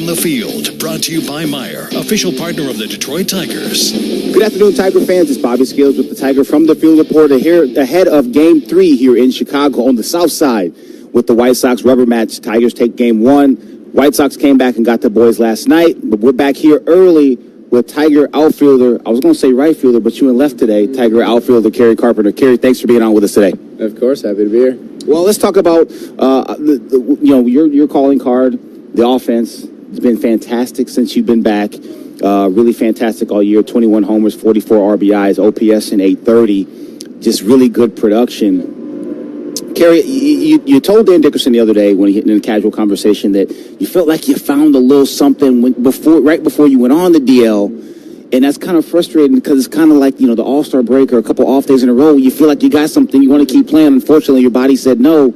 On the Field, brought to you by Meyer, official partner of the Detroit Tigers. Good afternoon, Tiger fans. It's Bobby Skills with the Tiger from the Field Reporter here ahead of Game 3 here in Chicago on the south side with the White Sox rubber match. Tigers take Game 1. White Sox came back and got the boys last night, but we're back here early with Tiger outfielder, I was going to say right fielder, but you went left today, Tiger outfielder Kerry Carpenter. Kerry, thanks for being on with us today. Of course, happy to be here. Well, let's talk about your calling card, the offense. It's been fantastic since you've been back. Really fantastic all year. 21 homers, 44 RBIs, OPS in 830. Just really good production. Kerry, you told Dan Dickerson the other day when he hit in a casual conversation that you felt like you found a little something right before you went on the DL, and that's kind of frustrating because it's kind of like, the All-Star break or a couple off days in a row. You feel like you got something, you want to keep playing. Unfortunately, your body said no.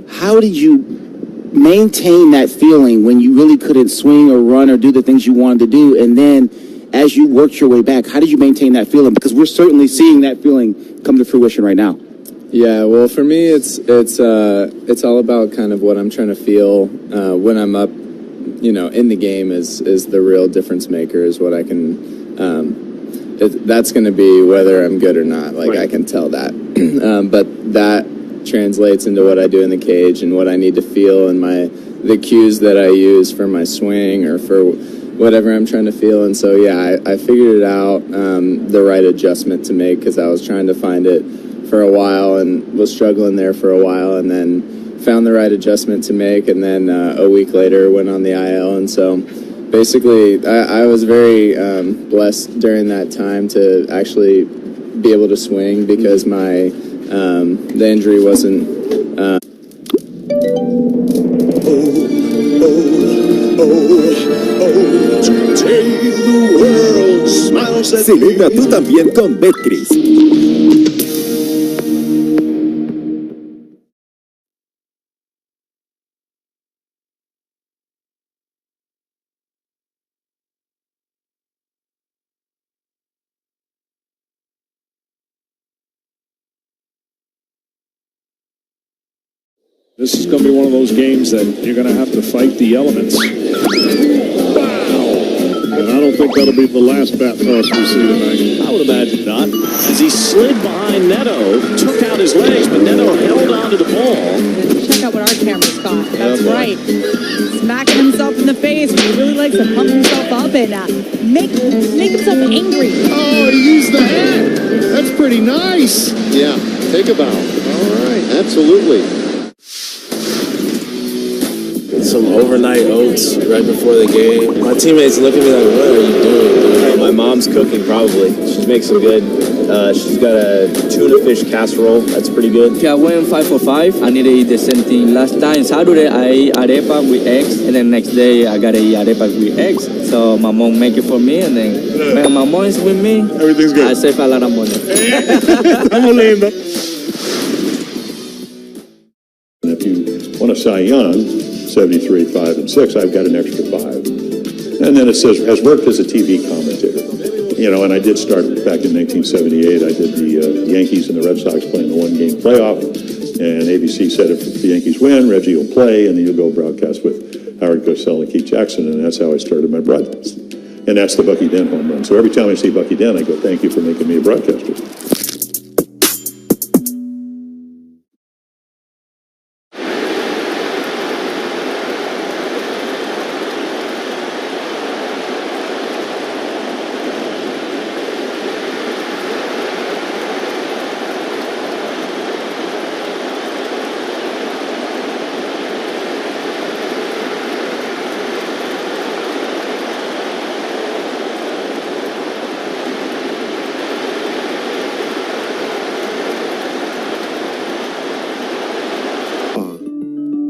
How did you maintain that feeling when you really couldn't swing or run or do the things you wanted to do? And then as you worked your way back, how did you maintain that feeling? Because we're certainly seeing that feeling come to fruition right now. Yeah, well, for me, it's all about kind of what I'm trying to feel when I'm up, in the game is the real difference maker, is what I can, that's going to be whether I'm good or not. Right. I can tell that. But that translates into what I do in the cage and what I need to feel and the cues that I use for my swing or for whatever I'm trying to feel. And so, yeah, I figured it out, the right adjustment to make, because I was trying to find it for a while and was struggling there for a while, and then found the right adjustment to make, and then a week later went on the IL. And so basically I was very blessed during that time to actually be able to swing, because my the injury wasn't Today the world smiles at Celebra tú también con Betcris. This is going to be one of those games that you're going to have to fight the elements. Wow! And I don't think that'll be the last bat toss we see tonight. I would imagine not. As he slid behind Neto, took out his legs, but Neto held onto the ball. Check out what our cameras caught. That's right. Smacking himself in the face. He really likes to pump himself up and make himself angry. Oh, he used the hat. That's pretty nice. Yeah, take a bow. All right, absolutely. Some overnight oats right before the game. My teammates look at me like, what are you doing? My mom's cooking, probably. She makes some good. She's got a tuna fish casserole. That's pretty good. I went 5 for 5. I need to eat the same thing. Last time, Saturday, I ate arepa with eggs, and then next day, I got to eat arepa with eggs. So my mom make it for me, and then when my mom is with me, everything's good. I save a lot of money. Estamos lindos. If you want a Cy Young, 73, 5, and 6, I've got an extra 5. And then it says, has worked as a TV commentator. And I did start back in 1978. I did the Yankees and the Red Sox playing the one-game playoff. And ABC said if the Yankees win, Reggie will play, and then you'll go broadcast with Howard Cosell and Keith Jackson. And that's how I started my broadcast. And that's the Bucky Dent home run. So every time I see Bucky Dent, I go, thank you for making me a broadcaster.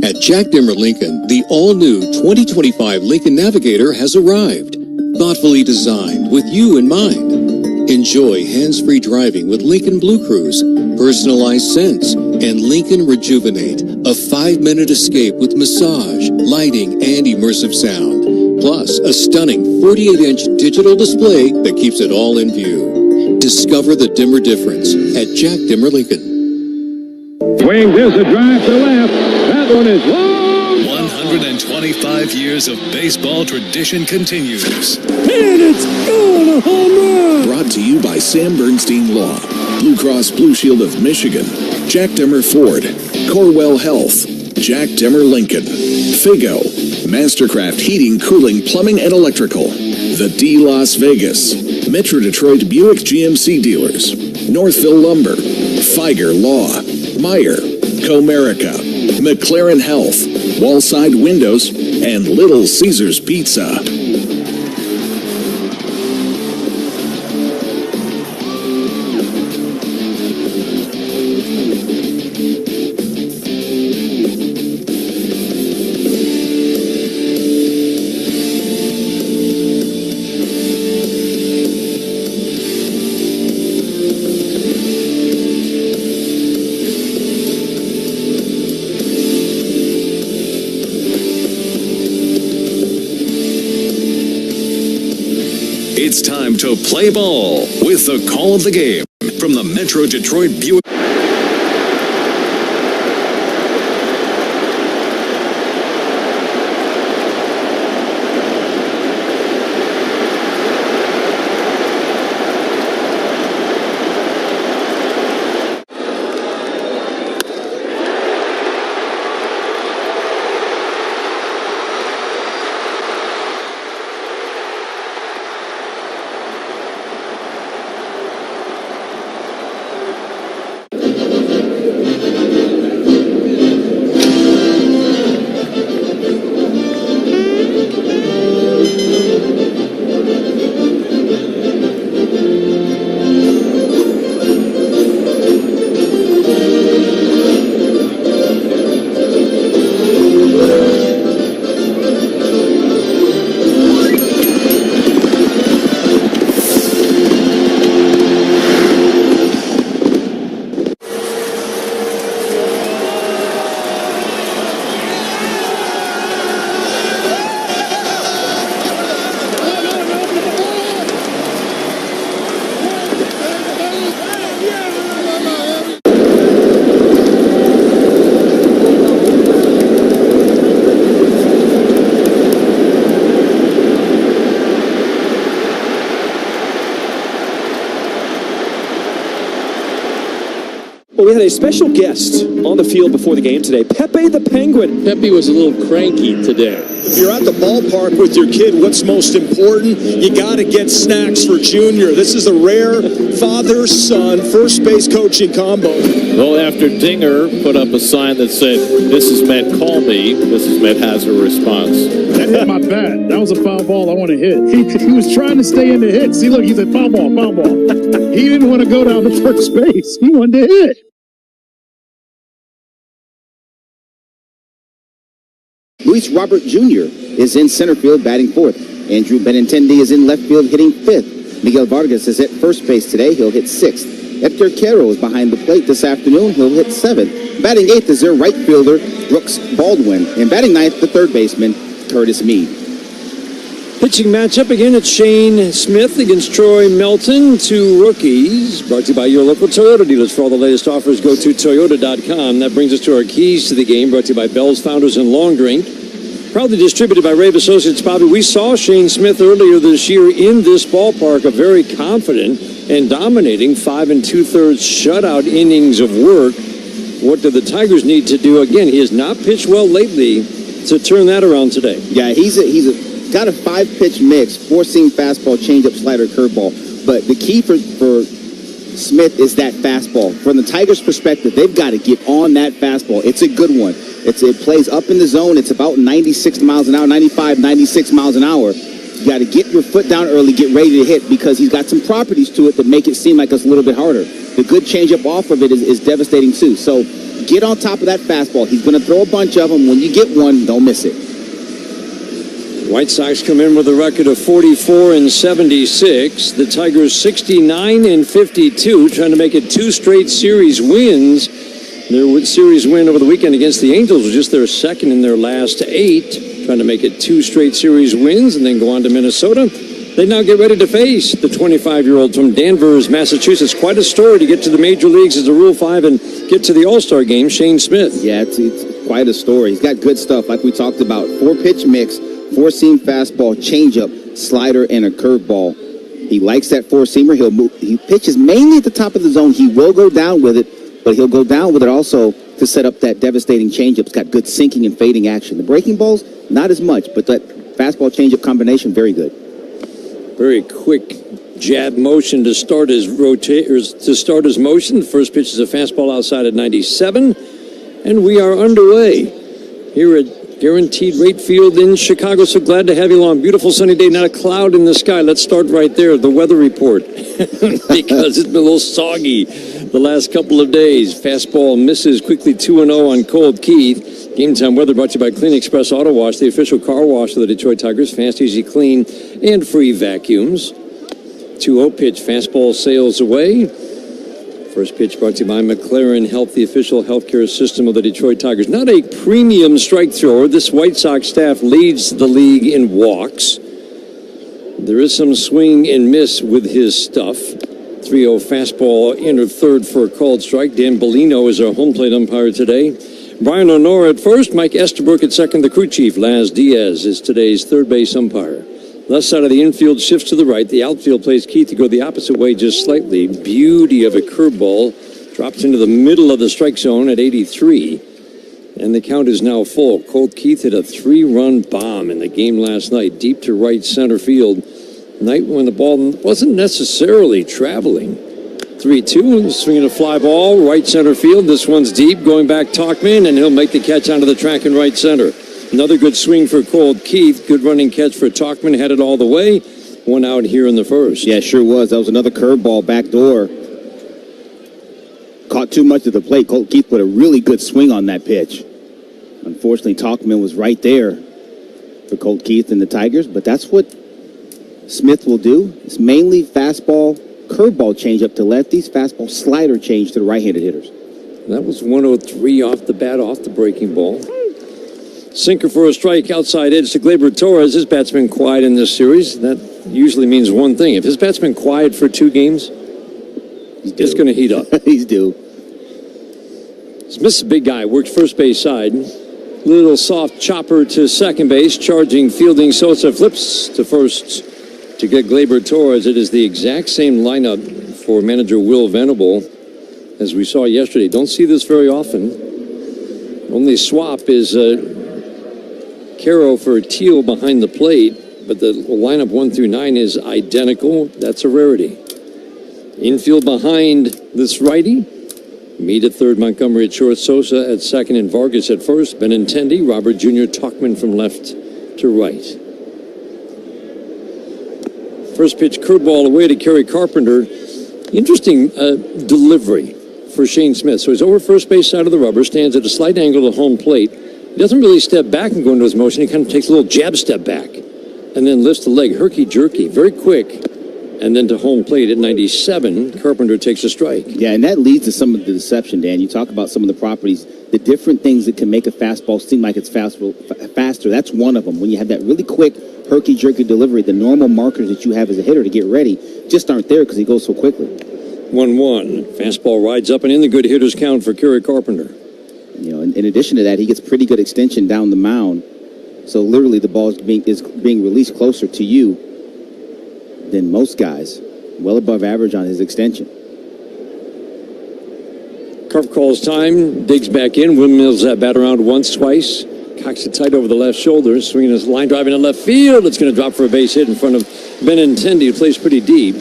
At Jack Dimmer Lincoln, the all-new 2025 Lincoln Navigator has arrived. Thoughtfully designed with you in mind. Enjoy hands-free driving with Lincoln Blue Cruise, personalized scents, and Lincoln Rejuvenate, a 5-minute escape with massage, lighting, and immersive sound. Plus, a stunning 48-inch digital display that keeps it all in view. Discover the Dimmer difference at Jack Dimmer Lincoln. Swing, there's a drive to left. That one is long. 125 years of baseball tradition continues. And it's gone, a home run! Brought to you by Sam Bernstein Law, Blue Cross Blue Shield of Michigan, Jack Demmer Ford, Corewell Health, Jack Demmer Lincoln, Figo, Mastercraft Heating, Cooling, Plumbing, and Electrical, The D Las Vegas, Metro Detroit Buick GMC Dealers, Northville Lumber, Feiger Law, Meyer, Comerica, McLaren Health, Wallside Windows, and Little Caesars Pizza. It's time to play ball with the call of the game from the Metro Detroit Buick. Well, we had a special guest on the field before the game today, Pepe the Penguin. Pepe was a little cranky today. If you're at the ballpark with your kid, what's most important? You got to get snacks for Junior. This is a rare father-son first base coaching combo. Well, after Dinger put up a sign that said, "Mrs. Met, call me," Mrs. Met has her response. That hit my bat. That was a foul ball I want to hit. He was trying to stay in the hit. See, look, he said foul ball, foul ball. He didn't want to go down to first base. He wanted to hit. Luis Robert Jr. is in center field batting fourth. Andrew Benintendi is in left field hitting fifth. Miguel Vargas is at first base today. He'll hit sixth. Edgar Quero is behind the plate this afternoon. He'll hit seventh. Batting eighth is their right fielder, Brooks Baldwin. And batting ninth, the third baseman, Curtis Mead. Pitching matchup again, it's Shane Smith against Troy Melton, two rookies. Brought to you by your local Toyota dealers. For all the latest offers, go to Toyota.com. That brings us to our keys to the game, brought to you by Bell's Founders and Long Drink. Proudly distributed by Rave Associates. Bobby, we saw Shane Smith earlier this year in this ballpark, a very confident and dominating 5 2/3 shutout innings of work. What do the Tigers need to do? Again, he has not pitched well lately to turn that around today. Yeah, he's got a 5-pitch mix, 4-seam fastball, changeup, slider, curveball. But the key for Smith is that fastball. From the Tigers' perspective, they've got to get on that fastball. It's a good one. It plays up in the zone. It's about 96 miles an hour, 95, 96 miles an hour. You got to get your foot down early, get ready to hit, because he's got some properties to it that make it seem like it's a little bit harder. The good changeup off of it is devastating too. So get on top of that fastball. He's going to throw a bunch of them. When you get one, don't miss it. White Sox come in with a record of 44-76. The Tigers 69-52, trying to make it 2 straight series wins. Their series win over the weekend against the Angels was just their second in their last 8, trying to make it 2 straight series wins and then go on to Minnesota. They now get ready to face the 25-year-old from Danvers, Massachusetts. Quite a story to get to the major leagues as a Rule 5 and get to the All-Star game, Shane Smith. Yeah, it's quite a story. He's got good stuff, like we talked about. 4-pitch mix, 4-seam fastball, changeup, slider, and a curveball. He likes that 4-seamer. He'll move. He pitches mainly at the top of the zone. He will go down with it, but he'll go down with it also to set up that devastating changeup. It's got good sinking and fading action. The breaking balls, not as much, but that fastball changeup combination, very good. Very quick jab motion to start his motion. The first pitch is a fastball outside at 97, and we are underway here at Guaranteed Rate Field in Chicago. So glad to have you along. Beautiful sunny day, not a cloud in the sky. Let's start right there, the weather report, because it's been a little soggy the last couple of days. Fastball misses quickly, 2-0 on Cold Keith. Game time weather brought to you by Clean Express Auto Wash, the official car wash of the Detroit Tigers. Fast, easy, clean, and free vacuums. 2-0 pitch, fastball sails away. First pitch brought to you by McLaren Health, the official healthcare system of the Detroit Tigers. Not a premium strike thrower. This White Sox staff leads the league in walks. There is some swing and miss with his stuff. 3-0 fastball entered third for a called strike. Dan Bellino is our home plate umpire today. Brian Honora at first, Mike Estabrook at second. The crew chief, Laz Diaz, is today's third base umpire. Left side of the infield shifts to the right. The outfield plays Keith to go the opposite way just slightly. Beauty of a curveball. Drops into the middle of the strike zone at 83. And the count is now full. Colt Keith hit a 3-run bomb in the game last night, deep to right center field. Night when the ball wasn't necessarily traveling. 3-2, swinging a fly ball, right center field. This one's deep, going back Talkman, and he'll make the catch onto the track in right center. Another good swing for Cold Keith. Good running catch for Talkman. Had it all the way. One out here in the first. Yeah, sure was. That was another curveball backdoor. Caught too much at the plate. Colt Keith put a really good swing on that pitch. Unfortunately, Talkman was right there for Colt Keith and the Tigers, but that's what Smith will do. It's mainly fastball, curveball changeup to lefties, fastball slider change to the right-handed hitters. That was 103 off the bat, off the breaking ball. Sinker for a strike, outside edge to Gleyber Torres. His bat's been quiet in this series. That usually means one thing. If his bat's been quiet for 2 games, it's going to heat up. He's due. Smith's a big guy, works first base side. Little soft chopper to second base, charging, fielding. Sosa flips to first to get Gleyber Torres. It is the exact same lineup for manager Will Venable as we saw yesterday. Don't see this very often. Only swap is Caro for Teal behind the plate, but the lineup 1 through 9 is identical. That's a rarity. Infield behind this righty. Meade at third, Montgomery at short, Sosa at second, and Vargas at first. Benintendi, Robert Jr., Talkman from left to right. First pitch, curveball away to Kerry Carpenter. Interesting delivery for Shane Smith. So he's over first base side of the rubber, stands at a slight angle to home plate. He doesn't really step back and go into his motion. He kind of takes a little jab step back and then lifts the leg, herky-jerky, very quick. And then to home plate at 97, Carpenter takes a strike. Yeah, and that leads to some of the deception, Dan. You talk about some of the properties, the different things that can make a fastball seem like it's faster. That's one of them. When you have that really quick, herky-jerky delivery, the normal markers that you have as a hitter to get ready just aren't there because he goes so quickly. 1-1. Fastball rides up and in, the good hitters count for Kerry Carpenter. You know, in addition to that, he gets pretty good extension down the mound. So literally the ball is being released closer to you than most guys, well above average on his extension. Carp calls time, digs back in, windmills that bat around once, twice, cocks it tight over the left shoulder, swinging his line drive into left field. It's going to drop for a base hit in front of Benintendi, who plays pretty deep.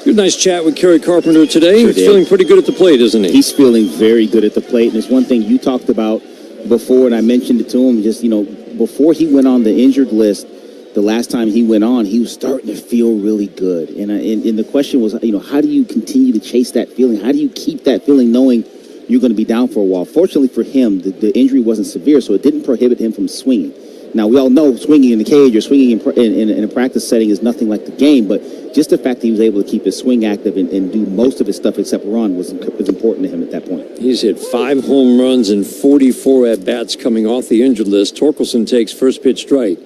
Good, nice chat with Kerry Carpenter today. He's feeling pretty good at the plate, isn't he? He's feeling very good at the plate, and it's one thing you talked about before, and I mentioned it to him, just, you know, before he went on the injured list, the last time he went on, he was starting to feel really good. And the question was, you know, how do you continue to chase that feeling? How do you keep that feeling knowing you're going to be down for a while? Fortunately for him, the injury wasn't severe, so it didn't prohibit him from swinging. Now, we all know swinging in the cage or swinging in a practice setting is nothing like the game, but just the fact that he was able to keep his swing active and do most of his stuff except run was important to him at that point. He's hit 5 home runs and 44 at-bats coming off the injured list. Torkelson takes first pitch strike.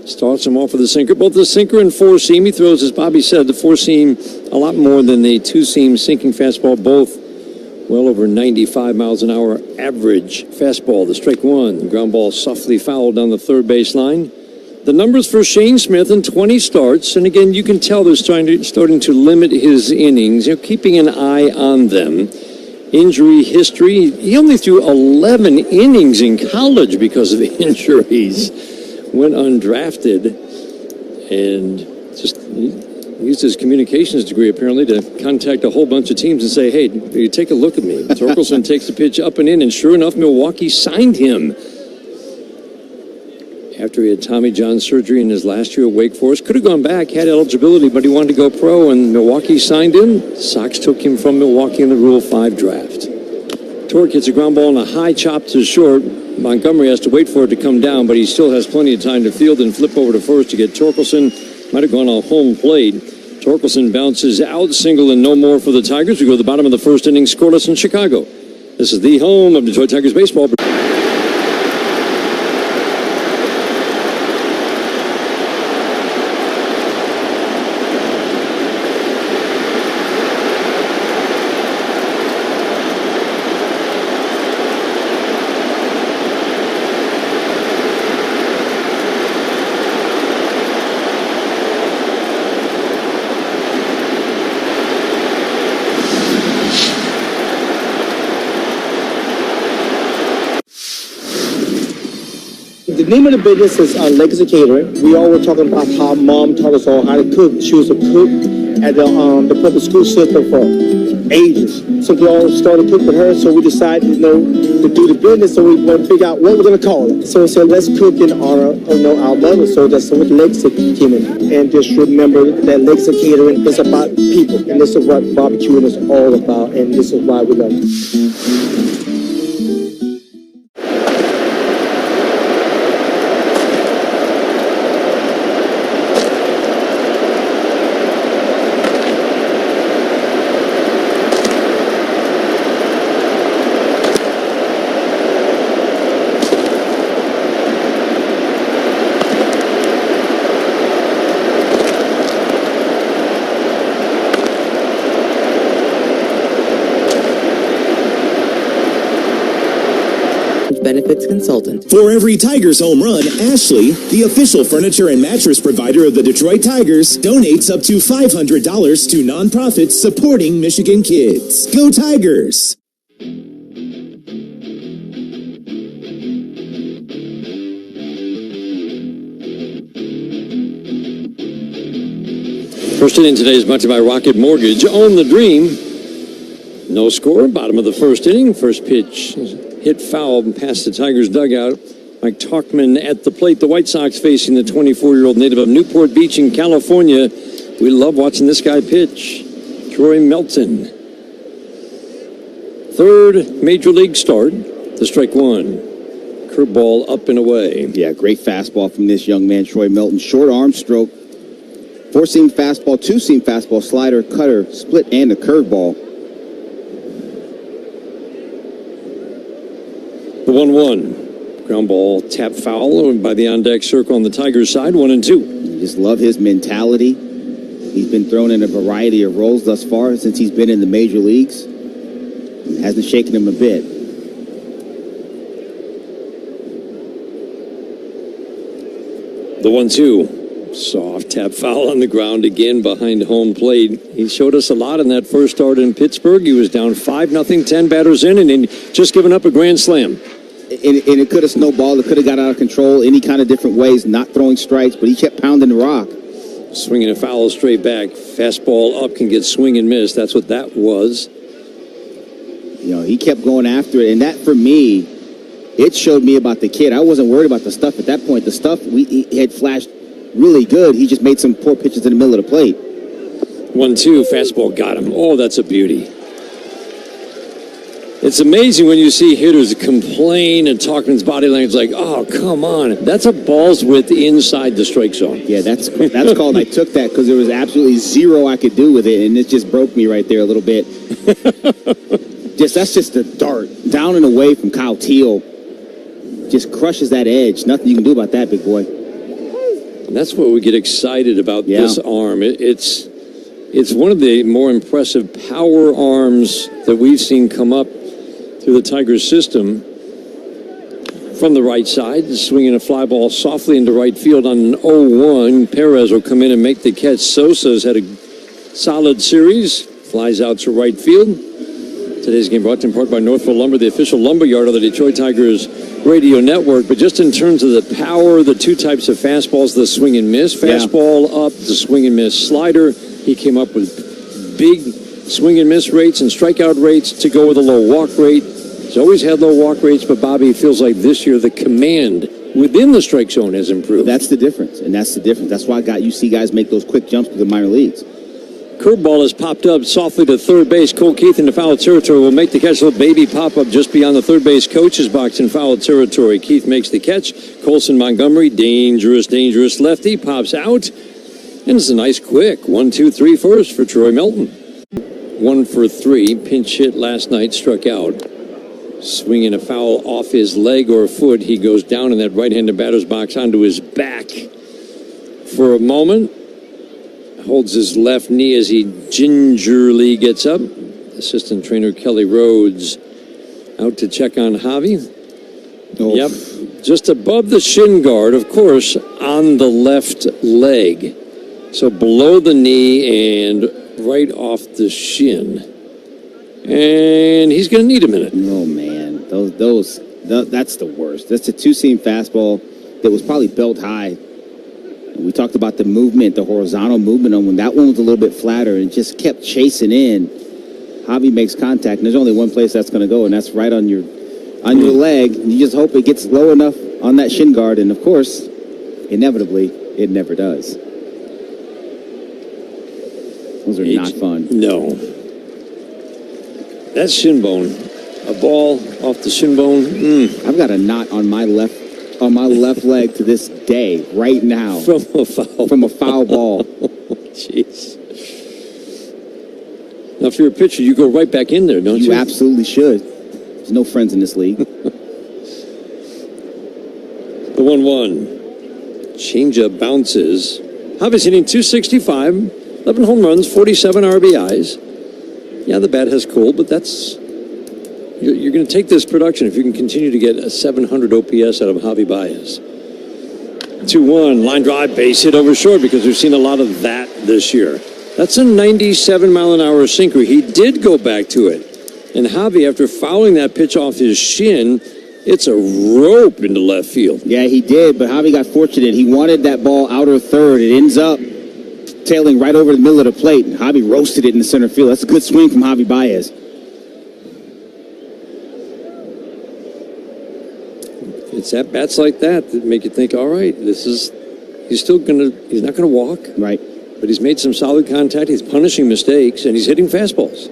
Starts him off with a sinker. Both the sinker and 4-seam. He throws, as Bobby said, the 4-seam a lot more than the 2-seam sinking fastball. Both well over 95 miles an hour average fastball. The strike one. The ground ball softly fouled down the third baseline. The numbers for Shane Smith in 20 starts, and again, you can tell they're starting to limit his innings. They're keeping an eye on them. Injury history, he only threw 11 innings in college because of injuries. Went undrafted and just used his communications degree apparently to contact a whole bunch of teams and say, hey, take a look at me. Torkelson takes the pitch up and in, and sure enough, Milwaukee signed him. After he had Tommy John surgery in his last year at Wake Forest. Could have gone back, had eligibility, but he wanted to go pro, and Milwaukee signed him. Sox took him from Milwaukee in the Rule 5 draft. Torque hits a ground ball and a high chop to short. Montgomery has to wait for it to come down, but he still has plenty of time to field and flip over to first to get Torkelson. Might have gone on home plate. Torkelson bounces out, single and no more for the Tigers. We go to the bottom of the first inning, scoreless in Chicago. This is the home of Detroit Tigers baseball. The name of the business is Legacy Catering. We all were talking about how Mom taught us all how to cook. She was a cook at the public school system for ages. So we all started cooking with her, so we decided, to do the business, so we want to figure out what we're going to call it. So we said, let's cook in honor of, our mother. So that's what Legacy came in. And just remember that Legacy Catering is about people. And this is what barbecuing is all about. And this is why we love it. Benefits consultant. For every Tigers home run, Ashley, the official furniture and mattress provider of the Detroit Tigers, donates up to $500 to nonprofits supporting Michigan kids. Go Tigers! First inning today is brought to you by Rocket Mortgage. Own the dream. No score. Bottom of the first inning. First pitch hit foul past the Tigers dugout. Mike Talkman at the plate. The White Sox facing the 24-year-old native of Newport Beach in California. We love watching this guy pitch. Troy Melton. Third major league start. The strike one. Curveball up and away. Yeah, great fastball from this young man, Troy Melton. Short arm stroke. Four-seam fastball, two-seam fastball, slider, cutter, split, and a curveball. The 1-1. Ground ball tap foul by the on-deck circle on the Tigers side, 1-2. Just love his mentality. He's been thrown in a variety of roles thus far since he's been in the major leagues. It hasn't shaken him a bit. The 1-2. Soft tap foul on the ground again behind home plate. He showed us a lot in that first start in Pittsburgh. He was down 5-0, 10 batters in, and just given up a grand slam. And it could have snowballed. It could have got out of control any kind of different ways, not throwing strikes, but he kept pounding the rock. Swinging a foul straight back. Fastball up can get swing and miss. That's what that was. He kept going after it, and that, for me, it showed me about the kid. I wasn't worried about the stuff at that point. The stuff he had flashed really good. He just made some poor pitches in the middle of the plate. 1-2, fastball got him. Oh, that's a beauty. It's amazing when you see hitters complain and Talkman's body language like, oh, come on. That's a ball's width inside the strike zone. Yeah, that's called, I took that because there was absolutely zero I could do with it, and it just broke me right there a little bit. That's just a dart. Down and away from Kyle Teal. Just crushes that edge. Nothing you can do about that, big boy. And that's what we get excited about this arm. It's It's one of the more impressive power arms that we've seen come up through the Tigers system. From the right side, swinging a fly ball softly into right field on an 0-1. Perez will come in and make the catch. Sosa's had a solid series. Flies out to right field. Today's game brought to you in part by Northville Lumber, the official lumber yard of the Detroit Tigers radio network. But just in terms of the power, the two types of fastballs, the swing and miss. Fastball up, the swing and miss slider. He came up with big swing and miss rates and strikeout rates to go with a low walk rate. He's always had low walk rates, but Bobby feels like this year the command within the strike zone has improved. That's the difference, and that's the difference. That's why you see guys make those quick jumps to the minor leagues. Curveball has popped up softly to third base. Cole Keith in the foul territory will make the catch. Little baby pop-up just beyond the third base coach's box in foul territory. Keith makes the catch. Colson Montgomery, dangerous lefty, pops out. And it's a nice quick 1-2-3 first for Troy Melton. 1 for 3. Pinch hit last night, struck out. Swinging a foul off his leg or foot. He goes down in that right-handed batter's box onto his back for a moment. Holds his left knee as he gingerly gets up. Assistant trainer Kelly Rhodes out to check on Javi. Yep, just above the shin guard, of course, on the left leg. So below the knee and right off the shin. And he's going to need a minute. Oh, man. That's the worst. That's a two-seam fastball that was probably belt high. We talked about the movement, the horizontal movement on when that one was a little bit flatter and just kept chasing in. Javi makes contact, and there's only one place that's going to go, and that's right on your leg. And you just hope it gets low enough on that shin guard, and of course, inevitably, it never does. Those are not fun. No. That's shin bone. A ball off the shin bone. I've got a knot on my left leg to this day, right now. From a foul ball. Jeez. Now, if you're a pitcher, you go right back in there, don't you? You absolutely should. There's no friends in this league. The 1-1. Changeup bounces. Javi's hitting .265, 11 home runs, 47 RBIs. Yeah, the bat has cooled, but that's... You're going to take this production if you can continue to get a 700 OPS out of Javi Baez. 2-1, line drive, base hit over short because we've seen a lot of that this year. That's a 97-mile-an-hour sinker. He did go back to it. And Javi, after fouling that pitch off his shin, it's a rope into left field. Yeah, he did, but Javi got fortunate. He wanted that ball outer third. It ends up tailing right over the middle of the plate. And Javi roasted it in the center field. That's a good swing from Javi Baez. It's at bats like that make you think, all right, he's not going to walk. Right. But he's made some solid contact. He's punishing mistakes, and he's hitting fastballs.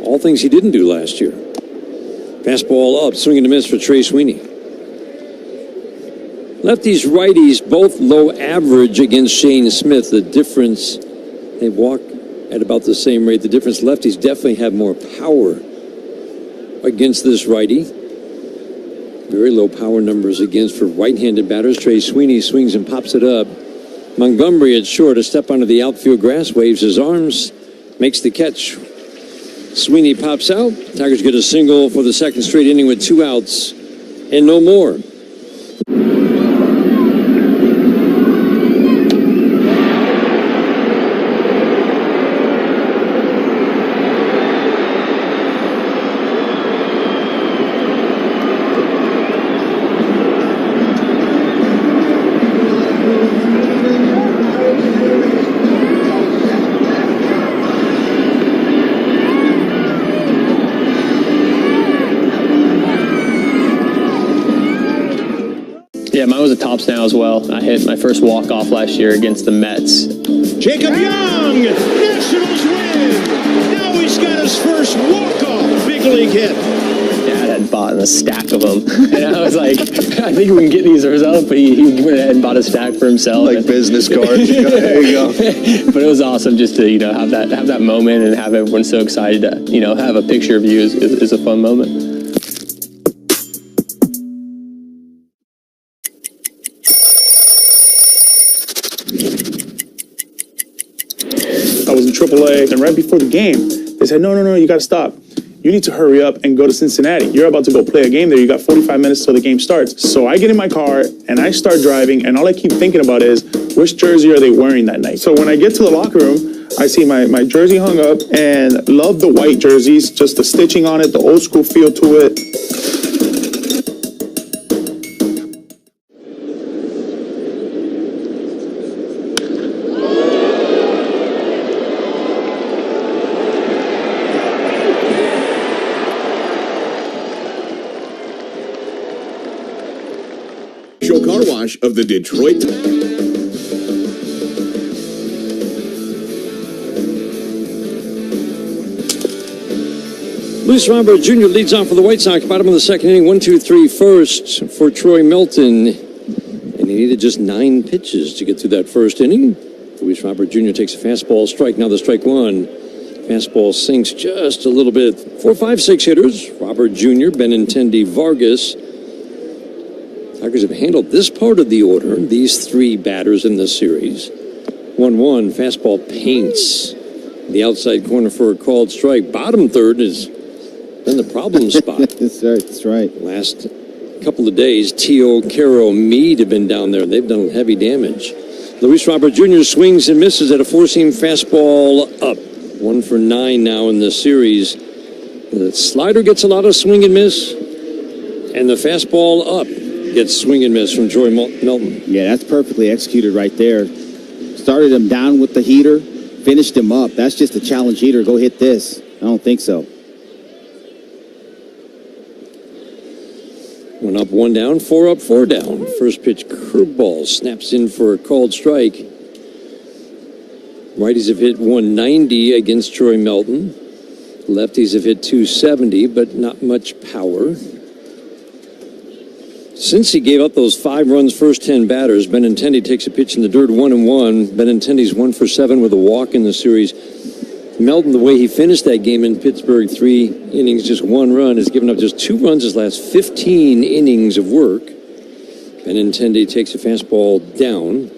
All things he didn't do last year. Fastball up, swing and a miss for Trey Sweeney. Lefties, righties, both low average against Shane Smith. The difference, they walk at about the same rate. The difference, lefties definitely have more power against this righty. Very low power numbers against for right-handed batters. Trey Sweeney swings and pops it up. Montgomery at short, a step onto the outfield grass, waves his arms, makes the catch. Sweeney pops out. Tigers get a single for the second straight inning with 2 outs and no more. Mine was a tops now as well. I hit my first walk-off last year against the Mets. Jacob Young, Nationals win. Now he's got his first walk-off big league hit. Dad had bought a stack of them, and I was like, I think we can get these ourselves. But he went ahead and bought a stack for himself, like business cards. There you go. But it was awesome just to have that moment and have everyone so excited to have a picture of you is a fun moment. AAA, and right before the game, they said, no, you got to stop. You need to hurry up and go to Cincinnati. You're about to go play a game there. You got 45 minutes till the game starts. So I get in my car and I start driving, and all I keep thinking about is, which jersey are they wearing that night? So when I get to the locker room, I see my jersey hung up, and love the white jerseys, just the stitching on it, the old school feel to it. Car wash of the Detroit. Luis Robert Jr. leads off for the White Sox. Bottom of the second inning, 1-2-3 first for Troy Melton. And he needed just 9 pitches to get through that first inning. Luis Robert Jr. takes a fastball strike. Now the strike one. Fastball sinks just a little bit. 4-5-6 hitters. Robert Jr., Benintendi, Vargas. Tigers have handled this part of the order, these 3 batters in this series. 1-1, fastball paints the outside corner for a called strike. Bottom third has been the problem spot. That's right. Last couple of days, Teo, Caro, Meade have been down there. They've done heavy damage. Luis Robert Jr. swings and misses at a four-seam fastball up. 1 for 9 now in this series. The slider gets a lot of swing and miss, and the fastball up gets swing and miss from Troy Melton. Yeah, that's perfectly executed right there. Started him down with the heater, finished him up. That's just a challenge heater. Go hit this. I don't think so. 1 up, 1 down, 4 up, 4 down. First pitch curveball snaps in for a called strike. Righties have hit 190 against Troy Melton. Lefties have hit 270, but not much power. Since he gave up those 5 runs first 10 batters, Benintendi takes a pitch in the dirt, 1-1. Benintendi's 1 for 7 with a walk in the series. Melton, the way he finished that game in Pittsburgh, 3 innings, just 1 run, has given up just 2 runs his last 15 innings of work. Benintendi takes a fastball down,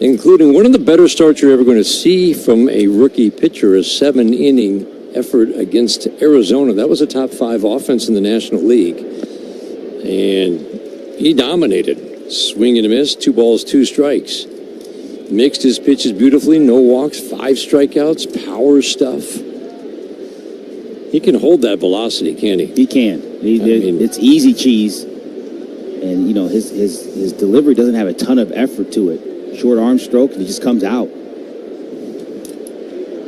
including one of the better starts you're ever going to see from a rookie pitcher, a 7-inning effort against Arizona. That was a top 5 offense in the National League. And he dominated. Swing and a miss, 2 balls, 2 strikes. Mixed his pitches beautifully, no walks, 5 strikeouts, power stuff. He can hold that velocity, can't he? He can. It's easy cheese. And, you know, his delivery doesn't have a ton of effort to it. Short arm stroke, and he just comes out.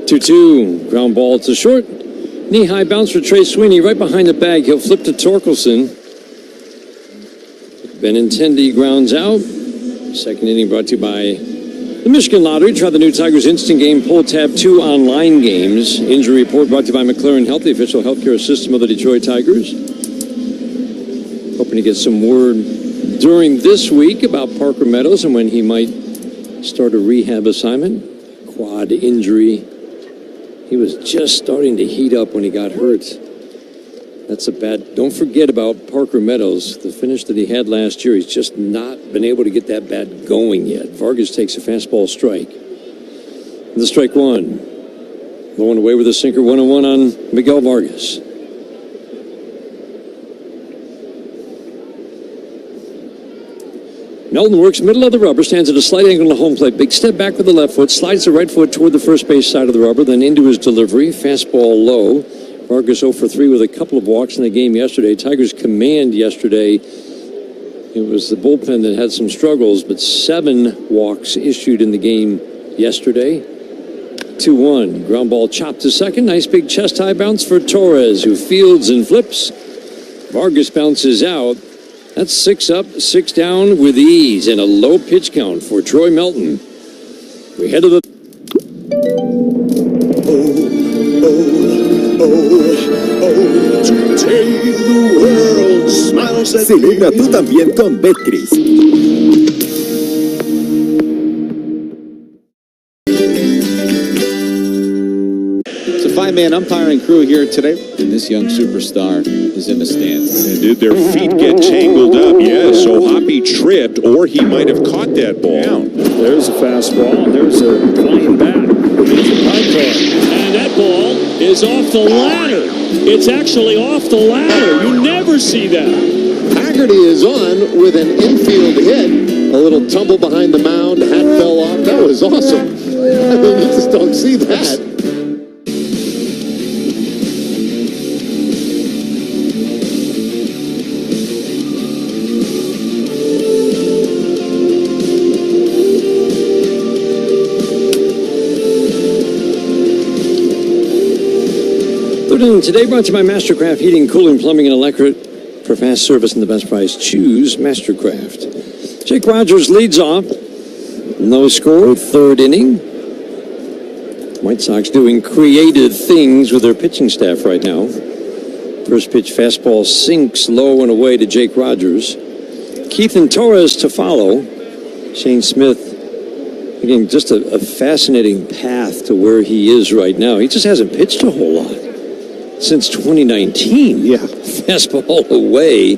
2-2, ground ball to short. Knee-high bounce for Trey Sweeney right behind the bag. He'll flip to Torkelson. Benintendi grounds out. Second inning brought to you by the Michigan Lottery. Try the new Tigers Instant Game Pull Tab 2 online games. Injury report brought to you by McLaren Health, the official healthcare system of the Detroit Tigers. Hoping to get some word during this week about Parker Meadows and when he might start a rehab assignment. Quad injury. He was just starting to heat up when he got hurt. That's a bad... Don't forget about Parker Meadows, the finish that he had last year. He's just not been able to get that bat going yet. Vargas takes a fastball strike. And the strike one. Going away with a sinker, 1-1 on Miguel Vargas. Melton works middle of the rubber, stands at a slight angle on the home plate. Big step back with the left foot, slides the right foot toward the first base side of the rubber, then into his delivery. Fastball low. Vargas 0 for 3 with a couple of walks in the game yesterday. Tigers command yesterday. It was the bullpen that had some struggles, but 7 walks issued in the game yesterday. 2-1. Ground ball chopped to second. Nice big chest high bounce for Torres, who fields and flips. Vargas bounces out. That's 6 up, 6 down with ease and a low pitch count for Troy Melton. We head to the... Celebra tú también con Betcris. It's a 5-man umpiring crew here today, and this young superstar is in the stands. And did their feet get tangled up? Yes, so Hoppy tripped, or he might have caught that ball. There's a fastball. There's a flying bat. It's a high card. And that ball is off the ladder. It's actually off the ladder. You never see that. Haggerty is on with an infield hit. A little tumble behind the mound. Hat fell off. That was awesome. I mean, you just don't see that. Today brought to you by Mastercraft Heating, Cooling, Plumbing, and Electric. For fast service and the best price, choose Mastercraft. Jake Rogers leads off. No score, third inning. White Sox doing creative things with their pitching staff right now. First pitch fastball sinks low and away to Jake Rogers. Keith and Torres to follow. Shane Smith, again, just a fascinating path to where he is right now. He just hasn't pitched a whole lot since 2019. Yeah. Fastball away.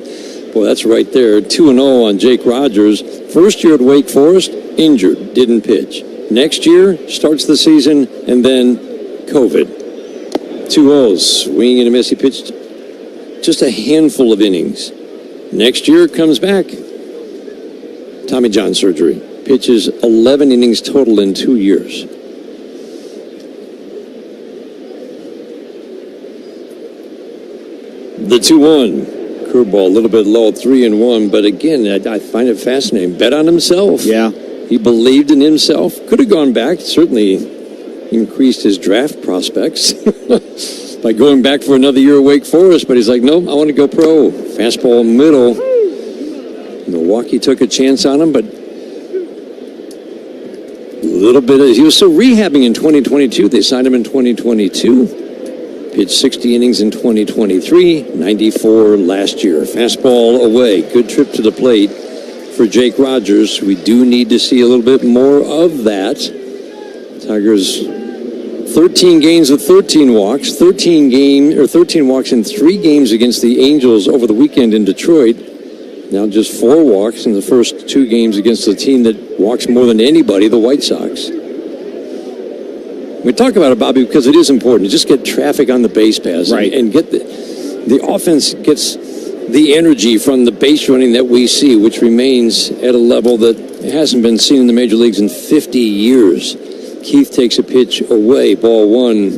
Boy, that's right there. 2-0 on Jake Rogers. First year at Wake Forest, injured, didn't pitch. Next year, starts the season, and then COVID. 2-0s, swing and a miss. He pitched just a handful of innings. Next year, comes back. Tommy John surgery. Pitches 11 innings total in 2 years. The 2-1. Curveball a little bit low, 3-1. But again, I find it fascinating. Bet on himself. Yeah. He believed in himself. Could have gone back. Certainly increased his draft prospects by going back for another year at Wake Forest. But he's like, nope, I want to go pro. Fastball middle. Milwaukee took a chance on him, but a little bit. He was still rehabbing in 2022. They signed him in 2022. Pitched 60 innings in 2023, 94 last year. Fastball away. Good trip to the plate for Jake Rogers. We do need to see a little bit more of that. Tigers 13 games with 13 walks, 13 walks in 3 games against the Angels over the weekend in Detroit. Now just 4 walks in the first 2 games against a team that walks more than anybody, the White Sox. We talk about it, Bobby, because it is important to just get traffic on the base paths, right, and get the offense gets the energy from the base running that we see, which remains at a level that hasn't been seen in the major leagues in 50 years. Keith takes a pitch away, ball 1.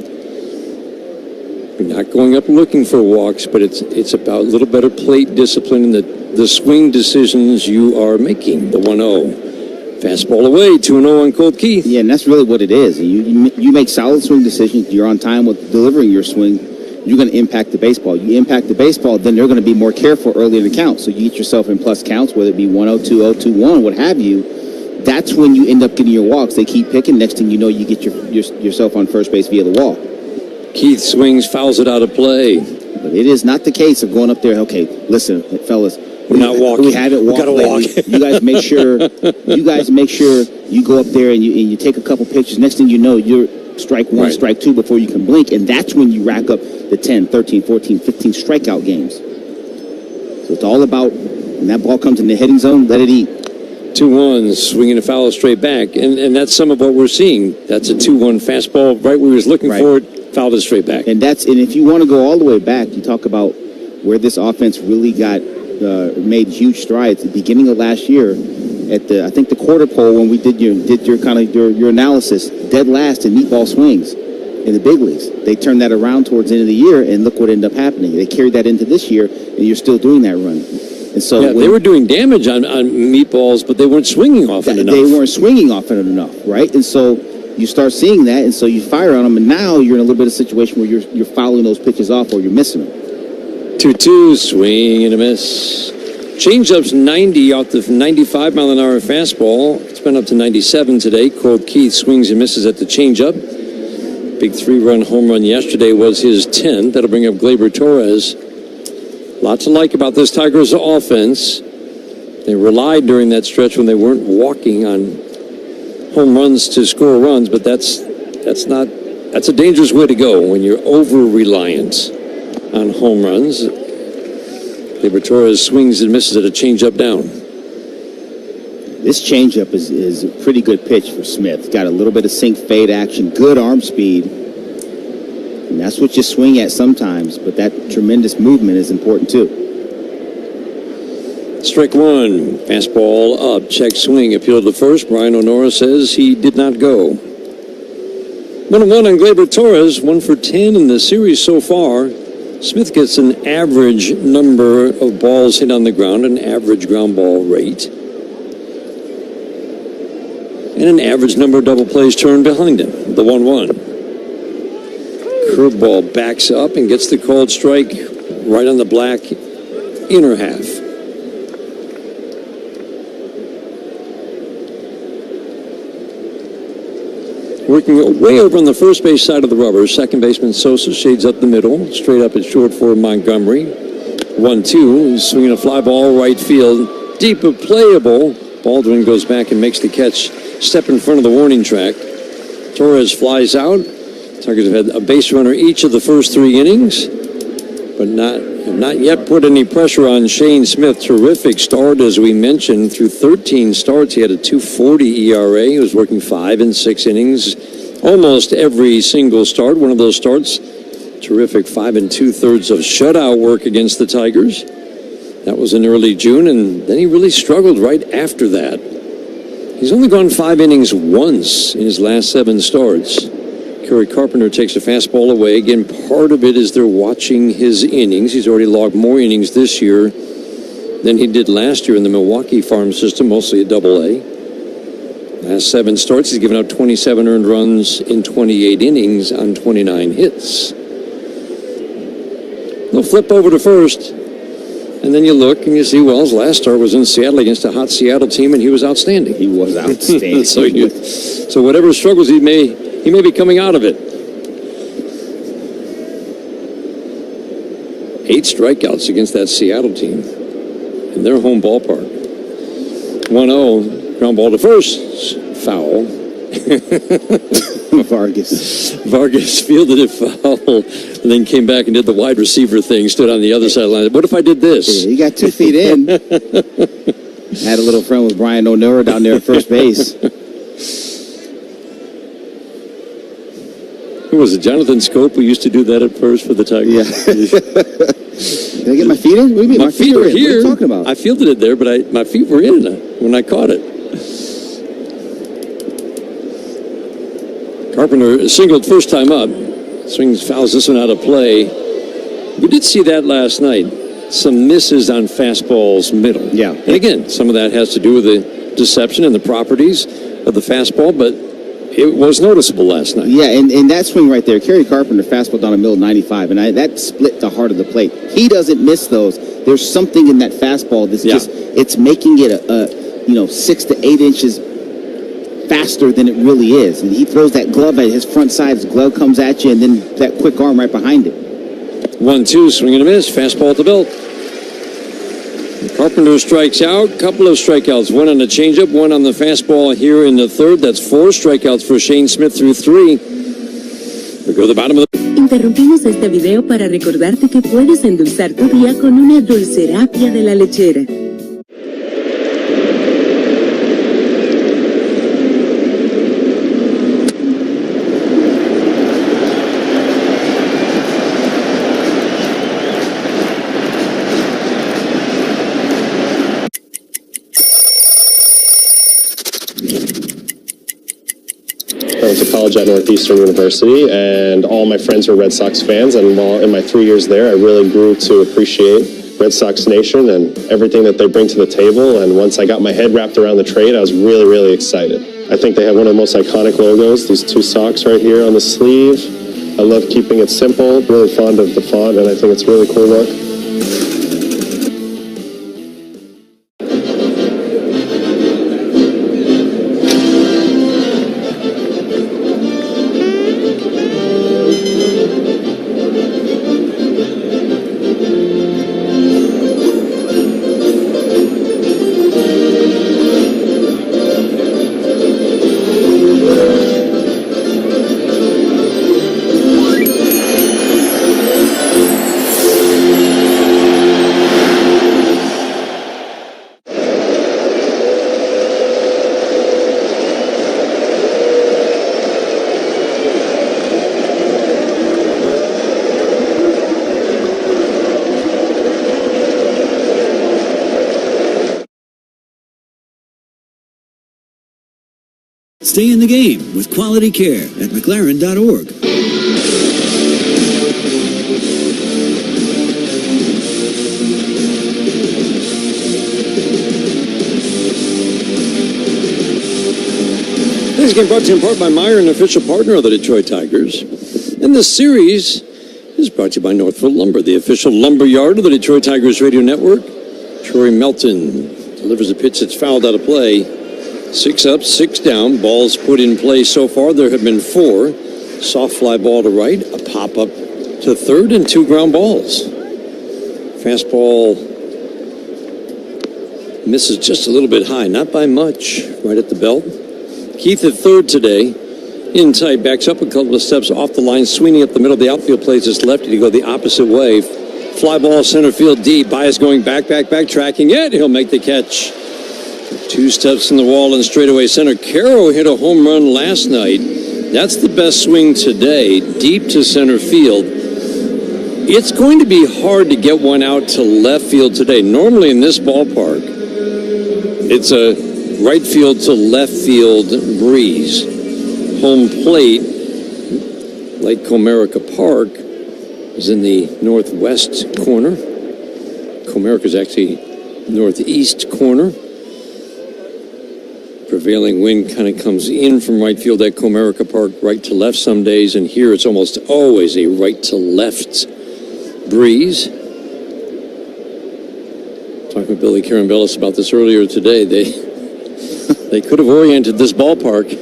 We're not going up looking for walks, but it's about a little better plate discipline and the swing decisions you are making. The 1-0. Fastball away, 2-0 on Colt Keith. Yeah, and that's really what it is. You make solid swing decisions. You're on time with delivering your swing. You're going to impact the baseball. You impact the baseball, then they're going to be more careful early in the count. So you get yourself in plus counts, whether it be 1-0, 2-0, 2-1, what have you. That's when you end up getting your walks. They keep picking. Next thing you know, you get yourself on first base via the wall. Keith swings, fouls it out of play. But it is not the case of going up there. Okay, listen, fellas. We're not walking. We haven't walked lately. You guys make sure. You go up there and you take a couple pictures. Next thing you know, you're strike 1, right, strike 2 before you can blink, and that's when you rack up the 10, 13, 14, 15 strikeout games. So it's all about when that ball comes in the hitting zone, let it eat. 2-1, swinging a foul straight back, and that's some of what we're seeing. That's a 2-1 fastball right where he was looking for it, fouled it straight back. And if you want to go all the way back, you talk about where this offense really got. Made huge strides at the beginning of last year at I think the quarter pole when we did your analysis, dead last in meatball swings in the big leagues. They turned that around towards the end of the year, and look what ended up happening. They carried that into this year, and you're still doing that run. And so they were doing damage on meatballs, but they weren't swinging off it enough. They weren't swinging off it enough, right? And so you start seeing that, and so you fire on them, and now you're in a little bit of a situation where you're fouling those pitches off or you're missing them. 2-2, swing and a miss. Changeup's 90 off the 95-mile-an-hour fastball. It's been up to 97 today. Colt Keith swings and misses at the changeup. Big 3-run home run yesterday was his 10th. That'll bring up Gleyber Torres. Lots to like about this Tigers offense. They relied during that stretch when they weren't walking on home runs to score runs, but that's a dangerous way to go when you're over-reliant on home runs. Gleyber Torres swings and misses at a changeup down. This changeup is a pretty good pitch for Smith. Got a little bit of sink fade action, good arm speed. And that's what you swing at sometimes, but that tremendous movement is important too. Strike one. Fastball up. Check swing. Appeal to first. Brian O'Nora says he did not go. 1-1 on Gleyber Torres. 1 for 10 in the series so far. Smith gets an average number of balls hit on the ground, an average ground ball rate, and an average number of double plays turned behind him. The 1-1. Curveball backs up and gets the called strike right on the black inner half. Working way over on the first base side of the rubber. Second baseman Sosa shades up the middle. Straight up at short for Montgomery. 1-2. Swinging a fly ball right field. Deep but playable. Baldwin goes back and makes the catch. Step in front of the warning track. Torres flies out. Tigers have had a base runner each of the first 3 innings, but have not yet put any pressure on Shane Smith. Terrific start, as we mentioned. Through 13 starts, he had a 2.40 ERA. He was working 5 and 6 innings almost every single start. One of those starts, terrific 5 2/3 of shutout work against the Tigers. That was in early June, and then he really struggled right after that. He's only gone 5 innings once in his last 7 starts. Kerry Carpenter takes a fastball away. Again, part of it is they're watching his innings. He's already logged more innings this year than he did last year in the Milwaukee farm system, mostly at Double-A. Last 7 starts, he's given out 27 earned runs in 28 innings on 29 hits. They'll flip over to first, and then you look and you see, well, his last start was in Seattle against a hot Seattle team, and he was outstanding. He was outstanding. So whatever struggles he may be coming out of it. 8 strikeouts against that Seattle team in their home ballpark. 1-0, ground ball to first, foul. Vargas fielded it foul, and then came back and did the wide receiver thing, stood on the other side of the line. What if I did this? Yeah, he got 2 feet in. Had a little friend with Brian O'Nora down there at first base. Who was it? Jonathan Scope, who used to do that at first for the Tigers. Yeah. Did I get my feet in? What do you mean? My feet were here. What are you talking about? I fielded it there, but my feet were in when I caught it. Carpenter singled first time up. Swings, fouls this one out of play. We did see that last night. Some misses on fastballs middle. Yeah. And again, some of that has to do with the deception and the properties of the fastball, but it was noticeable last night. Yeah, and that swing right there, Kerry Carpenter, fastball down the middle, 95, and that split the heart of the plate. He doesn't miss those. There's something in that fastball that's just, it's making it a 6 to 8 inches faster than it really is. And he throws that glove at his front side, his glove comes at you, and then that quick arm right behind it. 1-2, swing and a miss, fastball at the belt. Carpenter strikes out, couple of strikeouts, 1 on the changeup, 1 on the fastball here in the third. That's 4 strikeouts for Shane Smith through 3. We go to the bottom of the... Interrumpimos este video para recordarte que puedes endulzar tu día con una dulcerapia de la lechera. I went to college at Northeastern University, and all my friends were Red Sox fans, and while in my 3 years there, I really grew to appreciate Red Sox Nation and everything that they bring to the table, and once I got my head wrapped around the trade, I was really, really excited. I think they have one of the most iconic logos, these 2 Sox right here on the sleeve. I love keeping it simple, really fond of the font, and I think it's a really cool look. Stay in the game with quality care at McLaren.org. This game brought to you in part by Meyer, an official partner of the Detroit Tigers. And this series is brought to you by Northfield Lumber, the official lumber yard of the Detroit Tigers radio network. Troy Melton delivers a pitch that's fouled out of play. 6 up, 6 down. Balls put in play so far. There have been 4. Soft fly ball to right, a pop up to third, and 2 ground balls. Fastball misses just a little bit high, not by much, right at the belt. Keith at third today. In tight, backs up a couple of steps off the line. Sweeney up the middle of the outfield plays his lefty to go the opposite way. Fly ball center field deep. Bias going back, tracking it. He'll make the catch. 2 steps in the wall and straightaway center. Caro hit a home run last night. That's the best swing today, deep to center field. It's going to be hard to get one out to left field today. Normally in this ballpark, it's a right field to left field breeze. Home plate, Lake Comerica Park, is in the northwest corner. Comerica is actually northeast corner. Prevailing wind kind of comes in from right field at Comerica Park, right to left some days, and here it's almost always a right to left breeze. Talking with Billy Carambellis about this earlier today. They could have oriented this ballpark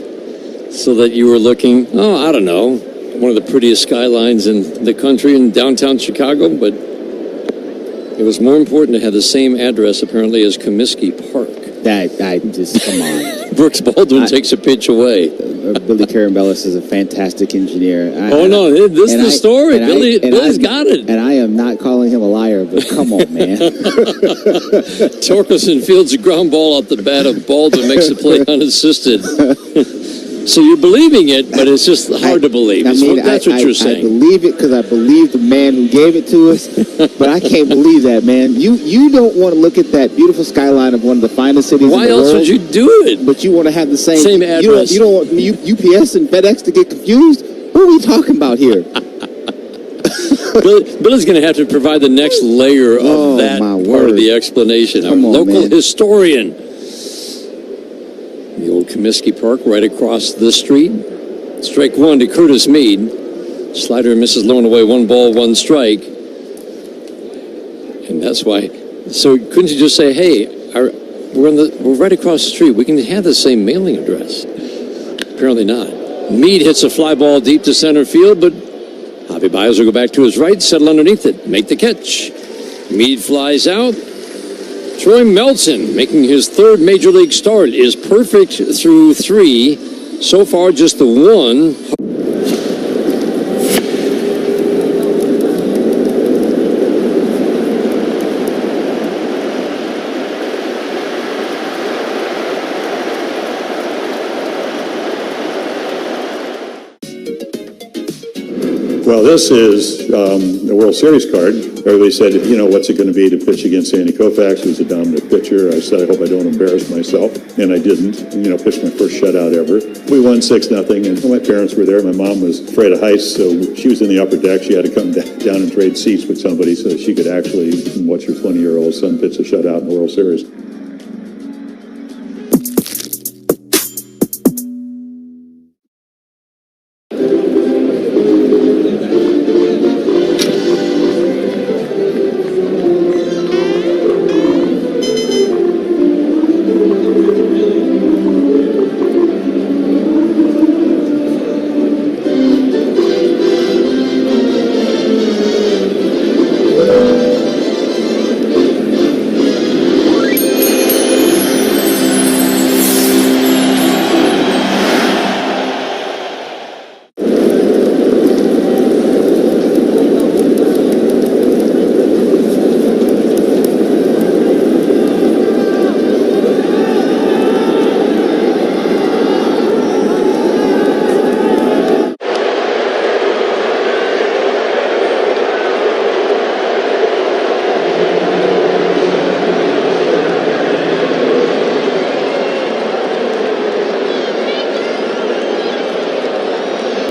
so that you were looking, I don't know, one of the prettiest skylines in the country in downtown Chicago, but it was more important to have the same address apparently as Comiskey Park. Come on. Brooks Baldwin takes a pitch away. Billy Carambellis is a fantastic engineer. This is the story. Billy's got it. And I am not calling him a liar, but come on, man. Torkelson fields a ground ball out the bat of Baldwin, makes the play unassisted. So you're believing it, but it's just hard to believe. That's what you're saying. I believe it because I believe the man who gave it to us, but I can't believe that, man. You don't want to look at that beautiful skyline of one of the finest cities in the world. Why else would you do it? But you want to have the same address. You don't want UPS and FedEx to get confused? What are we talking about here? Billy's going to have to provide the next layer of that part of the explanation. Our local historian. The old Comiskey Park right across the street. Strike 1 to Curtis Meade. Slider misses low and away. 1 ball, 1 strike. And that's why. So couldn't you just say, hey, we're right across the street. We can have the same mailing address. Apparently not. Meade hits a fly ball deep to center field, but Javi Baez will go back to his right, settle underneath it, make the catch. Meade flies out. Troy Melton, making his 3rd major league start, is perfect through 3. So far, just the 1. Well, this is the World Series card. Everybody said, what's it going to be to pitch against Sandy Koufax, who's a dominant pitcher. I said, I hope I don't embarrass myself. And I didn't. Pitched my first shutout ever. We won 6-0, and my parents were there. My mom was afraid of heights, so she was in the upper deck. She had to come down and trade seats with somebody so she could actually watch her 20-year-old son pitch a shutout in the World Series.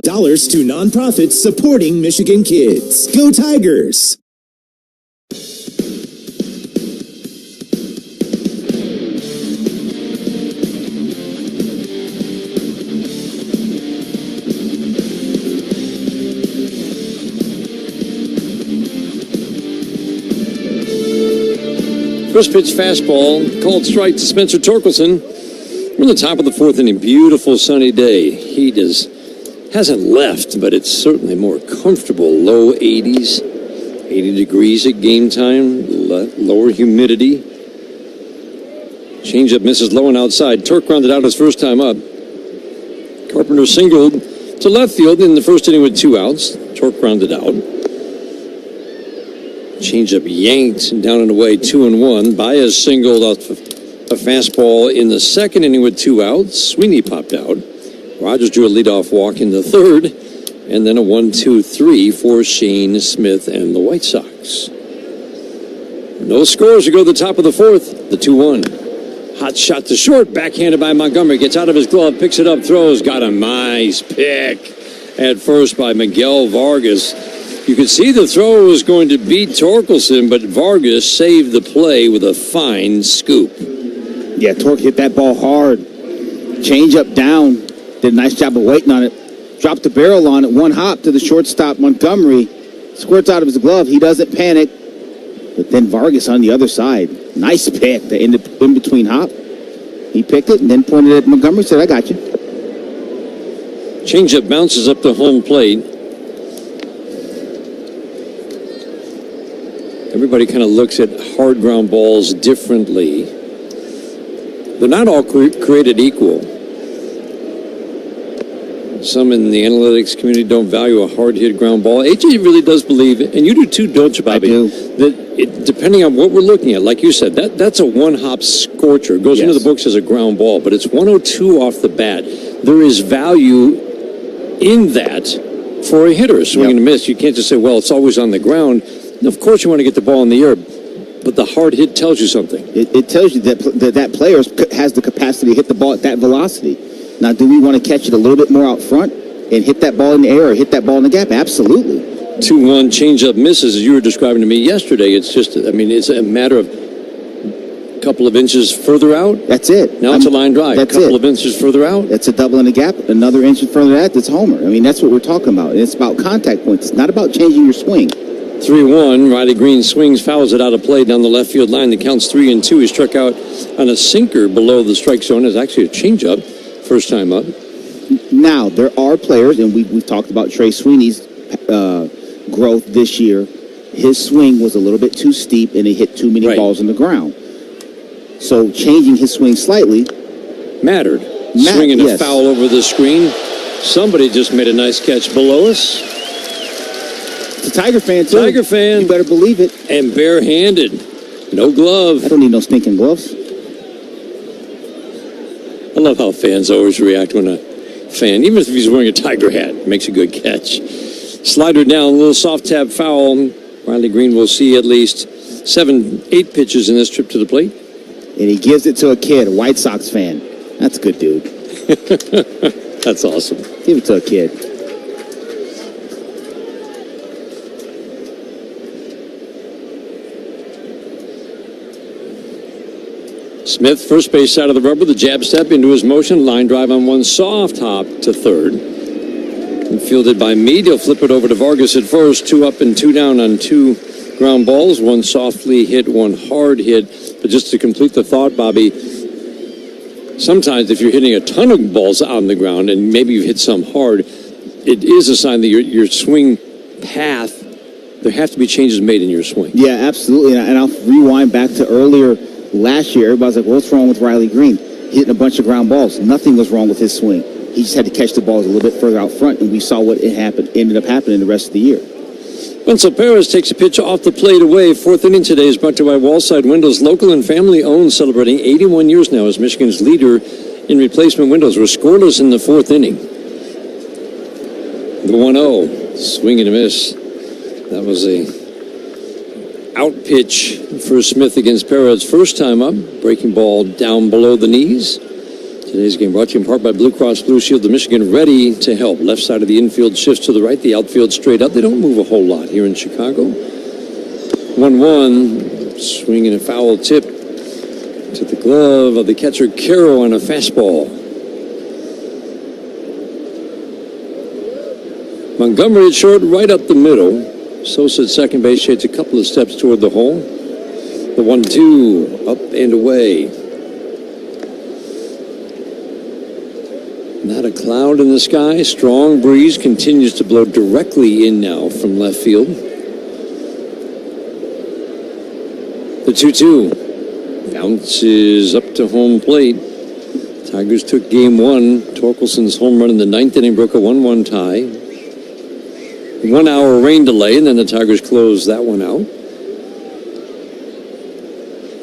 to nonprofits supporting Michigan kids. Go Tigers! First pitch fastball, called strike to Spencer Torkelson. We're in the top of the fourth inning. Beautiful sunny day. Heat hasn't left, but it's certainly more comfortable. Low 80s, 80 degrees at game time, lower humidity. Changeup misses low and outside. Tork grounded out his first time up. Carpenter singled to left field in the first inning with 2 outs. Tork grounded out. Changeup yanked down and away, 2-1. Baez singled off a fastball in the second inning with 2 outs. Sweeney popped out. Rogers drew a leadoff walk in the third, and then a 1-2-3 for Shane Smith and the White Sox. No scores to go to the top of the fourth. The 2-1. Hot shot to short, backhanded by Montgomery. Gets out of his glove, picks it up, throws. Got a nice pick at first by Miguel Vargas. You could see the throw was going to beat Torkelson, but Vargas saved the play with a fine scoop. Yeah, Tork hit that ball hard. Change up down. Did a nice job of waiting on it. Dropped the barrel on it. One hop to the shortstop, Montgomery. Squirts out of his glove. He doesn't panic. But then Vargas on the other side. Nice pick. The in-between hop. He picked it and then pointed at Montgomery. Said, I got you. Changeup bounces up to home plate. Everybody kind of looks at hard ground balls differently. They're not all created equal. Some in the analytics community don't value a hard-hit ground ball. AJ really does believe, and you do too, don't you, Bobby? I do. That depending on what we're looking at, like you said, that's a one-hop scorcher. It goes into the books as a ground ball, but it's 102 off the bat. There is value in that for a hitter. Swing and a miss. You can't just say, well, it's always on the ground. Of course you want to get the ball in the air, but the hard hit tells you something. It tells you that player has the capacity to hit the ball at that velocity. Now, do we want to catch it a little bit more out front and hit that ball in the air or hit that ball in the gap? Absolutely. 2-1 changeup misses, as you were describing to me yesterday. It's just, it's a matter of a couple of inches further out. That's it. Now it's a line drive. That's a couple it. of inches further out. That's a double in the gap. Another inch further out, that's homer. That's what we're talking about. And it's about contact points. It's not about changing your swing. 3-1. Riley Green swings, fouls it out of play down the left field line. The count's 3-2. He struck out on a sinker below the strike zone. It's actually a changeup. First time up. Now, there are players, and we've talked about Trey Sweeney's growth this year. His swing was a little bit too steep, and he hit too many balls on the ground. So changing his swing slightly mattered. Swinging a foul over the screen. Somebody just made a nice catch below us. It's a Tiger fan, too. Tiger fan. You better believe it. And barehanded. No glove. I don't need no stinking gloves. I love how fans always react when a fan, even if he's wearing a Tiger hat, makes a good catch. Slider down, a little soft tap foul. Riley Green will see at least 7-8 pitches in this trip to the plate. And he gives it to a kid, a White Sox fan. That's a good dude. That's awesome. Give it to a kid. Smith, first base side of the rubber, the jab step into his motion, line drive on one soft hop to third. And fielded by Meade, he'll flip it over to Vargas at first. 2 up and 2 down on 2 ground balls, 1 softly hit, 1 hard hit. But just to complete the thought, Bobby, sometimes if you're hitting a ton of balls on the ground and maybe you've hit some hard, it is a sign that your swing path, there have to be changes made in your swing. Yeah, absolutely. And I'll rewind back to earlier last year. Everybody's like, what's wrong with Riley Green? Hitting a bunch of ground balls. Nothing was wrong with his swing. He just had to catch the balls a little bit further out front, and we saw what ended up happening the rest of the year. Wenzel Perez takes a pitch off the plate away. 4th inning today is brought to you by Wallside Windows, local and family owned, celebrating 81 years now as Michigan's leader in replacement windows. We're scoreless in the 4th inning. The 1-0, swing and a miss. That was a out pitch for Smith against Perez. First time up, breaking ball down below the knees. Today's game brought to you in part by Blue Cross Blue Shield of Michigan, ready to help. Left side of the infield shifts to the right, the outfield straight up. They don't move a whole lot here in Chicago. 1-1, swinging a foul tip to the glove of the catcher Carroll on a fastball. Montgomery at short, right up the middle. Sosa at second base shades a couple of steps toward the hole. The 1-2, up and away. Not a cloud in the sky. Strong breeze continues to blow directly in now from left field. The 2-2 bounces up to home plate. Tigers took game one. Torkelson's home run in the ninth inning broke a 1-1 tie. 1 hour rain delay, and then the Tigers closed that one out.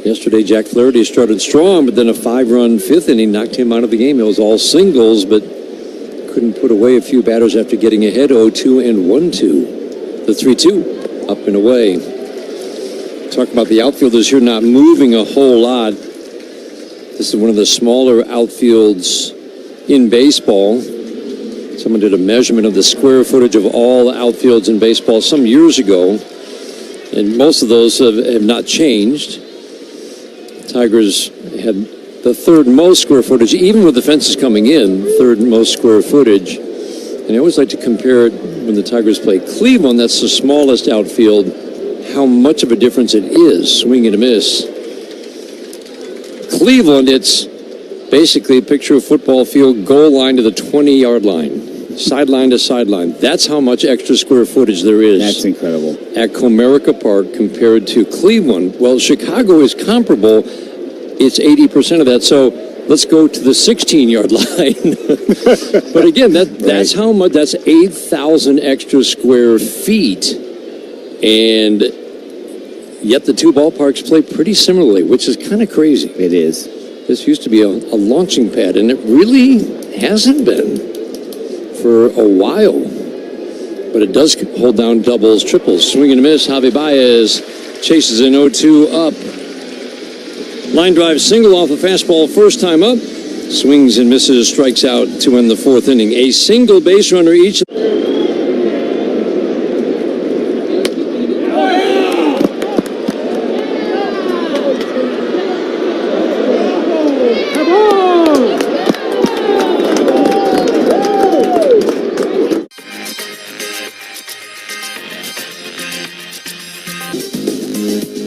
Yesterday, Jack Flaherty started strong, but then a 5-run fifth inning knocked him out of the game. It was all singles, but couldn't put away a few batters after getting ahead 0-2 and 1-2. The 3-2, up and away. Talk about the outfielders here not moving a whole lot. This is one of the smaller outfields in baseball. Someone did a measurement of the square footage of all outfields in baseball some years ago, and most of those have not changed. Tigers had the third most square footage, even with the fences coming in, third most square footage. And I always like to compare it when the Tigers play Cleveland, that's the smallest outfield, how much of a difference it is, swing and a miss. Cleveland, it's basically a picture of football field, goal line to the 20-yard line, sideline to sideline. That's how much extra square footage there is. That's incredible. At Comerica Park compared to Cleveland. Well, Chicago is comparable. It's 80% of that. So let's go to the 16-yard line. But again, that's how much. That's 8,000 extra square feet. And yet the two ballparks play pretty similarly, which is kind of crazy. It is. This used to be a launching pad, and it really hasn't been for a while. But it does hold down doubles, triples. Swing and a miss. Javi Baez chases an 0-2 up. Line drive single off a fastball first time up. Swings and misses, strikes out to end the fourth inning. A single base runner each.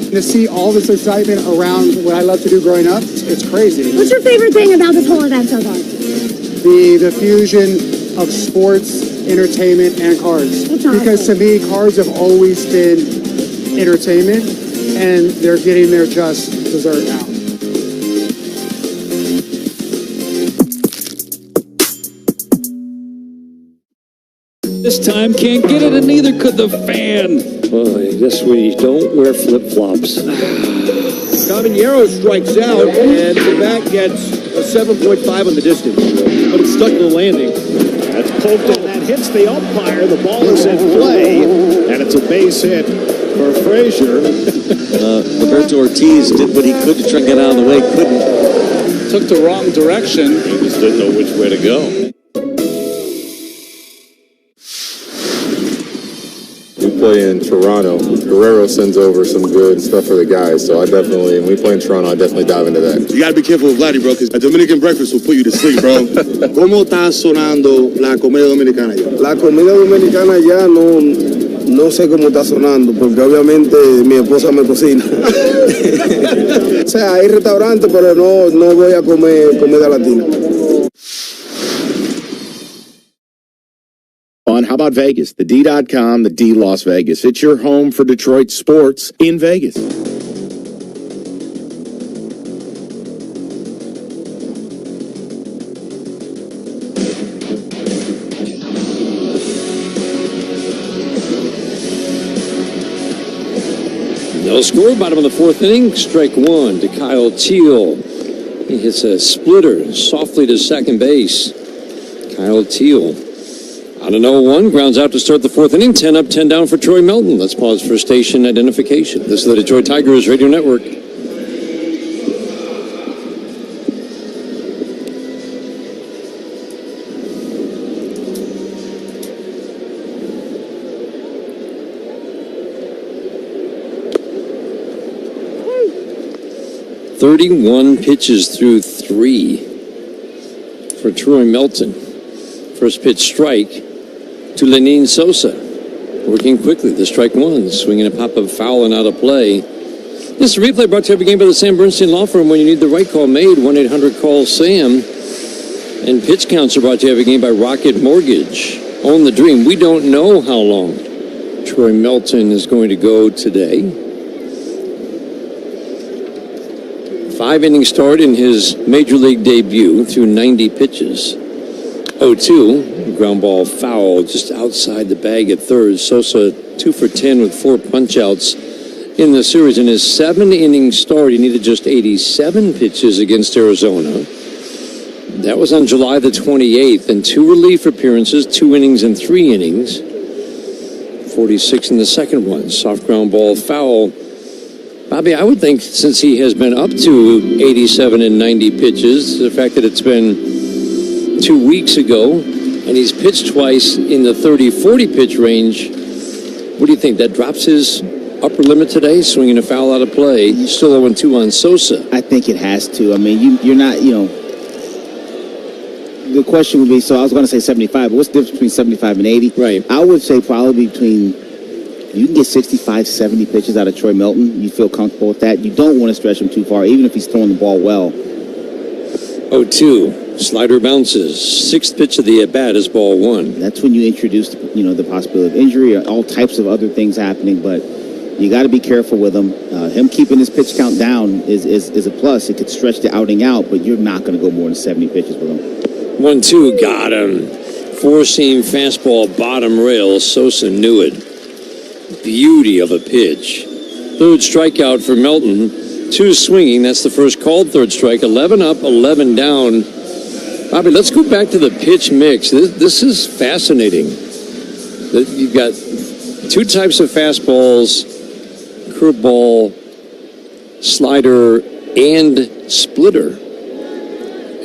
To see all this excitement around what I love to do growing up, it's crazy. What's your favorite thing about this whole event so far? The fusion of sports, entertainment, and cards. Because to me, cards have always been entertainment, and they're getting their just dessert now. This time can't get it, and neither could the fan. Boy, guess we don't wear flip-flops. Caminero strikes out, and the bat gets a 7.5 on the distance. But it's stuck to the landing. That's poked and that hits the umpire. The ball is in play, and it's a base hit for Frazier. Roberto Ortiz did what he could to try and get out of the way, couldn't. Took the wrong direction. He just didn't know which way to go. Play in Toronto. Guerrero sends over some good stuff for the guys, so when we play in Toronto, I definitely dive into that. You gotta be careful with Vladdy, bro, because a Dominican breakfast will put you to sleep, bro. ¿Cómo está sonando la comida dominicana ya? La comida dominicana ya no sé cómo está sonando, porque obviamente mi esposa me cocina. O sea, hay restaurantes, pero no voy a comer comida latina. How about Vegas? The D.com, the D Las Vegas. It's your home for Detroit sports in Vegas. No score, bottom of the fourth inning. Strike one to Kyle Teal. He hits a splitter softly to second base. Kyle Teal. On an 0-1, grounds out to start the fourth inning. 10 up, 10 down for Troy Melton. Let's pause for station identification. This is the Detroit Tigers Radio Network. 31 pitches through 3 for Troy Melton. First pitch strike to Lenin Sosa. Working quickly, the strike one, swinging a pop-up foul and out of play. This replay brought to you every game by the Sam Bernstein Law Firm. When you need the right call made, 1-800-CALL-SAM. And pitch counts are brought to you every game by Rocket Mortgage. Own the dream. We don't know how long Troy Melton is going to go today. 5-inning start in his major league debut through 90 pitches. 0-2, ground ball foul just outside the bag at third. Sosa 2 for 10 with 4 punch-outs in the series. In his 7-inning start, he needed just 87 pitches against Arizona. That was on July the 28th, and 2 relief appearances, 2 innings and 3 innings. 46 in the second one. Soft ground ball foul. Bobby, I would think since he has been up to 87 and 90 pitches, the fact that it's been 2 weeks ago, and he's pitched twice in the 30-40 pitch range, what do you think? That drops his upper limit today, swinging a foul out of play, still 0-2 on Sosa. I think it has to. I mean, you're not, the question would be, so I was going to say 75, but what's the difference between 75 and 80? Right. I would say probably between, you can get 65, 70 pitches out of Troy Melton. You feel comfortable with that. You don't want to stretch him too far, even if he's throwing the ball well. 0-2. Slider bounces. 6th pitch of the at-bat is ball 1. That's when you introduce, the possibility of injury or all types of other things happening, but you got to be careful with him. Him keeping his pitch count down is a plus. It could stretch the outing out, but you're not going to go more than 70 pitches with him. 1-2, got him. 4-seam fastball, bottom rail. Sosa knew it. Beauty of a pitch. Third strikeout for Melton. 2 swinging. That's the first called third strike. 11 up, 11 down. Bobby, let's go back to the pitch mix. This is fascinating. You've got 2 types of fastballs, curveball, slider, and splitter.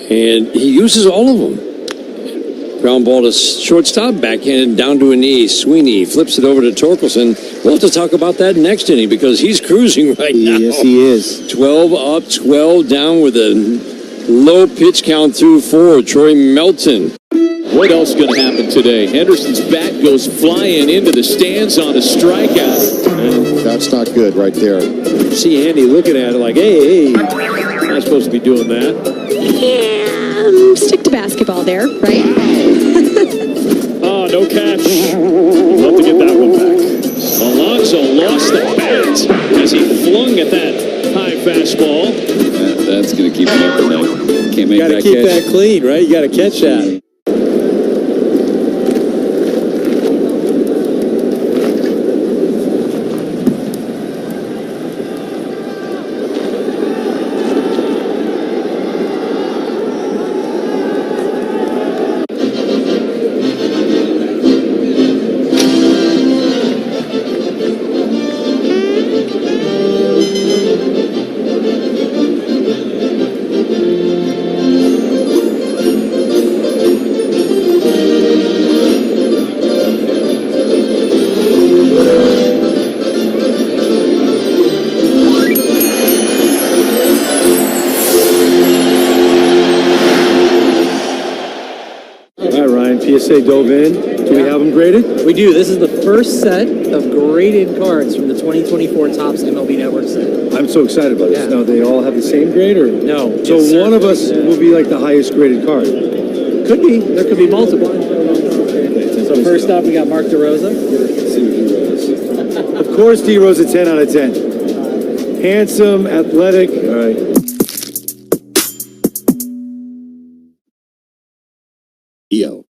And he uses all of them. Ground ball to shortstop, backhanded down to a knee. Sweeney flips it over to Torkelson. We'll have to talk about that next inning because he's cruising right now. Yes, he is. 12 up, 12 down with a low pitch count through 4. Troy Melton. What else is going to happen today? Henderson's bat goes flying into the stands on a strikeout. That's not good right there. See Andy looking at it like, hey, not supposed to be doing that. Yeah, stick to basketball there, right? Oh, no catch. Love to get that one back. Alonso lost the bat as he flung at that high fastball. That's going to keep him up at night. Can't make that catch. You got to keep that clean, right? You got to catch that. PSA dove in. Do we have them graded? We do. This is the first set of graded cards from the 2024 Topps MLB Network set. I'm so excited about this. Now, they all have the same grade, or no? So one of us will be like the highest graded card. Could be. There could be multiple. So first up, we got Mark DeRosa. Of course, D-Rose a 10 out of 10. Handsome, athletic. All right. Yo.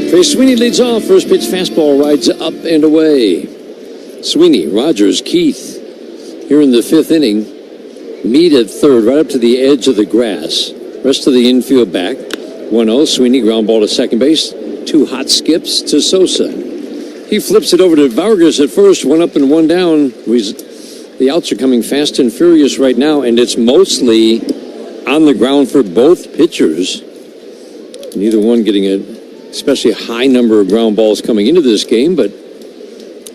Trey Sweeney leads off. First pitch fastball rides up and away. Sweeney, Rogers, Keith. Here in the 5th inning. Mead at third, right up to the edge of the grass. Rest of the infield back. 1-0. Sweeney, ground ball to second base. 2 hot skips to Sosa. He flips it over to Vargas at first. 1 up and 1 down. The The outs are coming fast and furious right now, and it's mostly on the ground for both pitchers. Neither one getting a especially high number of ground balls coming into this game, but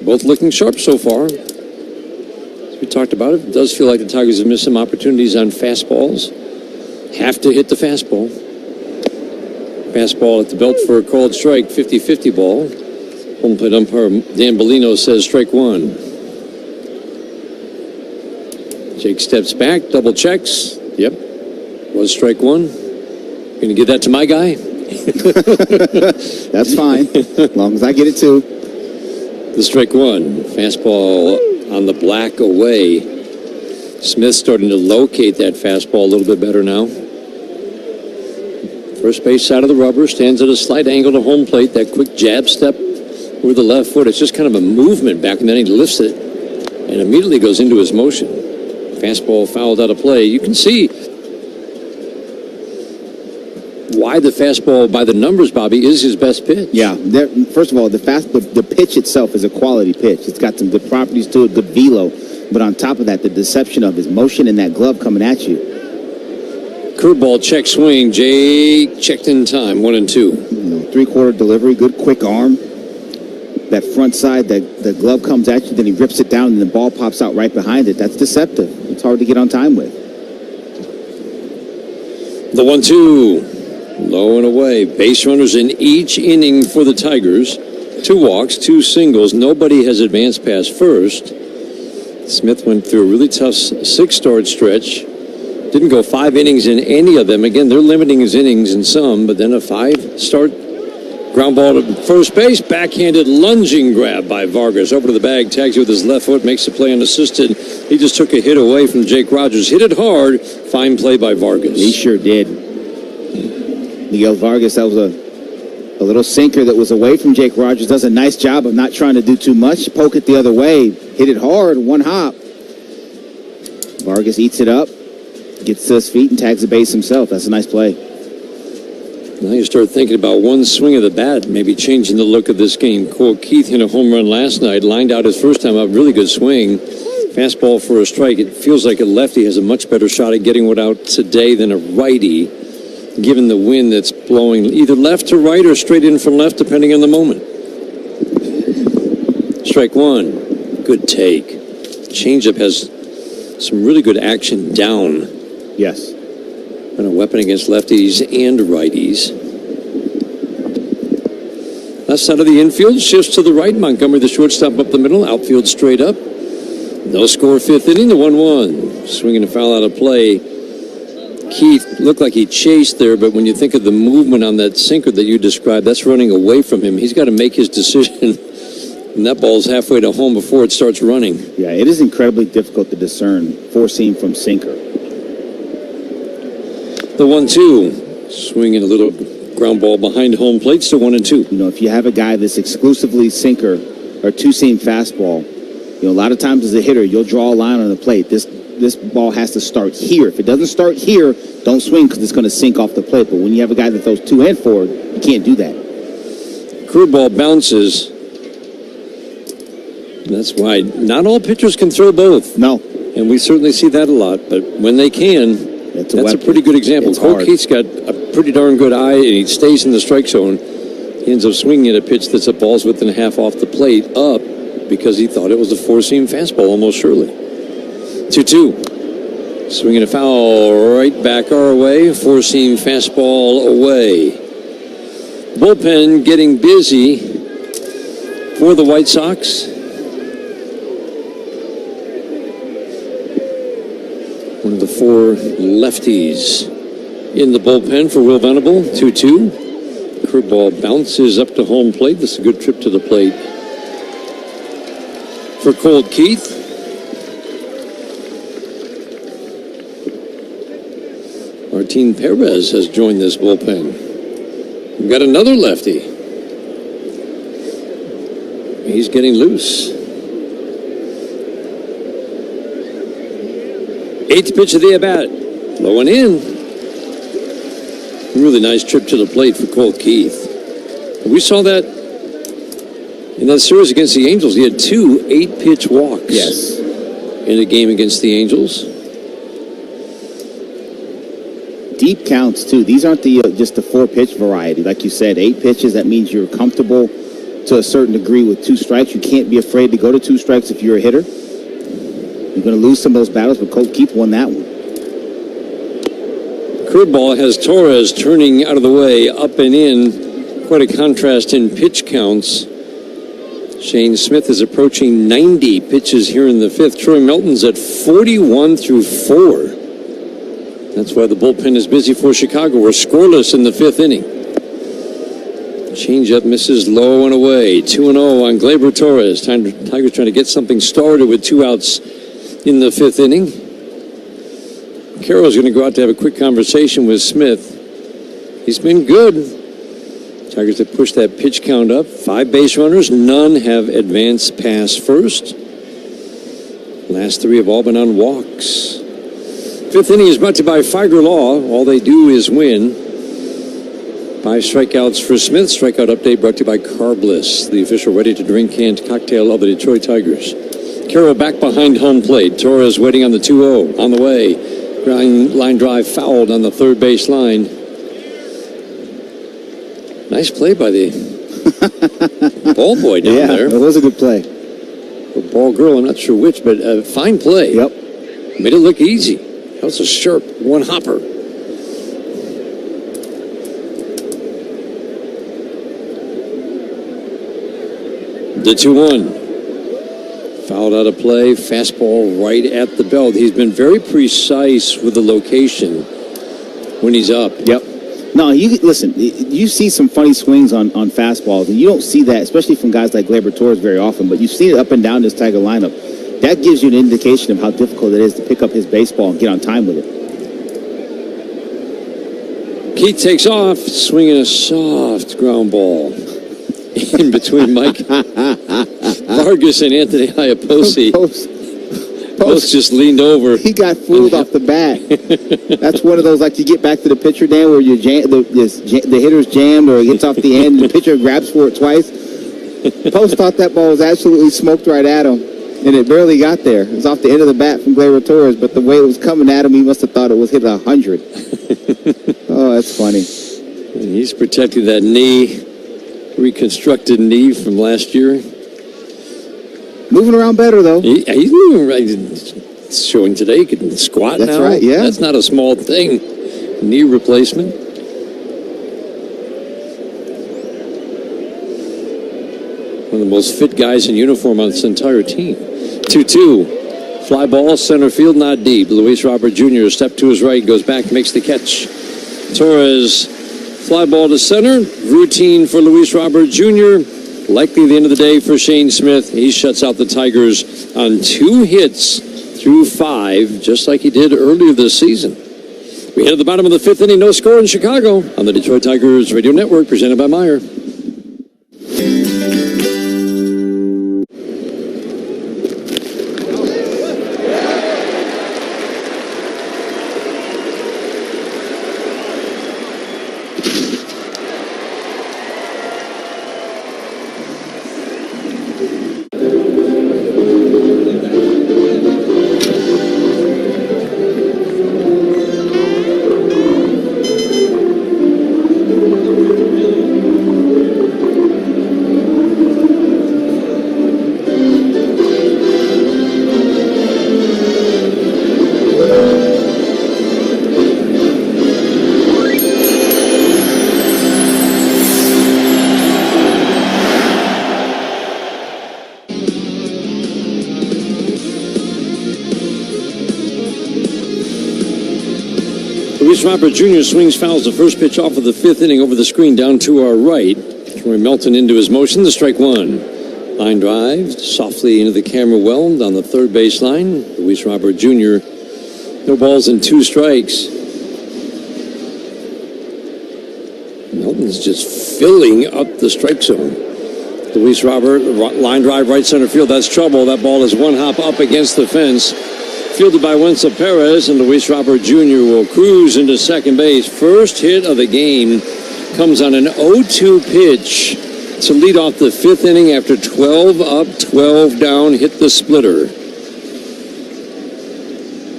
both looking sharp so far. As we talked about it does feel like the Tigers have missed some opportunities on fastballs. Have to hit the fastball. Fastball at the belt for a called strike, 50-50 ball. Home plate umpire Dan Bellino says strike one. Jake steps back, double checks. Yep, was strike one. Gonna give that to my guy? That's fine, as long as I get it too. The strike one. Fastball on the black away. Smith starting to locate that fastball a little bit better now. First base side of the rubber, stands at a slight angle to home plate. That quick jab step with the left foot. It's just kind of a movement back, and then he lifts it and immediately goes into his motion. Fastball fouled out of play. You can see why the fastball by the numbers, Bobby, is his best pitch. Yeah, first of all, the pitch itself is a quality pitch. It's got some good properties to it, good velo. But on top of that, the deception of his motion and that glove coming at you. Curveball, check swing. Jake checked in time, 1-2. Three-quarter delivery, good quick arm. That front side, the glove comes at you, then he rips it down, and the ball pops out right behind it. That's deceptive. It's hard to get on time with. The 1-2. Low and away. Base runners in each inning for the Tigers. 2 walks, 2 singles. Nobody has advanced past first. Smith went through a really tough 6-start stretch. Didn't go 5 innings in any of them. Again, they're limiting his innings in some, but then a 5-start ground ball to first base. Backhanded lunging grab by Vargas. Over to the bag, tags it with his left foot, makes the play unassisted. He just took a hit away from Jake Rogers. Hit it hard. Fine play by Vargas. He sure did. Miguel Vargas, that was a little sinker that was away from Jake Rogers. Does a nice job of not trying to do too much. Poke it the other way. Hit it hard, 1 hop. Vargas eats it up, gets to his feet, and tags the base himself. That's a nice play. Now you start thinking about one swing of the bat, maybe changing the look of this game. Cole Keith hit a home run last night, lined out his first time up, really good swing. Fastball for a strike. It feels like a lefty has a much better shot at getting one out today than a righty, given the wind that's blowing either left to right or straight in from left, depending on the moment. Strike one. Good take. Changeup has some really good action down. Yes. And a weapon against lefties and righties. Left side of the infield shifts to the right. Montgomery, the shortstop, up the middle. Outfield straight up. No score, 5th inning, the 1-1. Swinging a foul out of play. Keith looked like he chased there, but when you think of the movement on that sinker that you described, that's running away from him. He's got to make his decision. And that ball's halfway to home before it starts running. Yeah, it is incredibly difficult to discern four-seam from sinker. The 1-2. Swinging a little ground ball behind home plate, still 1-2. You know, if you have a guy that's exclusively sinker or two-seam fastball, you know, a lot of times as a hitter, you'll draw a line on the plate. This ball has to start here. If it doesn't start here, don't swing because it's going to sink off the plate. But when you have a guy that throws 2 and forward, you can't do that. Curveball bounces. That's why not all pitchers can throw both. No. And we certainly see that a lot. But when they can, that's a pretty good example. Cole Keith's got a pretty darn good eye, and he stays in the strike zone. He ends up swinging at a pitch that's a ball's width and a half off the plate up because he thought it was a four-seam fastball, almost surely. 2-2. Swinging a foul right back our way. Four-seam fastball away. Bullpen getting busy for the White Sox. One of the 4 lefties in the bullpen for Will Venable. 2-2. Curveball bounces up to home plate. This is a good trip to the plate for Colt Keith. Martin Perez has joined this bullpen. We've got another lefty. He's getting loose. 8th pitch of the at-bat. Low and in. Really nice trip to the plate for Colt Keith. We saw that in that series against the Angels. He had 2 8-pitch walks. Yes. in a game against the Angels. Deep counts, too. These aren't just the 4-pitch variety. Like you said, 8 pitches, that means you're comfortable to a certain degree with 2 strikes. You can't be afraid to go to 2 strikes if you're a hitter. You're going to lose some of those battles, but Colt Keith won that one. Curveball has Torres turning out of the way, up and in. Quite a contrast in pitch counts. Shane Smith is approaching 90 pitches here in the 5th. Troy Melton's at 41 through 4. That's why the bullpen is busy for Chicago. We're scoreless in the 5th inning. Changeup misses low and away. 2-0 on Gleyber Torres. Tigers trying to get something started with 2 outs in the 5th inning. Carroll's going to go out to have a quick conversation with Smith. He's been good. Tigers have pushed that pitch count up. 5 base runners. None have advanced past first. Last 3 have all been on walks. 5th inning is brought to you by Figer Law. All they do is win. 5 strikeouts for Smith. Strikeout update brought to you by Carbliss, the official ready-to-drink canned cocktail of the Detroit Tigers. Carroll back behind home plate. Torres waiting on the 2-0. On the way. Line drive fouled on the 3rd base line. Nice play by the ball boy down there. It was a good play. Or ball girl, I'm not sure which, but a fine play. Yep. Made it look easy. That was a sharp one-hopper. The 2-1. Fouled out of play. Fastball right at the belt. He's been very precise with the location when he's up. Yep. No, listen, you see some funny swings on fastballs, and you don't see that, especially from guys like Gleyber Torres very often, but you see it up and down this Tiger lineup. That gives you an indication of how difficult it is to pick up his baseball and get on time with it. Keith takes off, swinging a soft ground ball in between Mike Vargas and Anthony Iapoce. Post just leaned over. He got fooled off the bat. That's one of those, like, you get back to the pitcher, Dan, where the hitter's jammed or he gets off the end and the pitcher grabs for it twice. Post thought that ball was absolutely smoked right at him, and it barely got there. It was off the end of the bat from Gleyber Torres, but the way it was coming at him, he must have thought it was hit 100. Oh, that's funny. And he's protecting that knee, reconstructed knee from last year. Moving around better, though. He's moving right. It's showing today he can squat now. That's right, yeah. That's not a small thing. Knee replacement. One of the most fit guys in uniform on this entire team. 2-2. Fly ball, center field, not deep. Luis Robert Jr. step to his right, goes back, makes the catch. Torres, fly ball to center. Routine for Luis Robert Jr. Likely the end of the day for Shane Smith. He shuts out the Tigers on 2 hits through 5, just like he did earlier this season. We head to the bottom of the 5th inning, no score in Chicago on the Detroit Tigers Radio Network, presented by Meyer. Luis Robert Jr. swings, fouls the first pitch off of the 5th inning over the screen down to our right. Troy Melton into his motion, the strike 1. Line drive, softly into the camera well on the 3rd base line. Luis Robert Jr. No balls and 2 strikes. Melton's just filling up the strike zone. Luis Robert, line drive, right center field. That's trouble. That ball is 1 hop up against the fence. Fielded by Wenzel Perez, and Luis Robert Jr. will cruise into second base. First hit of the game comes on an 0-2 pitch to lead off the 5th inning after 12 up, 12 down, hit the splitter.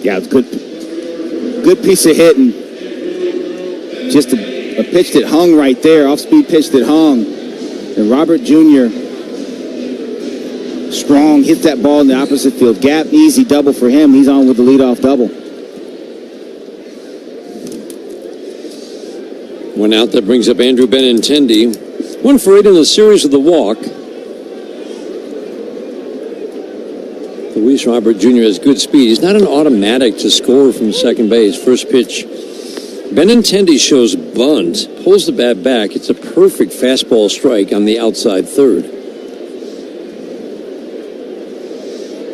Yeah, it's good piece of hitting. Just a pitch that hung right there, off-speed pitch that hung. And Robert Jr., strong, hit that ball in the opposite field gap. Easy double for him. He's on with the leadoff double. One out, that brings up Andrew Benintendi. 1 for 8 in the series with the walk. Luis Robert Jr. has good speed. He's not an automatic to score from second base. First pitch, Benintendi shows bunt, pulls the bat back. It's a perfect fastball strike on the outside third.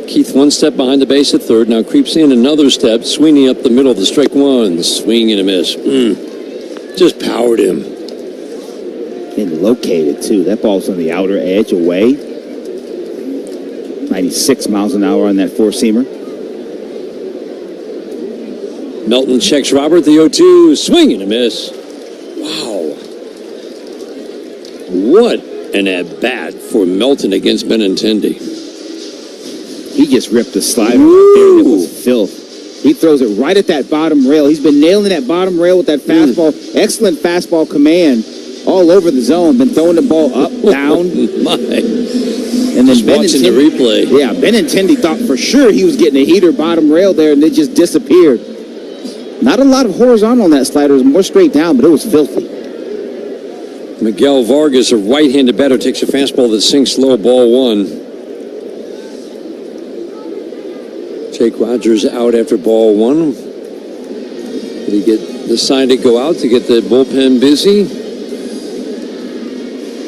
Keith 1 step behind the base at third, now creeps in another step. Sweeney up the middle, the strike 1. Swing and a miss. Just powered him. And located, too. That ball's on the outer edge, away. 96 miles an hour on that four-seamer. Melton checks Robert, the 0-2. Swing and a miss. Wow. What an at-bat for Melton against Benintendi. He just ripped the slider right there, and it was filth. He throws it right at that bottom rail. He's been nailing that bottom rail with that fastball. Excellent fastball command all over the zone. Been throwing the ball up, down. My. And then watching the replay. Yeah, Benintendi thought for sure he was getting a heater bottom rail there, and it just disappeared. Not a lot of horizontal on that slider. It was more straight down, but it was filthy. Miguel Vargas, a right-handed batter, takes a fastball that sinks low, ball 1. Jake Rogers out after ball 1. Did he get the sign to go out to get the bullpen busy?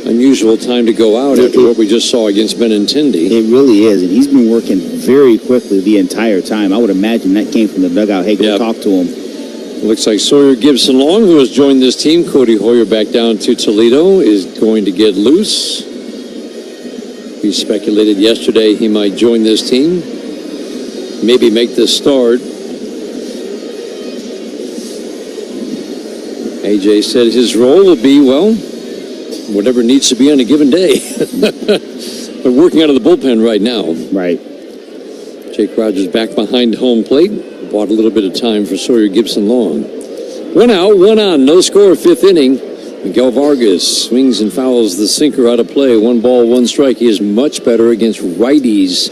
Unusual time to go out after what we just saw against Benintendi. It really is, and he's been working very quickly the entire time. I would imagine that came from the dugout. Hey, go talk to him. Looks like Sawyer Gibson-Long, who has joined this team, Cody Hoyer back down to Toledo, is going to get loose. We speculated yesterday he might join this team. Maybe make this start. AJ said his role will be, well, whatever needs to be on a given day. But working out of the bullpen right now. Right. Jake Rogers back behind home plate. Bought a little bit of time for Sawyer Gibson-Long. 1 out, 1 on, no score, 5th inning. Miguel Vargas swings and fouls the sinker out of play. 1 ball, 1 strike. He is much better against righties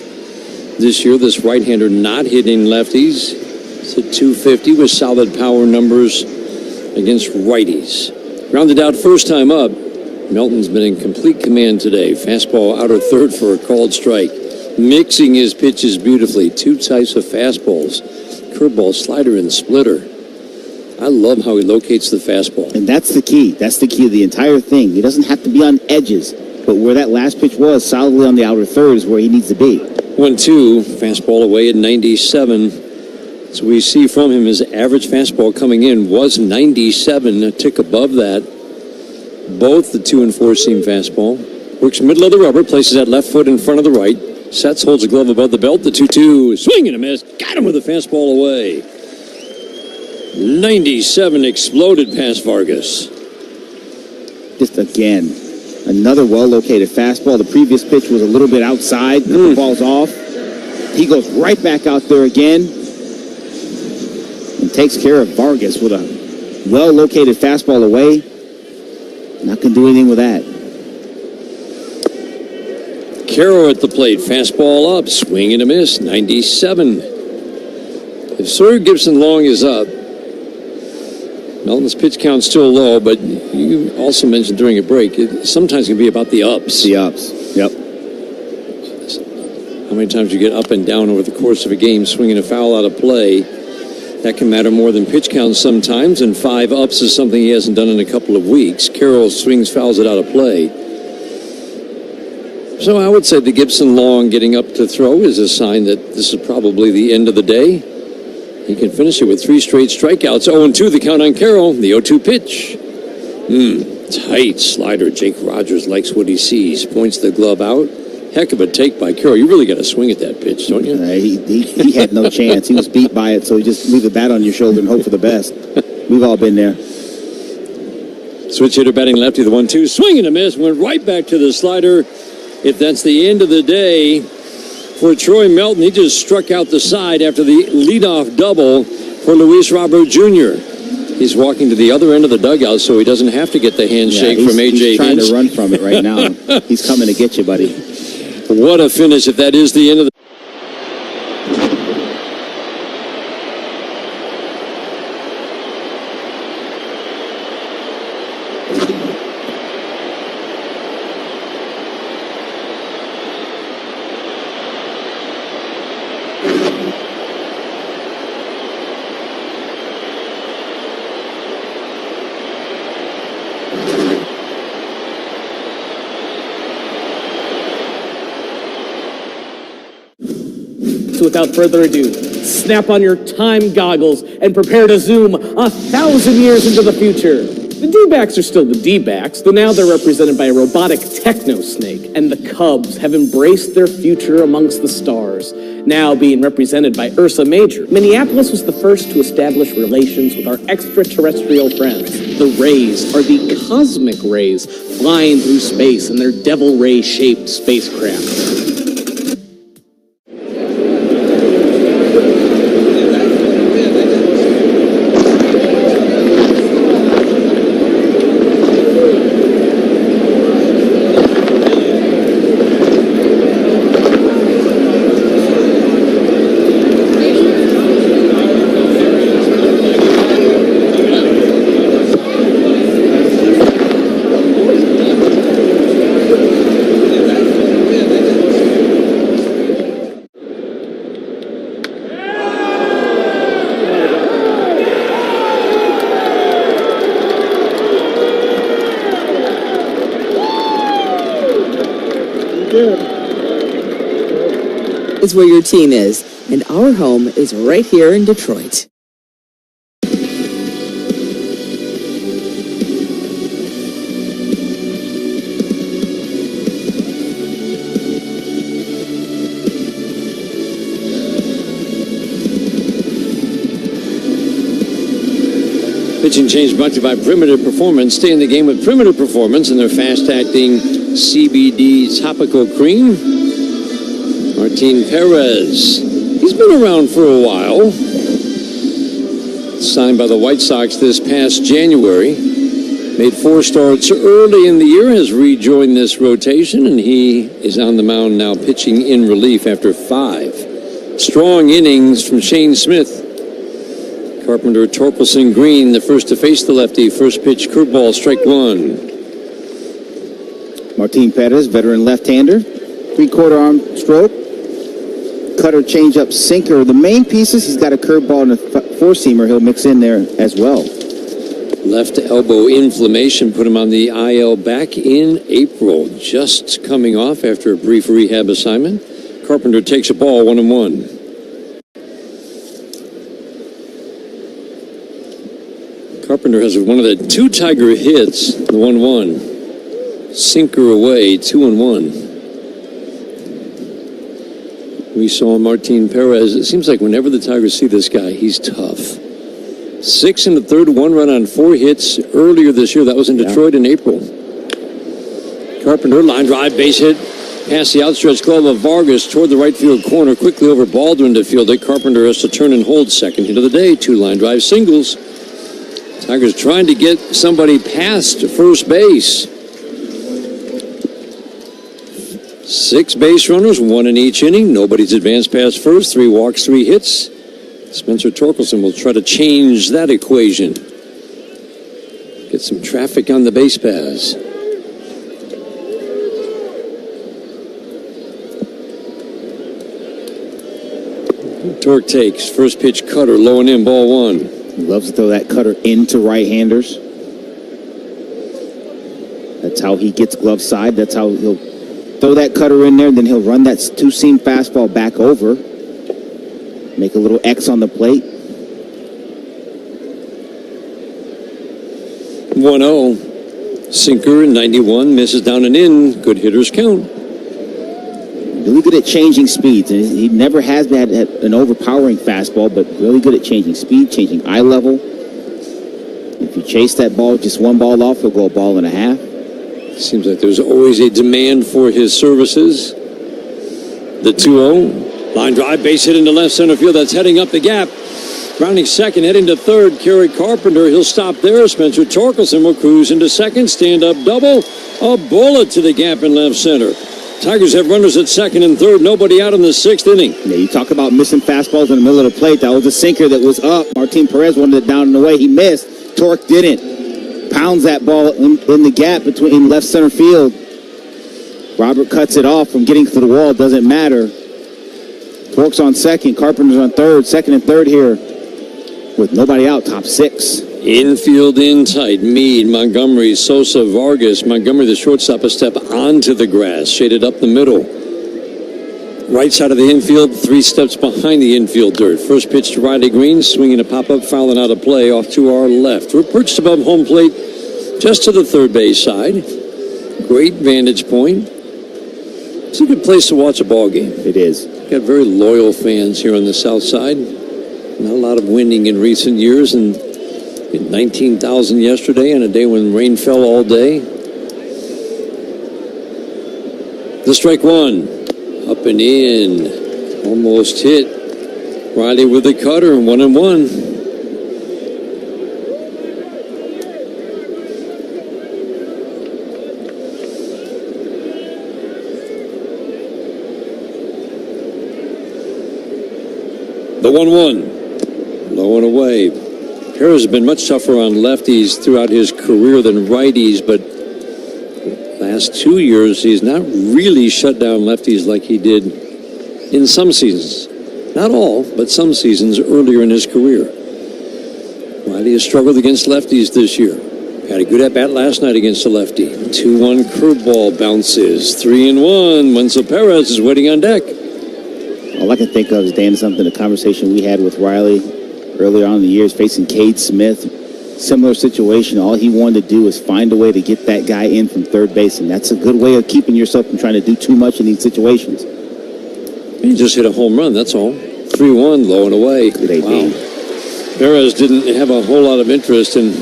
this year. This right-hander not hitting lefties. It's a 250 with solid power numbers against righties. Grounded out first time up. Melton's been in complete command today. Fastball outer third for a called strike. Mixing his pitches beautifully. 2 types of fastballs. Curveball, slider, and splitter. I love how he locates the fastball. And that's the key. That's the key of the entire thing. He doesn't have to be on edges. But where that last pitch was, solidly on the outer third, is where he needs to be. 1-2, fastball away at 97. So we see from him his average fastball coming in was 97, a tick above that. Both the 2 and 4 seam fastball. Works middle of the rubber, places that left foot in front of the right. Sets, holds a glove above the belt. The 2-2, swing and a miss. Got him with a fastball away. 97 exploded past Vargas. Just again, another well-located fastball. The previous pitch was a little bit outside. The ball's off. He goes right back out there again and takes care of Vargas with a well-located fastball away. Not going to do anything with that. Caro at the plate. Fastball up. Swing and a miss. 97. If Sawyer Gibson-Long is up, Melton's pitch count's still low, but you also mentioned during a break, it sometimes can be about the ups. The ups, yep. How many times you get up and down over the course of a game, swinging a foul out of play, that can matter more than pitch count sometimes, and 5 ups is something he hasn't done in a couple of weeks. Carroll swings, fouls it out of play. So I would say the Gibson-Long getting up to throw is a sign that this is probably the end of the day. He can finish it with 3 straight strikeouts. 0-2 the count on Carroll. The 0-2 pitch. Tight slider. Jake Rogers likes what he sees. Points the glove out. Heck of a take by Carroll. You really got to swing at that pitch, don't you? He had no chance. He was beat by it, so you just leave the bat on your shoulder and hope for the best. We've all been there. Switch hitter batting lefty. The 1-2. Swing and a miss. Went right back to the slider. If that's the end of the day, for Troy Melton. He just struck out the side after the leadoff double for Luis Robert Jr. He's walking to the other end of the dugout so he doesn't have to get the handshake from A.J. He's trying Hinch. to run from it right now. He's coming to get you, buddy. What a finish if that is the end of the... So without further ado, snap on your time goggles and prepare to zoom 1,000 years into the future. The D-backs are still the D-backs, though now they're represented by a robotic techno-snake, and the Cubs have embraced their future amongst the stars, now being represented by Ursa Major. Minneapolis was the first to establish relations with our extraterrestrial friends. The Rays are the cosmic rays flying through space in their Devil Ray-shaped spacecraft. Is where your team is, and our home is right here in Detroit. Pitching change brought to you by Primitive Performance. Stay in the game with Primitive Performance and their fast-acting CBD topical cream. Martin Perez. He's been around for a while. Signed by the White Sox this past January. Made 4 starts early in the year, has rejoined this rotation, and he is on the mound now pitching in relief after 5 strong innings from Shane Smith. Carpenter, Torkelson, Green, the first to face the lefty. First pitch, curveball, strike 1. Martin Perez, veteran left-hander. 3/4 arm stroke. Cutter, changeup, sinker. The main pieces, he's got a curveball and a four-seamer he'll mix in there as well. Left elbow inflammation put him on the IL back in April. Just coming off after a brief rehab assignment. Carpenter takes a ball, 1-1. Carpenter has one of the 2 Tiger hits, the 1-1. Sinker away, 2-1. We saw Martin Perez. It seems like whenever the Tigers see this guy, he's tough. 6 1/3, 1 run on 4 hits earlier this year. That was in Detroit in April. Carpenter, line drive, base hit. Past the outstretched glove of Vargas toward the right field corner. Quickly over Baldwin to field it. Carpenter has to turn and hold. Second hit of the day. 2 line drive singles. Tigers trying to get somebody past first base. 6 base runners, 1 in each inning. Nobody's advanced past first. 3 walks, 3 hits. Spencer Torkelson will try to change that equation. Get some traffic on the base paths. Torque takes. First pitch cutter, low and in, ball 1. He loves to throw that cutter into right-handers. That's how he gets glove side. That's how he'll throw that cutter in there, and then he'll run that 2-seam fastball back over. Make a little X on the plate. 1-0. Sinker, 91, misses down and in. Good hitters count. Really good at changing speeds. And he never has had an overpowering fastball, but really good at changing speed, changing eye level. If you chase that ball just 1 ball off, he'll go 1.5 balls. Seems like there's always a demand for his services. The 2-0. Line drive, base hit into left center field. That's heading up the gap. Grounding second, heading to third. Kerry Carpenter, he'll stop there. Spencer Torkelson will cruise into second. Stand-up double. A bullet to the gap in left center. Tigers have runners at second and third. Nobody out in the sixth inning. Yeah, you talk about missing fastballs in the middle of the plate. That was a sinker that was up. Martin Perez wanted it down and away. He missed. Torque didn't. Pounds that ball in the gap between left center field. Robert cuts it off from getting to the wall. Doesn't matter. Torque's on second. Carpenter's on third. Second and third here with nobody out. Top six. Infield in tight. Meade, Montgomery, Sosa, Vargas. Montgomery, the shortstop, a step onto the grass, shaded up the middle. Right side of the infield, 3 steps behind the infield dirt. First pitch to Riley Green, swinging a pop-up, fouling out of play off to our left. We're perched above home plate, just to the third base side. Great vantage point. It's a good place to watch a ball game. It is. Got very loyal fans here on the south side. Not a lot of winning in recent years, and 19,000 yesterday on a day when rain fell all day. The strike one. Up and in. Almost hit. Riley with the cutter, 1-1. The 1-1. Low and away. Perez has been much tougher on lefties throughout his career than righties, but last 2 years he's not really shut down lefties like he did in some seasons. Not all, but some seasons earlier in his career. Riley has struggled against lefties this year. Had a good at-bat last night against a lefty. 2-1 curveball bounces. 3-1. Wenzel Perez is waiting on deck. All I can think of is, Dan, something, the conversation we had with Riley earlier on in the years, facing Cade Smith. Similar situation. All he wanted to do is find a way to get that guy in from third base, and that's a good way of keeping yourself from trying to do too much in these situations. He just hit a home run, that's all. 3-1, low and away. Good wow. Perez didn't have a whole lot of interest in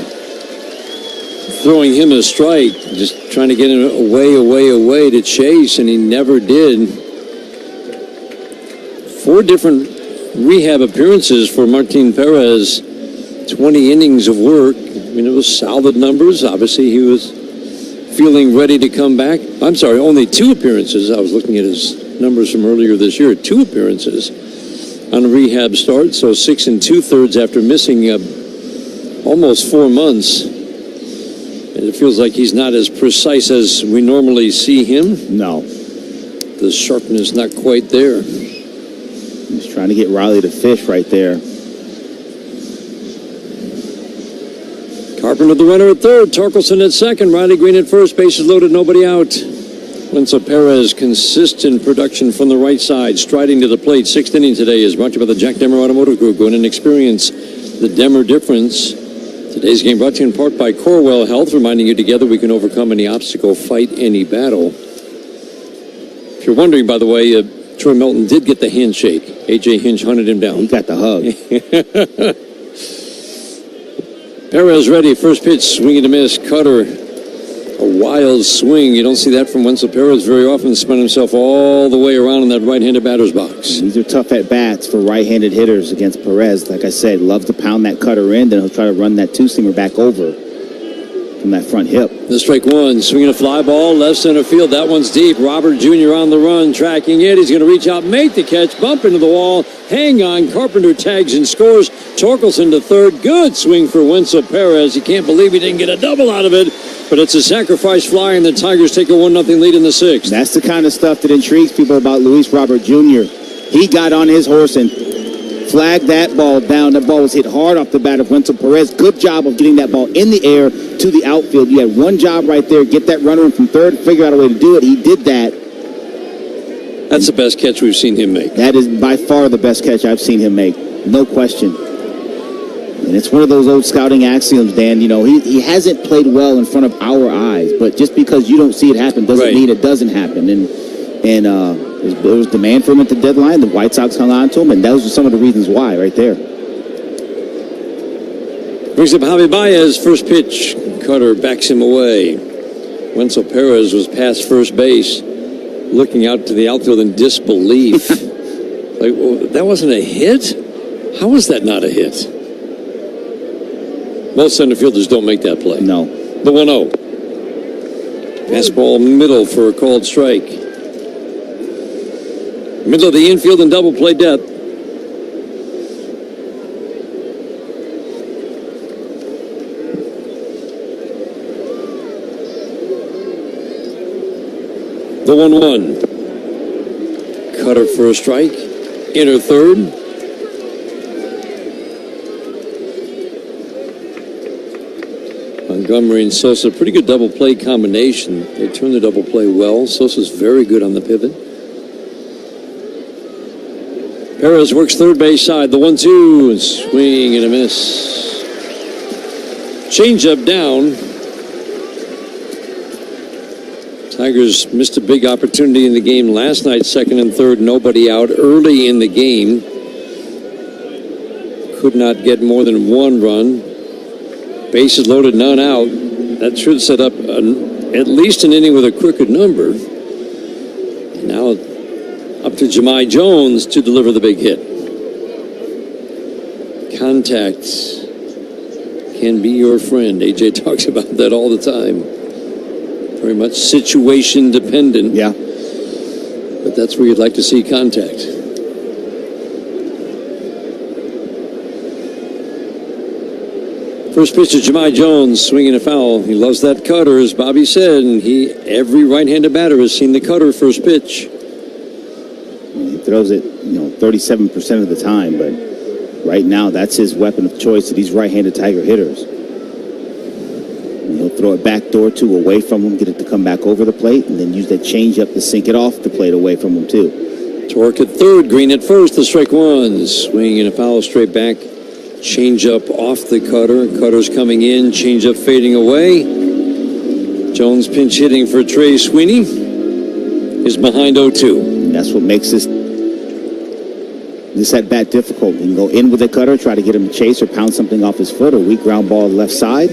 throwing him a strike, just trying to get him away to chase, and he never did. 4 different rehab appearances for Martin Perez, 20 innings of work. I mean, it was solid numbers. Obviously, he was feeling ready to come back. I'm sorry, only 2 appearances. I was looking at his numbers from earlier this year. 2 appearances on a rehab start, so 6 2/3 after missing almost 4 months. And it feels like he's not as precise as we normally see him. No. The sharpness not quite there. He's trying to get Riley to fish right there. Carpenter the runner at third, Torkelson at second, Riley Green at first, bases loaded, nobody out. Wenzel Perez, consistent production from the right side, striding to the plate. 6th inning today is brought to you by the Jack Demmer Automotive Group. Go in and experience the Demmer difference. Today's game brought to you in part by Corewell Health, reminding you together we can overcome any obstacle, fight any battle. If you're wondering, by the way, Troy Melton did get the handshake. A.J. Hinch hunted him down. He got the hug. Perez ready. First pitch, swinging to miss. Cutter. A wild swing. You don't see that from Wenzel Perez very often. Spun himself all the way around in that right-handed batter's box. These are tough at-bats for right-handed hitters against Perez. Like I said, loves to pound that cutter in, then he'll try to run that two-seamer back over from that front hip. The strike one, swinging a fly ball, left center field. That one's deep. Robert Jr. on the run, tracking it. He's going to reach out, make the catch, bump into the wall, hang on. Carpenter tags and scores. Torkelson to third. Good swing for Wenzel Perez. He can't believe he didn't get a double out of it, but it's a sacrifice fly, and the Tigers take a 1-0 lead in the 6th. That's the kind of stuff that intrigues people about Luis Robert Jr. He got on his horse and flagged that ball down. That ball was hit hard off the bat of Wenzel Perez. Good job of getting that ball in the air to the outfield. You had one job right there, get that runner in from third, figure out a way to do it. He did that. That's the best catch we've seen him make. That is by far the best catch I've seen him make. No question. And it's one of those old scouting axioms, Dan. You know, he hasn't played well in front of our eyes, but just because you don't see it happen doesn't mean it doesn't happen. And there was demand for him at the deadline. The White Sox hung on to him, and those are some of the reasons why right there. Brings up Javi Baez. First pitch. Cutter backs him away. Wenzel Perez was past first base. looking out to the outfield in disbelief. Like, well, that wasn't a hit? How was that not a hit? Most center fielders don't make that play. No. The 1-0. Fastball middle for a called strike. Middle of the infield and double play depth. The 1-1. Cutter for a strike. Inner third. Montgomery and Sosa, pretty good double play combination. They turn the double play well. Sosa's very good on the pivot. Perez works third base side. The 1-2. Swing and a miss. Changeup down. Tigers missed a big opportunity in the game last night, second and third, nobody out early in the game. Could not get more than one run. Bases loaded, none out. That should set up at least an inning with a crooked number. And now up to Jahmai Jones to deliver the big hit. Contact can be your friend. AJ talks about that all the time. Very much situation dependent. Yeah. But that's where you'd like to see contact. First pitch to Jahmai Jones, swinging a foul. He loves that cutter, as Bobby said, and every right-handed batter has seen the cutter first pitch. He throws it, 37% of the time, but right now that's his weapon of choice to these right-handed Tiger hitters. He'll throw it back door two away from him, get it to come back over the plate, and then use that changeup to sink it off the plate away from him, too. Torque at third, Green at first, the strike one. Swing and a foul straight back. Changeup off the cutter. Cutter's coming in, changeup fading away. Jones pinch hitting for Trey Sweeney is behind 0-2. And that's what makes this at bat difficult. You can go in with the cutter, try to get him to chase or pound something off his foot, or weak ground ball left side.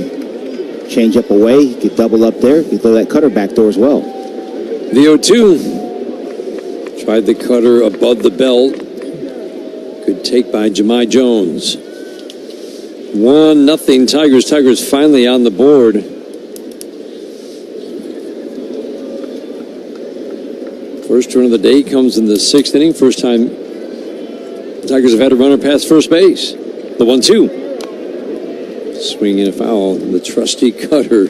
Change up away, get double up there, you throw that cutter back door as well. The 0-2. Tried the cutter above the belt. Good take by Jahmai Jones. 1-0 Tigers. Tigers finally on the board. First run of the day comes in the 6th inning. First time Tigers have had a runner past first base. The 1-2. Swing and a foul. The trusty cutter.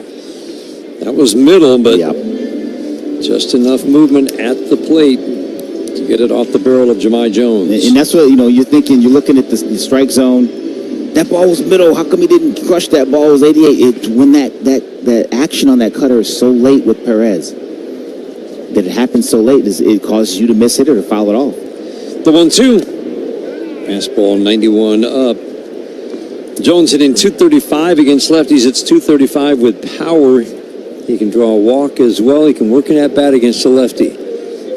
That was middle, but just enough movement at the plate to get it off the barrel of Jahmai Jones. And that's what, you're thinking, you're looking at the strike zone. That ball was middle. How come he didn't crush that ball? It was 88. When that action on that cutter is so late with Perez, that it happens so late, it causes you to miss it or to foul it off. The 1-2. Fastball 91 up. Jones hitting .235 against lefties. It's .235 with power. He can draw a walk as well. He can work an at-bat against a lefty.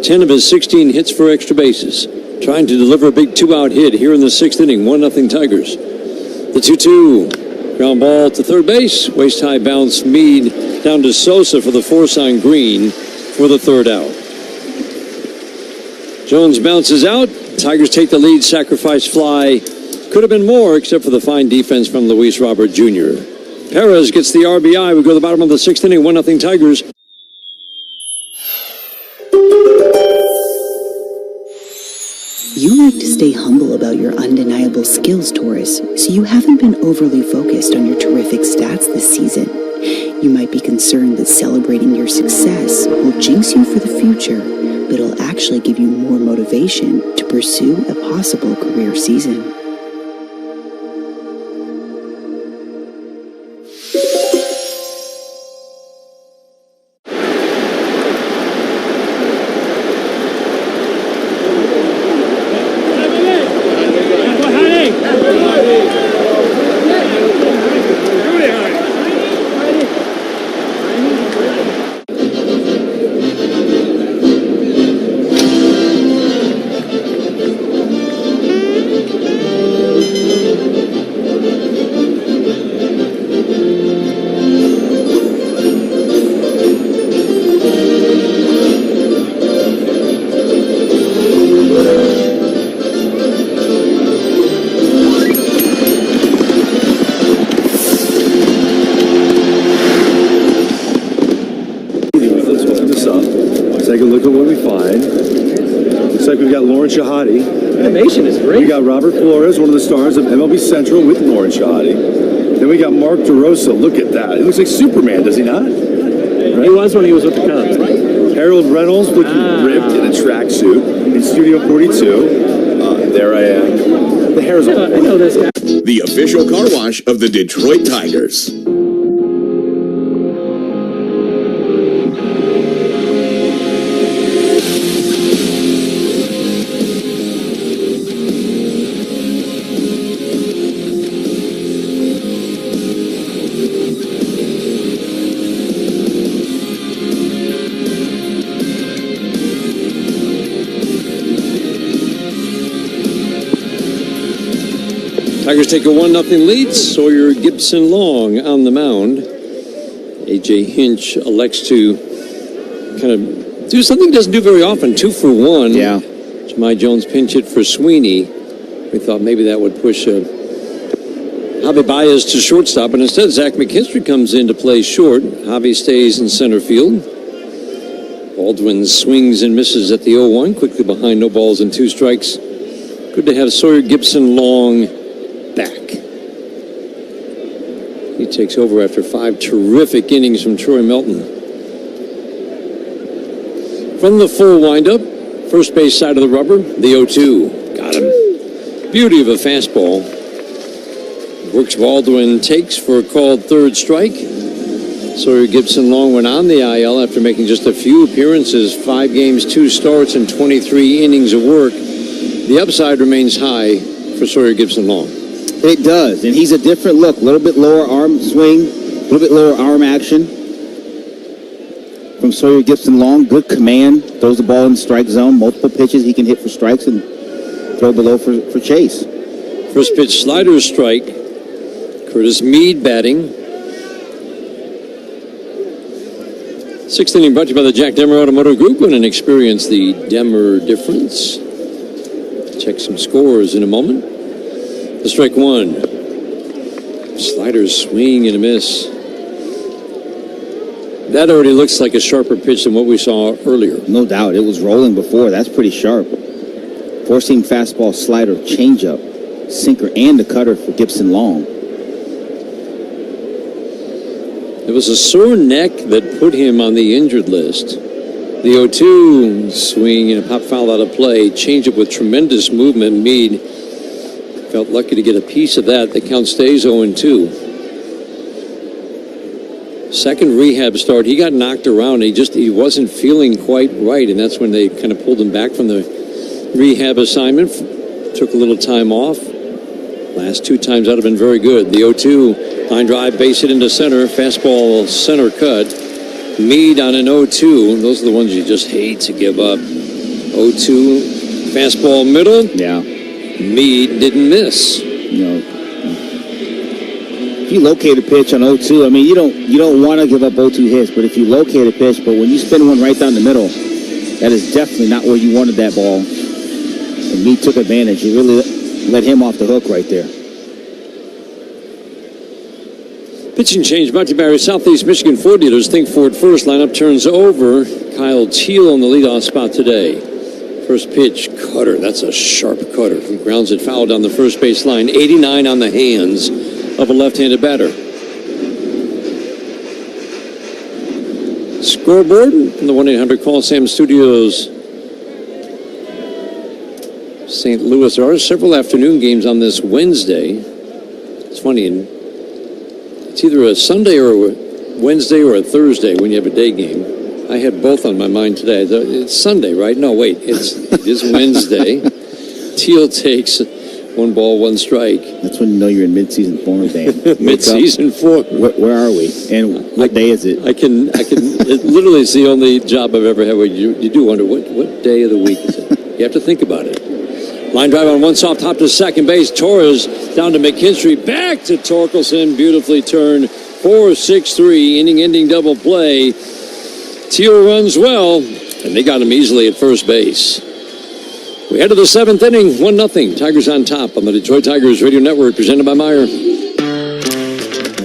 10 of his 16 hits for extra bases. Trying to deliver a big 2-out hit here in the 6th inning. 1-0 Tigers. The 2-2. Ground ball to third base. Waist-high bounce. Mead down to Sosa for the force on Green for the 3rd out. Jones bounces out. Tigers take the lead. Sacrifice fly. Could have been more, except for the fine defense from Luis Robert Jr. Perez gets the RBI. We go to the bottom of the 6th inning. 1-0 Tigers. You like to stay humble about your undeniable skills, Taurus, so you haven't been overly focused on your terrific stats this season. You might be concerned that celebrating your success will jinx you for the future, but it'll actually give you more motivation to pursue a possible career season. take a look at what we find. Looks like we've got Lauren Shahadi. Animation is great. We got Robert Flores, one of the stars of MLB Central with Lauren Shahadi. Then we got Mark DeRosa. Look at that. He looks like Superman, does he not? Right? He was when he was with the Cubs. Harold Reynolds looking ripped in a tracksuit in Studio 42. There I am. The hair's all. I know this guy. The official car wash of the Detroit Tigers. Tigers take a 1-0 lead. Sawyer Gibson Long on the mound. A.J. Hinch elects to kind of do something he doesn't do very often. 2 for 1. Yeah. Jahmai Jones pinch hit for Sweeney. We thought maybe that would push Javi Baez to shortstop, but instead Zach McKinstry comes in to play short. Javi stays in center field. Baldwin swings and misses at the 0-1, quickly behind, no balls and 2 strikes. Good to have Sawyer Gibson Long back. He takes over after 5 terrific innings from Troy Melton. From the full windup, first base side of the rubber, the 0-2. Got him. Beauty of a fastball. Brooks Baldwin takes for a called third strike. Sawyer Gibson Long went on the IL after making just a few appearances, 5 games, 2 starts, and 23 innings of work. The upside remains high for Sawyer Gibson Long. It does, and he's a different look. A little bit lower arm swing, a little bit lower arm action from Sawyer Gibson Long. Good command, throws the ball in the strike zone. Multiple pitches he can hit for strikes and throw below for chase. First pitch slider strike. Curtis Mead batting. 6th inning brought to you by the Jack Demmer Automotive Group. When and experience the Demmer difference. Check some scores in a moment. The strike 1. Sliders swing and a miss. That already looks like a sharper pitch than what we saw earlier. No doubt. It was rolling before. That's pretty sharp. 4-seam fastball, slider, changeup, sinker, and a cutter for Gibson Long. It was a sore neck that put him on the injured list. The 0-2 swing and a pop foul out of play. Changeup with tremendous movement. Mead felt lucky to get a piece of that. The count stays 0-2. Second rehab start, he got knocked around. He wasn't feeling quite right, and that's when they kind of pulled him back from the rehab assignment. Took a little time off. Last 2 times out have been very good. The 0-2 line drive, base hit into center. Fastball center cut. Mead on an 0-2. Those are the ones you just hate to give up. 0-2 fastball middle. Yeah. Mead didn't miss. If you locate a pitch on 0-2, I mean, you don't want to give up 0-2 hits, but if you locate a pitch, but when you spin one right down the middle, that is definitely not where you wanted that ball. And Mead took advantage. He really let him off the hook right there. Pitching change brought to you by Southeast Michigan Ford dealers. Think Ford first. Lineup turns over. Kyle Teal on the leadoff spot today. First pitch, cutter. That's a sharp cutter. He grounds it foul down the first base line. 89 on the hands of a left-handed batter. Scoreboard from the 1-800-CALL-SAM Studios. St. Louis. There are several afternoon games on this Wednesday. It's funny, it's either a Sunday or a Wednesday or a Thursday when you have a day game. I had both on my mind today. It's Sunday, right? No, wait. It is Wednesday. Teal takes 1 ball, 1 strike. That's when you know you're in mid-season form, Dan. Mid-season form. Where are we? And what day is it? I can. It literally, it's the only job I've ever had where you do wonder what day of the week is it. You have to think about it. Line drive on 1 soft hop to second base. Torres down to McKinstry. Back to Torkelson. Beautifully turned. 4-6-3. Inning-ending double play. Teal runs well, and they got him easily at first base. We head to the 7th inning. 1-0. Tigers on top on the Detroit Tigers Radio Network, presented by Meyer.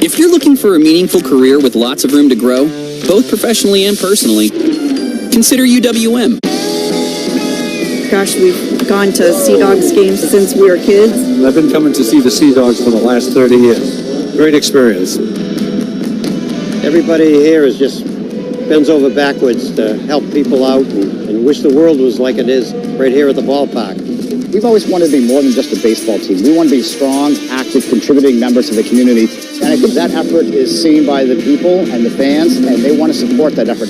If you're looking for a meaningful career with lots of room to grow, both professionally and personally, consider UWM. Gosh, we've gone to Sea Dogs games since we were kids. I've been coming to see the Sea Dogs for the last 30 years. Great experience. Everybody here is just bends over backwards to help people out and wish the world was like it is right here at the ballpark. We've always wanted to be more than just a baseball team. We want to be strong, active, contributing members of the community. And I think that effort is seen by the people and the fans, and they want to support that effort.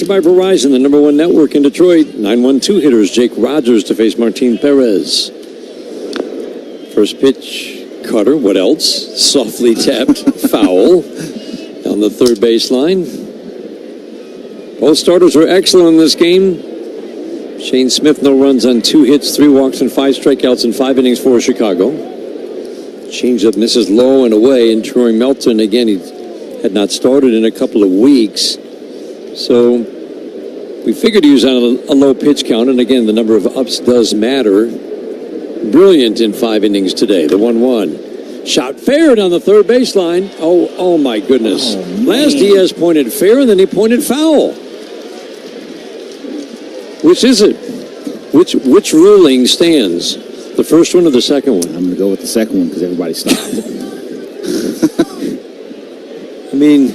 By Verizon, the #1 network in Detroit. 9-1-2 hitters Jake Rogers to face Martin Perez. First pitch, cutter. What else? Softly tapped, foul down the third baseline. Both starters were excellent in this game. Shane Smith, no runs on 2 hits, 3 walks, and 5 strikeouts in 5 innings for Chicago. Changeup misses low and away, and Troy Melton, again, he had not started in a couple of weeks. So we figured he was on a low pitch count, and again, the number of ups does matter. Brilliant in 5 innings today, the 1-1. Shot fair down the third baseline. Oh my goodness. Last Diaz pointed fair, and then he pointed foul. Which is it? Which ruling stands? The first one or the second one? I'm going to go with the second one because everybody stopped. I mean,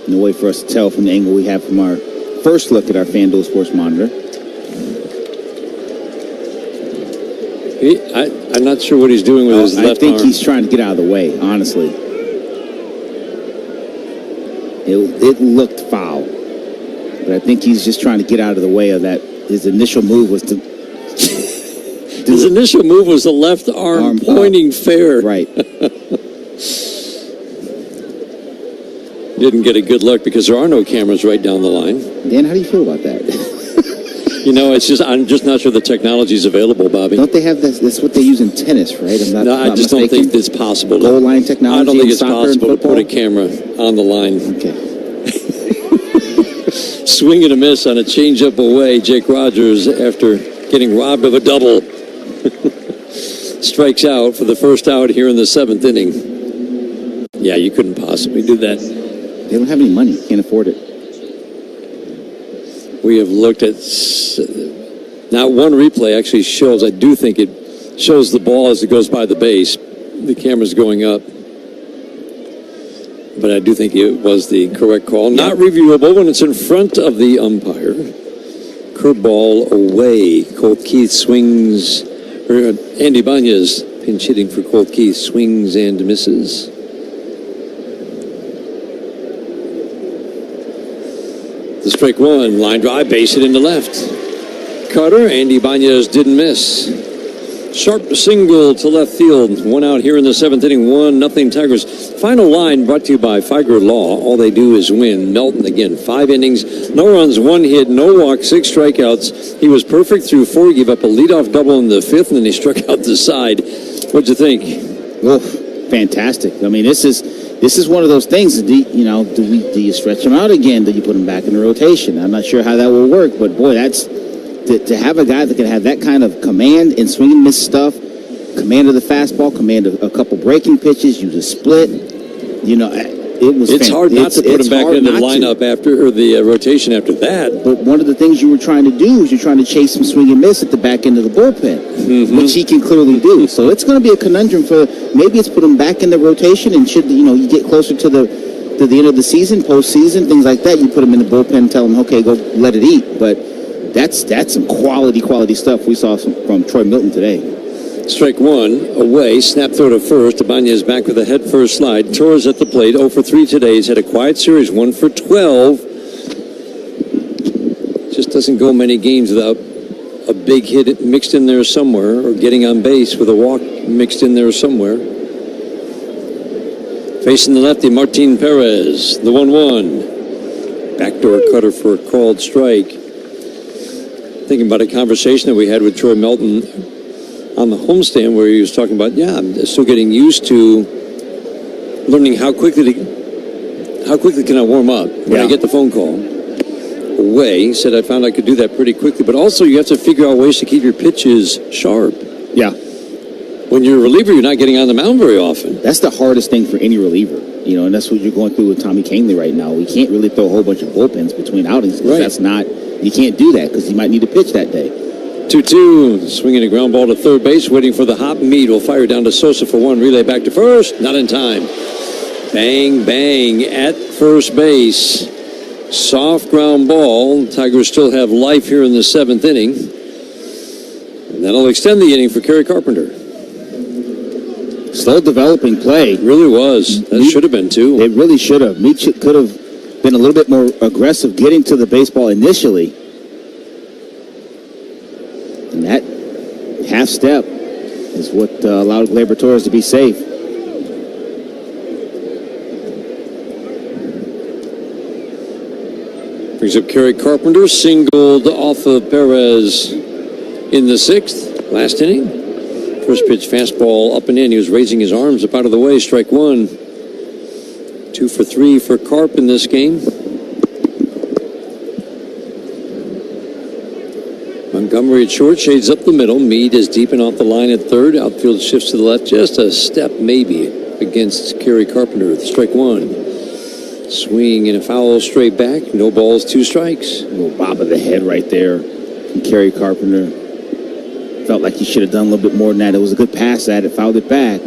no way for us to tell from the angle we have from our first look at our FanDuel Sports Monitor. I'm not sure what he's doing with his left arm. I think he's trying to get out of the way, honestly. It looked foul. But I think he's just trying to get out of the way of that. His initial move was to... His initial move was the left arm pointing fair. Right. Didn't get a good look because there are no cameras right down the line. Dan, how do you feel about that? You know, I'm just not sure the technology is available, Bobby. Don't they have this? That's what they use in tennis, right? I just don't think it's possible. Goal line technology. I don't think it's possible to put a camera on the line. Okay. Swing and a miss on a changeup away. Jake Rogers, after getting robbed of a double, strikes out for the first out here in the 7th inning. Yeah, you couldn't possibly do that. They don't have any money. Can't afford it. We have looked at not one replay actually shows. I do think it shows the ball as it goes by the base. The camera's going up. But I do think it was the correct call. Not reviewable when it's in front of the umpire. Curveball away. Colt Keith swings. Andy Banez, pinch hitting for Colt Keith, swings and misses. The strike one, line drive, base hit into left. Cutter, Andy Banez didn't miss. Sharp single to left field. 1 out here in the 7th inning. 1-0 Tigers. Final line brought to you by Figer Law. All they do is win. Melton again. 5 innings, no runs, 1 hit, no walk, 6 strikeouts. He was perfect through 4. He gave up a leadoff double in the 5th, and then he struck out the side. What'd you think? Oh, fantastic. I mean, this is one of those things. Do you stretch him out again? Do you put him back in the rotation? I'm not sure how that will work, but boy, that's to have a guy that can have that kind of command and swing and miss stuff, command of the fastball, command of a couple breaking pitches, use a split. It's hard not to put him back in the lineup or the rotation after that. But one of the things you were trying to do is you're trying to chase some swing and miss at the back end of the bullpen, which he can clearly do. So it's going to be a conundrum for maybe it's put him back in the rotation, and should you get closer to the end of the season, postseason, things like that, you put him in the bullpen and tell him, okay, go let it eat. But that's some quality stuff we saw from Troy Milton today. Strike one, away, snap throw to first. Ibanez back with a head-first slide. Torres at the plate, 0 for 3 today. He's had a quiet series, 1 for 12. Just doesn't go many games without a big hit mixed in there somewhere, or getting on base with a walk mixed in there somewhere. Facing the lefty, Martin Perez, the 1-1. Backdoor cutter for a called strike. Thinking about a conversation that we had with Troy Milton on the homestand, where he was talking about, I'm still getting used to learning how quickly can I warm up when I get the phone call. Away, he said, I found I could do that pretty quickly, but also you have to figure out ways to keep your pitches sharp. Yeah. When you're a reliever, you're not getting on the mound very often. That's the hardest thing for any reliever, and that's what you're going through with Tommy Kahnle right now. We can't really throw a whole bunch of bullpens between outings, because you can't do that, because you might need a pitch that day. 2-2, swinging a ground ball to third base, waiting for the hop. Meade will fire down to Sosa for one. Relay back to first, not in time. Bang, bang at first base. Soft ground ball. Tigers still have life here in the 7th inning. And that'll extend the inning for Kerry Carpenter. Slow developing play. It really was. That should have been too. It really should have. Meade could have been a little bit more aggressive getting to the baseball initially. And that half step is what allowed Gleyber Torres to be safe. Brings up Kerry Carpenter, singled off of Perez in the 6th, last inning. First pitch fastball up and in. He was raising his arms up out of the way. Strike one. 2 for 3 for Carp in this game. Montgomery at short, shades up the middle. Meade is deep and off the line at third. Outfield shifts to the left, just a step maybe against Kerry Carpenter. Strike one. Swing and a foul straight back. No balls, 2 strikes. A little bob of the head right there from Kerry Carpenter. Felt like he should have done a little bit more than that. It was a good pass at it, fouled it back.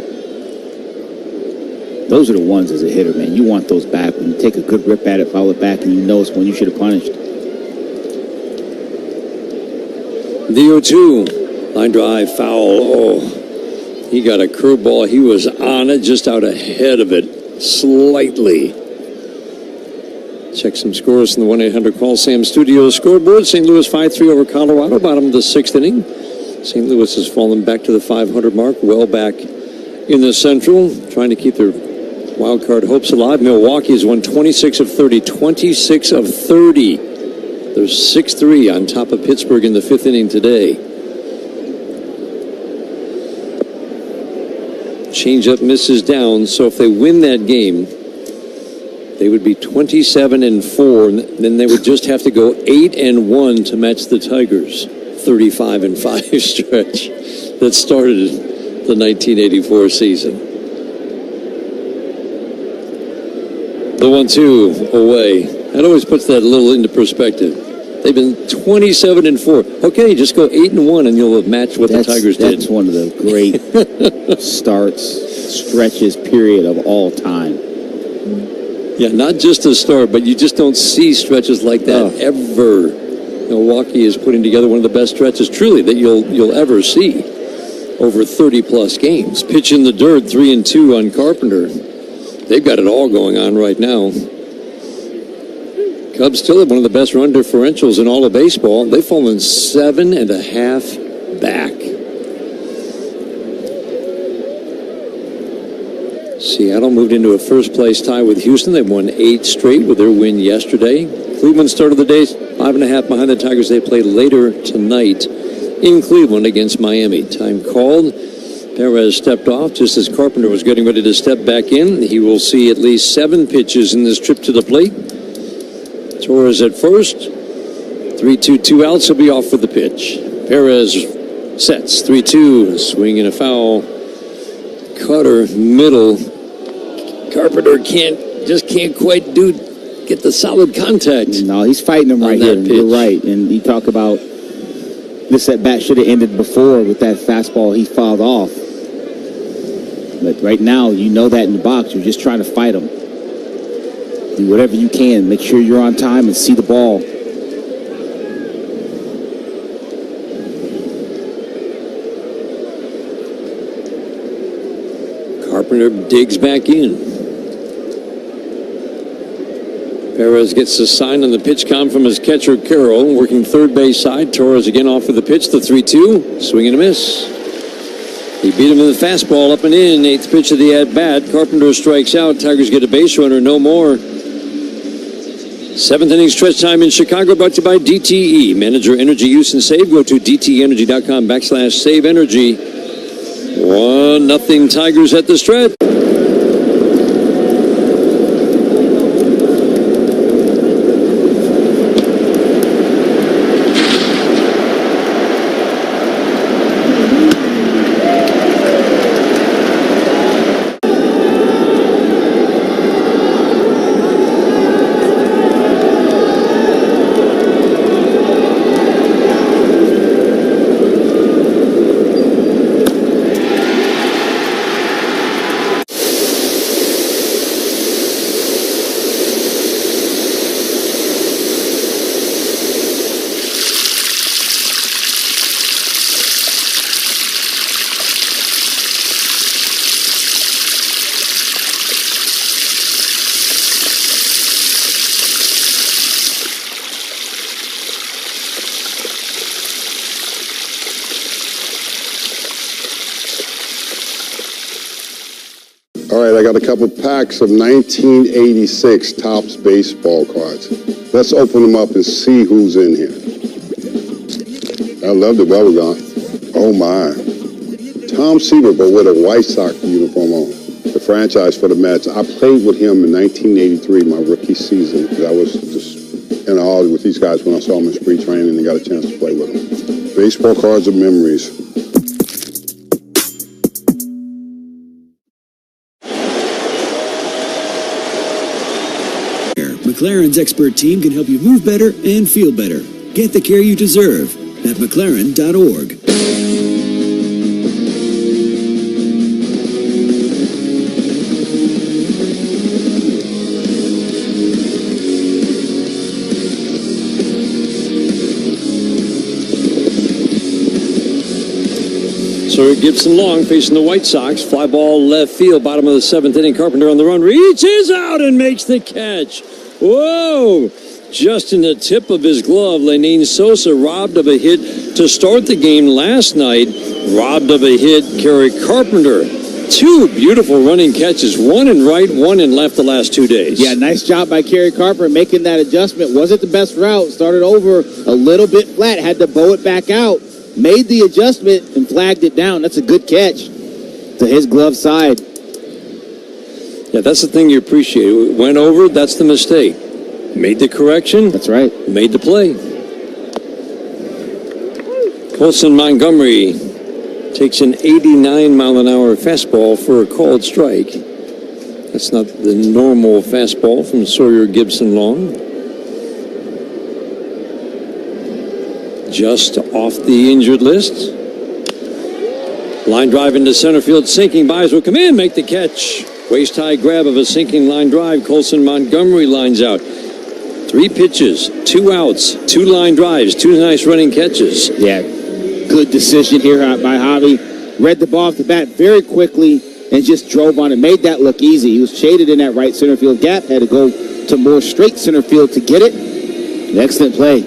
Those are the ones as a hitter, man. You want those back. When you take a good rip at it, foul it back, and you know it's when you should have punished. The 0-2, line drive, foul. Oh, he got a curveball. He was on it, just out ahead of it, slightly. Check some scores from the 1-800-CALL SAM Studios scoreboard. St. Louis 5-3 over Colorado, bottom of the 6th inning. St. Louis has fallen back to the 500 mark, well back in the Central, trying to keep their wild card hopes alive. Milwaukee has won 26 of 30, 26 of 30. They're 6-3 on top of Pittsburgh in the 5th inning today. Changeup misses down, so if they win that game, they would be 27-4, and then they would just have to go 8-1 to match the Tigers' 35-5 stretch that started the 1984 season. The 1-2 away. That always puts that a little into perspective. They've been 27-4. Okay, just go 8-1 and you'll have matched what the Tigers did. That's one of the great stretches, period, of all time. Yeah, not just a start, but you just don't see stretches like that ever. Milwaukee is putting together one of the best stretches, truly, that you'll ever see over 30-plus games. Pitch in the dirt, 3-2 on Carpenter. They've got it all going on right now. Cubs still have one of the best run differentials in all of baseball. They've fallen 7.5 back. Seattle moved into a first-place tie with Houston. They've won 8 straight with their win yesterday. Cleveland started the day 5.5 behind the Tigers. They play later tonight in Cleveland against Miami. Time called. Perez stepped off just as Carpenter was getting ready to step back in. He will see at least 7 pitches in this trip to the plate. Torres at first. 3-2, 2 outs. He'll be off for the pitch. Perez sets. 3-2. Swing and a foul. Cutter, middle. Carpenter can't just can't quite get the solid contact. No, he's fighting him right here. Pitch. You're right. And you talk about this at-bat should have ended before with that fastball he fouled off. But right now, you know that in the box. You're just trying to fight him. Do whatever you can. Make sure you're on time and see the ball. Carpenter digs back in. Perez gets the sign on the pitch count from his catcher, Carroll, working third base side. Torres again off of the pitch, the 3-2. Swing and a miss. He beat him with a fastball up and in. Eighth pitch of the at-bat. Carpenter strikes out. Tigers get a base runner, no more. Seventh inning stretch time in Chicago, brought to you by DTE. Manage your energy use and save. Go to DTEnergy.com/save energy. 1-0 Tigers at the stretch. All right, I got a couple packs of 1986 Topps baseball cards. Let's open them up and see who's in here. I love the bubble gum. Oh my. Tom Seaver, but with a White Sox uniform on. The franchise for the Mets. I played with him in 1983, my rookie season. I was just in awe with these guys when I saw them in spring training and got a chance to play with them. Baseball cards of memories. McLaren's expert team can help you move better and feel better. Get the care you deserve at McLaren.org. So Gibson Long facing the White Sox. Fly ball left field, bottom of the seventh inning. Carpenter on the run, reaches out and makes the catch. Whoa! Just in the tip of his glove, Lenin Sosa robbed of a hit to start the game last night. Robbed of a hit, Kerry Carpenter. Two beautiful running catches, one in right, one in left the last 2 days. Yeah, nice job by Kerry Carpenter making that adjustment. Wasn't the best route. Started over a little bit flat, had to bow it back out. Made the adjustment and flagged it down. That's a good catch to his glove side. Yeah, that's the thing you appreciate. Went over, that's the mistake. Made the correction. That's right. Made the play. Colson Montgomery takes an 89-mile-an-hour fastball for a called strike. That's not the normal fastball from Sawyer Gibson Long. Just off the injured list. Line drive into center field. Sinking Baez will come in, make the catch. Waist-high grab of a sinking line drive. Colson Montgomery lines out. 3 pitches, 2 outs, 2 line drives, 2 nice running catches. Yeah, good decision here by Javi. Read the ball off the bat very quickly and just drove on it. Made that look easy. He was shaded in that right center field gap. Had to go to more straight center field to get it. An excellent play.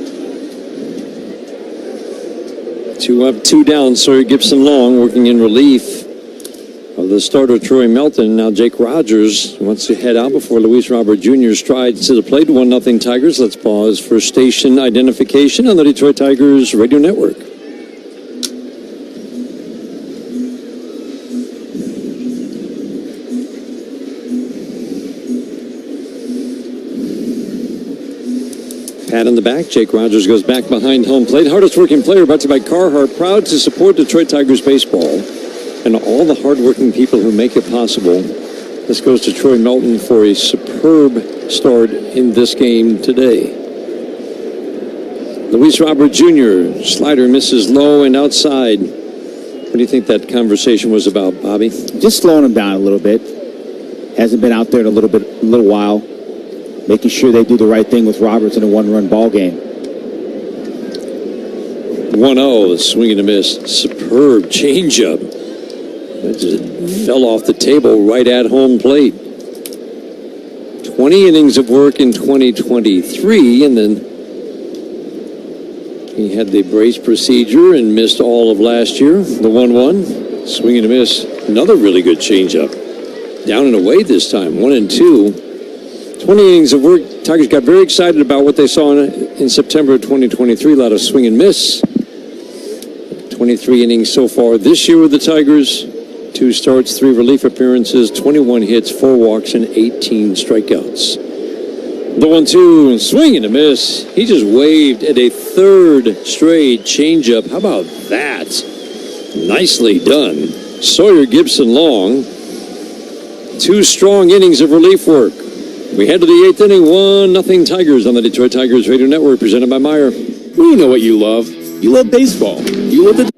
2 up, 2 down. Sawyer Gibson Long working in relief of the starter Troy Melton. Now Jake Rogers wants to head out before Luis Robert Jr. strides to the plate. 1-0 Tigers. Let's pause for station identification on the Detroit Tigers radio network. Pat in the back. Jake Rogers goes back behind home plate. Hardest working player brought to you by Carhartt. Proud to support Detroit Tigers baseball and all the hardworking people who make it possible. This goes to Troy Melton for a superb start in this game today. Luis Robert Jr., slider misses low and outside. What do you think that conversation was about, Bobby? Just slowing him down a little bit. Hasn't been out there in a little while. Making sure they do the right thing with Roberts in a one-run ball game. 1-0, swing and a miss. Superb changeup. That just fell off the table right at home plate. 20 innings of work in 2023, and then he had the brace procedure and missed all of last year. The 1-1, swing and a miss. Another really good changeup. Down and away this time, 1-2. 20 innings of work. Tigers got very excited about what they saw in September of 2023. A lot of swing and miss. 23 innings so far this year with the Tigers. 2 starts, 3 relief appearances, 21 hits, 4 walks, and 18 strikeouts. The 1-2, swing and a miss. He just waved at a third straight changeup. How about that? Nicely done. Sawyer Gibson Long. 2 strong innings of relief work. We head to the 8th inning, 1-0 Tigers on the Detroit Tigers Radio Network, presented by Meyer. We know what you love. You love baseball. You love the...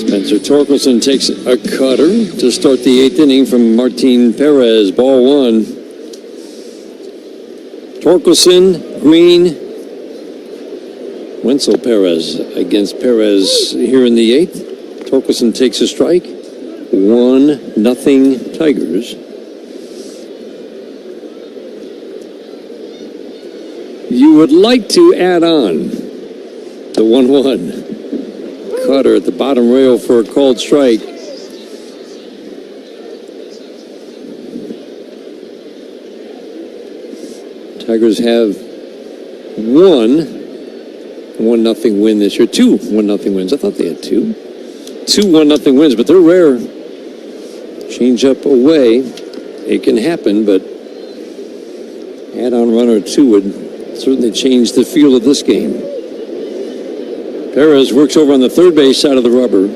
Spencer Torkelson takes a cutter to start the 8th inning from Martin Perez. Ball 1. Torkelson, Green, Wenzel Perez against Perez here in the 8th. Torkelson takes a strike. 1-0 Tigers. You would like to add on the 1-1. Cutter at the bottom rail for a called strike. Tigers have 1-0 win this year. 2 1-0 wins. I thought they had 2. 2 1-0 wins, but they're rare. Change up away. It can happen, but add on run or 2 would certainly change the feel of this game. Perez works over on the third base side of the rubber.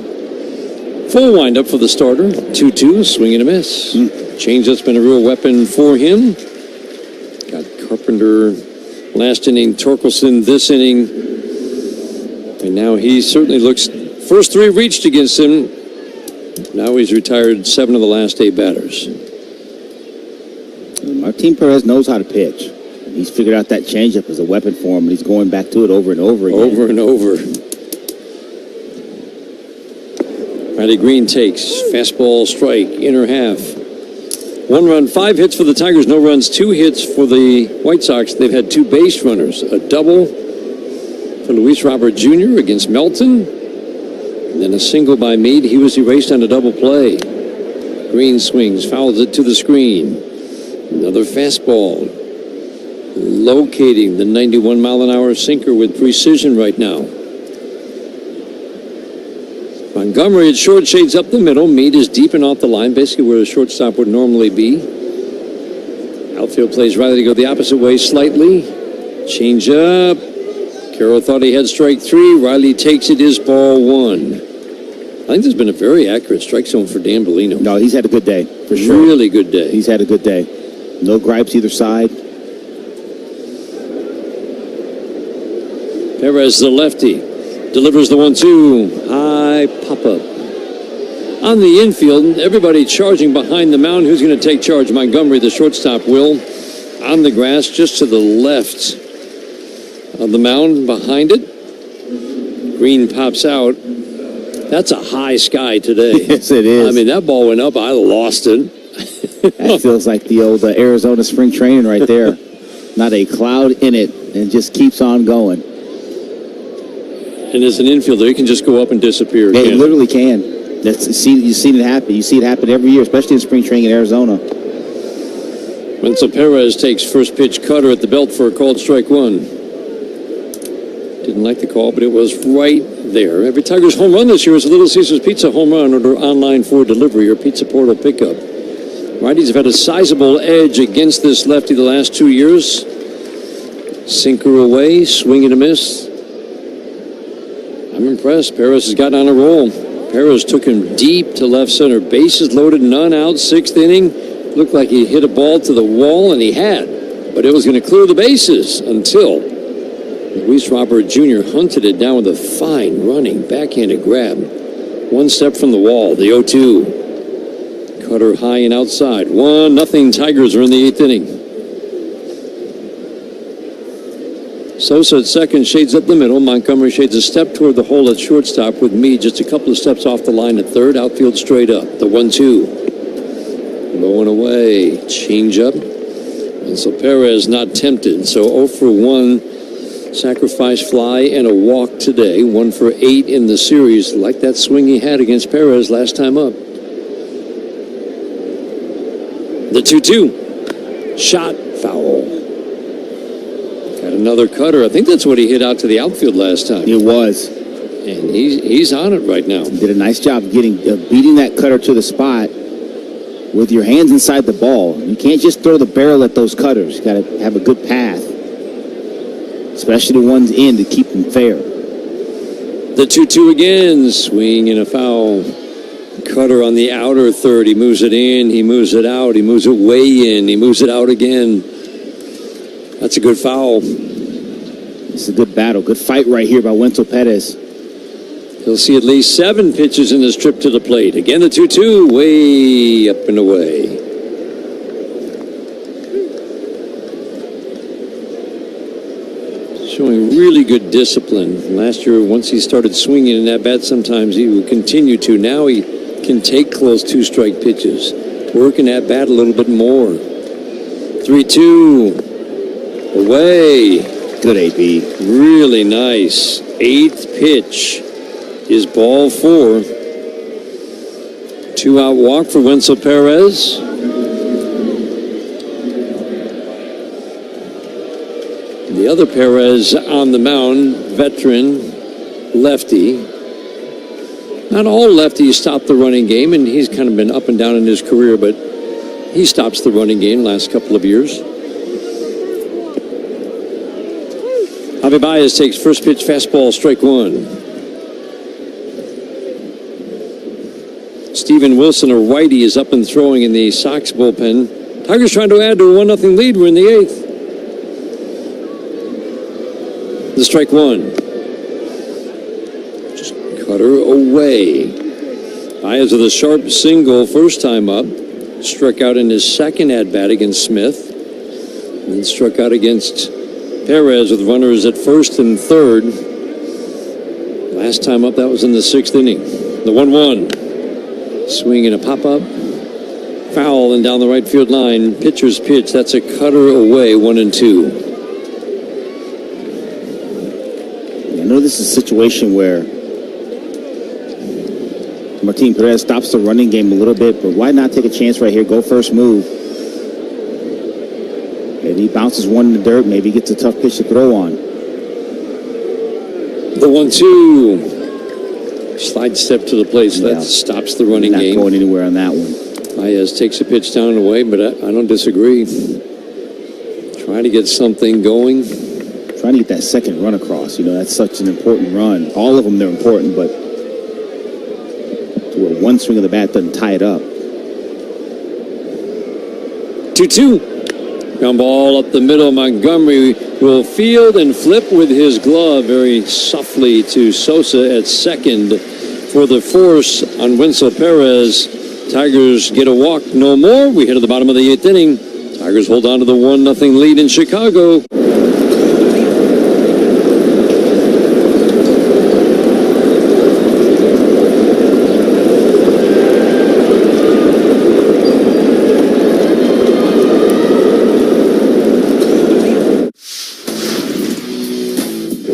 Full windup for the starter. 2-2, swing and a miss. Change-up's been a real weapon for him. Got Carpenter last inning, Torkelson this inning. And now he certainly looks, first 3 reached against him. Now he's retired 7 of the last 8 batters. Martin Perez knows how to pitch. He's figured out that changeup as a weapon for him, and he's going back to it over and over again. Over and over. Riley Green takes fastball strike, inner half. 1 run, 5 hits for the Tigers, no runs, 2 hits for the White Sox. They've had 2 base runners, a double for Luis Robert Jr. against Melton, And then a single by Meade. He was erased on a double play. Green swings, fouls it to the screen. Another fastball. Locating the 91-mile-an-hour sinker with precision right now. Montgomery at short, shades up the middle. Meade is deep and off the line, basically where a shortstop would normally be. Outfield plays Riley to go the opposite way slightly. Change up. Carroll thought he had strike three. Riley takes it, is ball one. I think there's been a very accurate strike zone for Dan Bellino. No, he's had a good day, for sure. Really good day. He's had a good day. No gripes either side. Perez, the lefty, delivers the 1-2. High pop-up. On the infield, everybody charging behind the mound. Who's going to take charge? Montgomery, the shortstop, will. On the grass, just to the left of the mound, behind it. Green pops out. That's a high sky today. Yes, it is. I mean, that ball went up. I lost it. That feels like the old Arizona spring training right there. Not a cloud in it, and just keeps on going. And as an infielder, he can just go up and disappear. Yeah, he literally can. You've seen it happen. You see it happen every year, especially in spring training in Arizona. Wenzel Perez takes first pitch cutter at the belt for a called strike one. Didn't like the call, but it was right there. Every Tigers home run this year is a Little Caesars Pizza home run or online for delivery or Pizza Portal pickup. Righties have had a sizable edge against this lefty the last 2 years. Sinker away, swing and a miss. I'm impressed. Perez has gotten on a roll. Perez took him deep to left center. Bases loaded, none out, sixth inning. Looked like he hit a ball to the wall, and he had. But it was going to clear the bases until Luis Robert Jr. hunted it down with a fine running backhanded grab. One step from the wall, the 0-2. Cutter high and outside. 1-0 Tigers are in the eighth inning. Sosa at second, shades up the middle. Montgomery shades a step toward the hole at shortstop with Meade just a couple of steps off the line at third. Outfield straight up. The 1-2. Going away. Change up. And so Perez not tempted. So 0 for 1. Sacrifice fly and a walk today. 1 for 8 in the series. Like that swing he had against Perez last time up. The 2-2. Shot. Foul. Got another cutter. I think that's what he hit out to the outfield last time. It was. And he's on it right now. He did a nice job beating that cutter to the spot with your hands inside the ball. You can't just throw the barrel at those cutters. You got to have a good path, especially the ones in, to keep them fair. The 2-2 again. Swing and a foul. Cutter on the outer third. He moves it in. He moves it out. He moves it way in. He moves it out again. That's a good foul. It's a good battle. Good fight right here by Wenzel Perez. He'll see at least 7 pitches in this trip to the plate. Again, the 2-2, way up and away. Showing really good discipline. Last year, once he started swinging in that bat, sometimes he would continue to. Now he can take close 2-strike pitches. Working that bat a little bit more. 3-2. Away. Good AB. Really nice. 8th pitch is ball 4. 2-out walk for Wenzel Perez. The other Perez on the mound, veteran, lefty. Not all lefties stop the running game, and he's kind of been up and down in his career, but he stops the running game last couple of years. Javi Baez takes first pitch fastball, strike 1. Steven Wilson, a righty, is up and throwing in the Sox bullpen. Tigers trying to add to a 1-0 lead. We're in the 8th. The strike 1. Just cutter away. Baez with a sharp single first time up. Struck out in his second at-bat against Smith. And then struck out against Perez with runners at first and third. Last time up, that was in the 6th inning. The 1-1. Swing and a pop-up. Foul and down the right field line. Pitcher's pitch. That's a cutter away, 1-2. I know this is a situation where Martin Perez stops the running game a little bit, but why not take a chance right here? Go first move. Maybe he bounces one in the dirt. Maybe he gets a tough pitch to throw on. The 1-2. Slide step to the plate, so that stops the running game. Not going anywhere on that one. Baez takes a pitch down and away, but I don't disagree. Trying to get something going. Trying to get that second run across. You know, that's such an important run. All of them, they're important, but to where one swing of the bat doesn't tie it up. 2-2. Ground ball up the middle. Montgomery will field and flip with his glove very softly to Sosa at second for the force on Wenzel Perez. Tigers get a walk, no more. We head to the bottom of the 8th inning. Tigers hold on to the 1-0 lead in Chicago.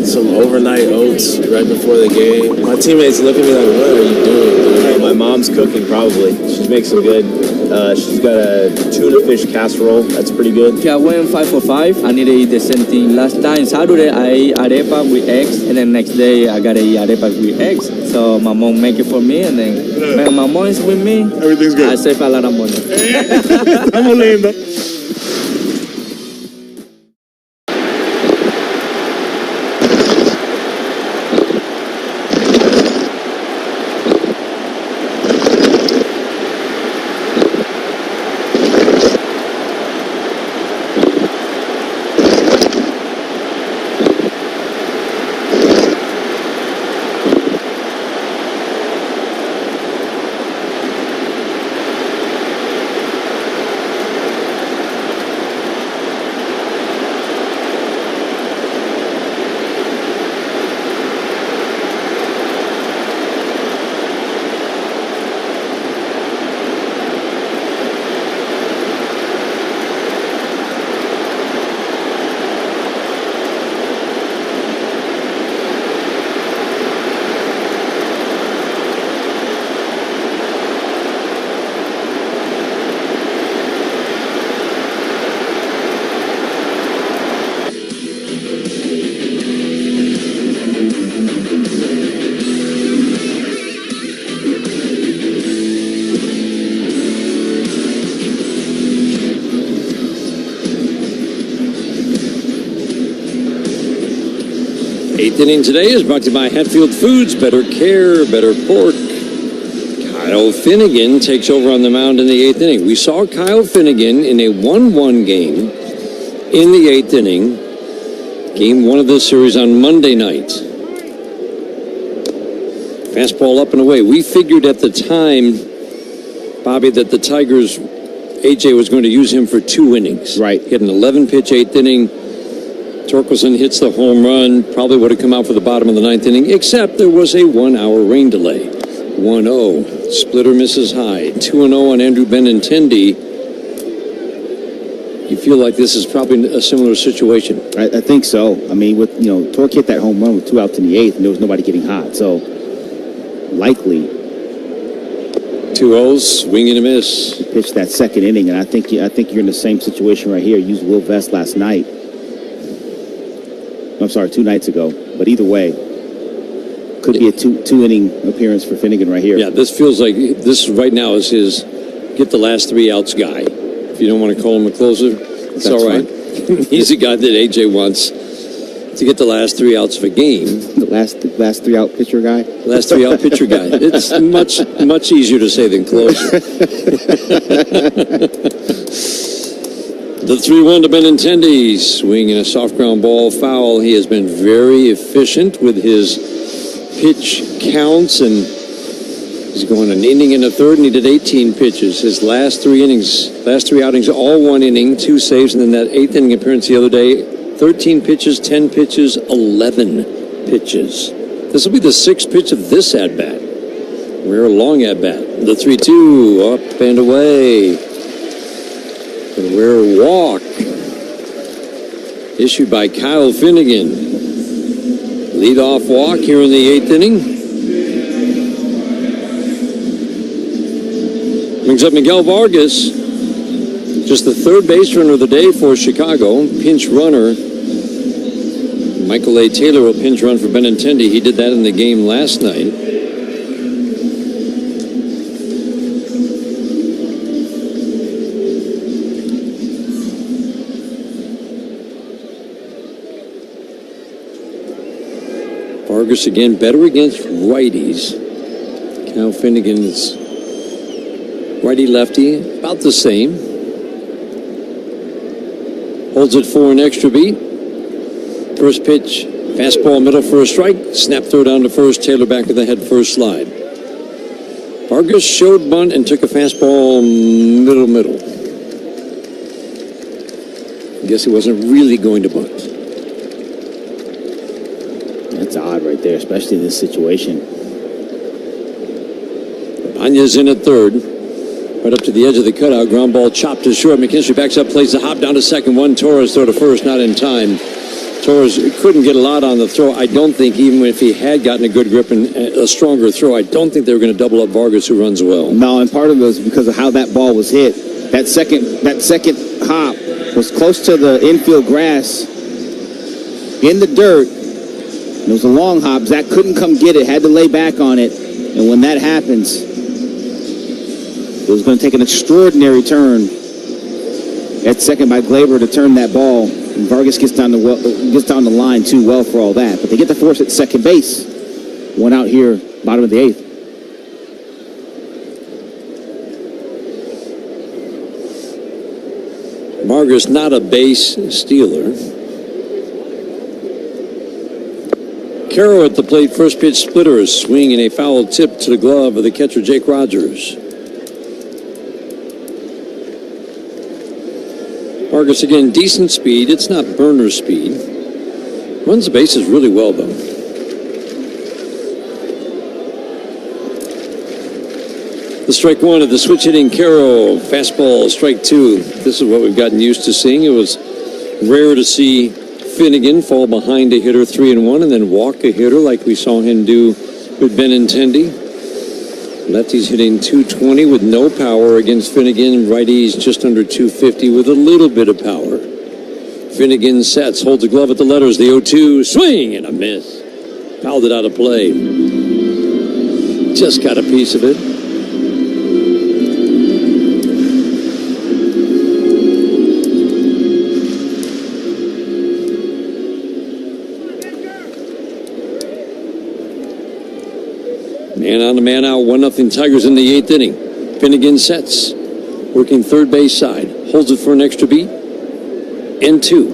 Some overnight oats right before the game. My teammates look at me like, what are you doing, dude? My mom's cooking, probably. She makes some good. She's got a tuna fish casserole. That's pretty good. I went 5 for 5. I need to eat the same thing. Last time, Saturday, I ate arepa with eggs, and then next day, I got to eat arepa with eggs. So my mom make it for me, and then when my mom is with me, everything's good. I save a lot of money. Estamos lindos. 8th inning today is brought to you by Hatfield Foods. Better care, better pork. Kyle Finnegan takes over on the mound in the 8th inning. We saw Kyle Finnegan in a 1-1 game in the 8th inning. Game 1 of this series on Monday night. Fastball up and away. We figured at the time, Bobby, that the Tigers, AJ was going to use him for 2 innings. Right. He had an 11-pitch 8th inning. Torkelson hits the home run. Probably would have come out for the bottom of the 9th inning, except there was a 1-hour rain delay. 1-0. Splitter misses high. 2-0 on Andrew Benintendi. You feel like this is probably a similar situation. I think so. I mean, with Torque hit that home run with 2 outs in the 8th, and there was nobody getting hot. So likely 2-0, swing and a miss. Pitched that 2nd inning, and I think you're in the same situation right here. Used Will Vest last night. I'm sorry, 2 nights ago. But either way, could be a two inning appearance for Finnegan right here. Yeah, this feels like this right now is his get the last 3 outs guy. If you don't want to call him a closer, it's all right. He's a guy that AJ wants to get the last 3 outs of a game. The last 3 out pitcher guy? Last 3 out pitcher guy. It's much easier to say than closer. The 3-1 to Benintendi, swinging a soft ground ball foul. He has been very efficient with his pitch counts, and he's going an inning and a third, and he did 18 pitches. His last 3 outings, all 1 inning, 2 saves, and then that 8th inning appearance the other day, 13 pitches, 10 pitches, 11 pitches. This will be the 6th pitch of this at-bat. Rare long at-bat. The 3-2, up and away. A rare walk issued by Kyle Finnegan. Leadoff walk here in the 8th inning. Brings up Miguel Vargas, just the third base runner of the day for Chicago. Pinch runner. Michael A. Taylor will pinch run for Benintendi. He did that in the game last night. Vargas again better against righties. Kyle Finnegan's righty-lefty, about the same. Holds it for an extra beat. First pitch, fastball middle for a strike. Snap throw down to first. Taylor back with the head first slide. Vargas showed bunt and took a fastball middle. I guess he wasn't really going to bunt. That's odd right there, especially in this situation. Anya's in at third. Right up to the edge of the cutout. Ground ball chopped to short. McKinstry backs up, plays the hop down to second. One Torres throw to first, not in time. Torres couldn't get a lot on the throw. I don't think, even if he had gotten a good grip and a stronger throw, I don't think they were going to double up Vargas, who runs well. No, and part of it was because of how that ball was hit. That second hop was close to the infield grass, in the dirt. It was a long hop. Zach couldn't come get it, had to lay back on it. And when that happens, it was going to take an extraordinary turn at second by Glaber to turn that ball. And Vargas gets down the line too well for all that. But they get the force at second base. One out here, bottom of the eighth. Vargas not a base stealer. Carroll at the plate, first pitch splitter, a swing and a foul tip to the glove of the catcher Jake Rogers. Vargas again, decent speed. It's not burner speed. Runs the bases really well, though. The strike one of the switch hitting Carroll. Fastball, strike two. This is what we've gotten used to seeing. It was rare to see Finnegan fall behind a hitter 3-1 and then walk a hitter like we saw him do with Benintendi. Lefties hitting 220 with no power against Finnegan. Righties just under 250 with a little bit of power. Finnegan sets, holds the glove at the letters. The 0-2, swing and a miss. Fouled it out of play. Just got a piece of it. Man on the man out, 1-0 Tigers in the eighth inning. Finnegan sets, working third base side, holds it for an extra beat, and two.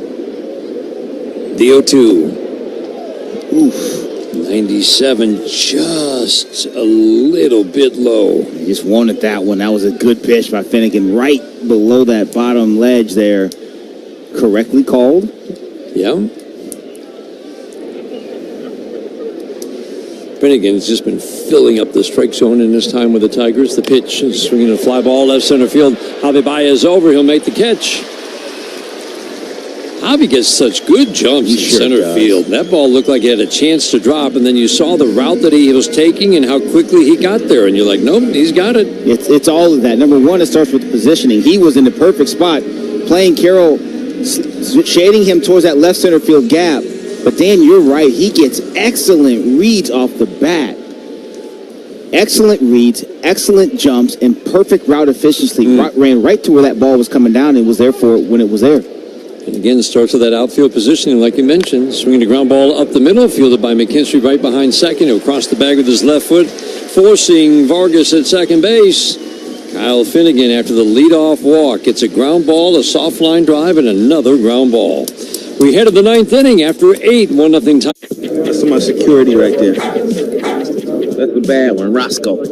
The 0-2. Oof, 97, just a little bit low. He just wanted that one. That was a good pitch by Finnegan, right below that bottom ledge there. Correctly called. Yeah. Finnegan's just been filling up the strike zone in his time with the Tigers. The pitch, swinging a fly ball, left center field. Javi Baez over. He'll make the catch. Javi gets such good jumps in center field. That ball looked like it had a chance to drop, and then you saw the route that he was taking and how quickly he got there, and you're like, nope, he's got it. It's all of that. Number one, it starts with the positioning. He was in the perfect spot, playing Carroll, shading him towards that left center field gap. But Dan, you're right. He gets excellent reads off the bat. Excellent reads, excellent jumps, and perfect route efficiency. Ran right to where that ball was coming down and was there for it when it was there. And again, starts with that outfield positioning, like you mentioned. Swinging the ground ball up the middle, fielded by McKinstry right behind second. He'll cross the bag with his left foot, forcing Vargas at second base. Kyle Finnegan, after the leadoff walk, gets a ground ball, a soft line drive, and another ground ball. We head to the ninth inning after 8, 1-0 tie. That's my security right there. That's the bad one, Roscoe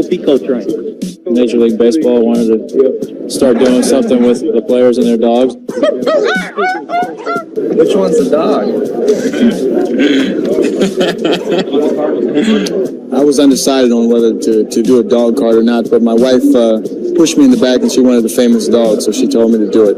Pico train. Major League Baseball wanted to start doing something with the players and their dogs. Which one's the dog? I was undecided on whether to do a dog card or not, but my wife pushed me in the back and she wanted a famous dog, so she told me to do it.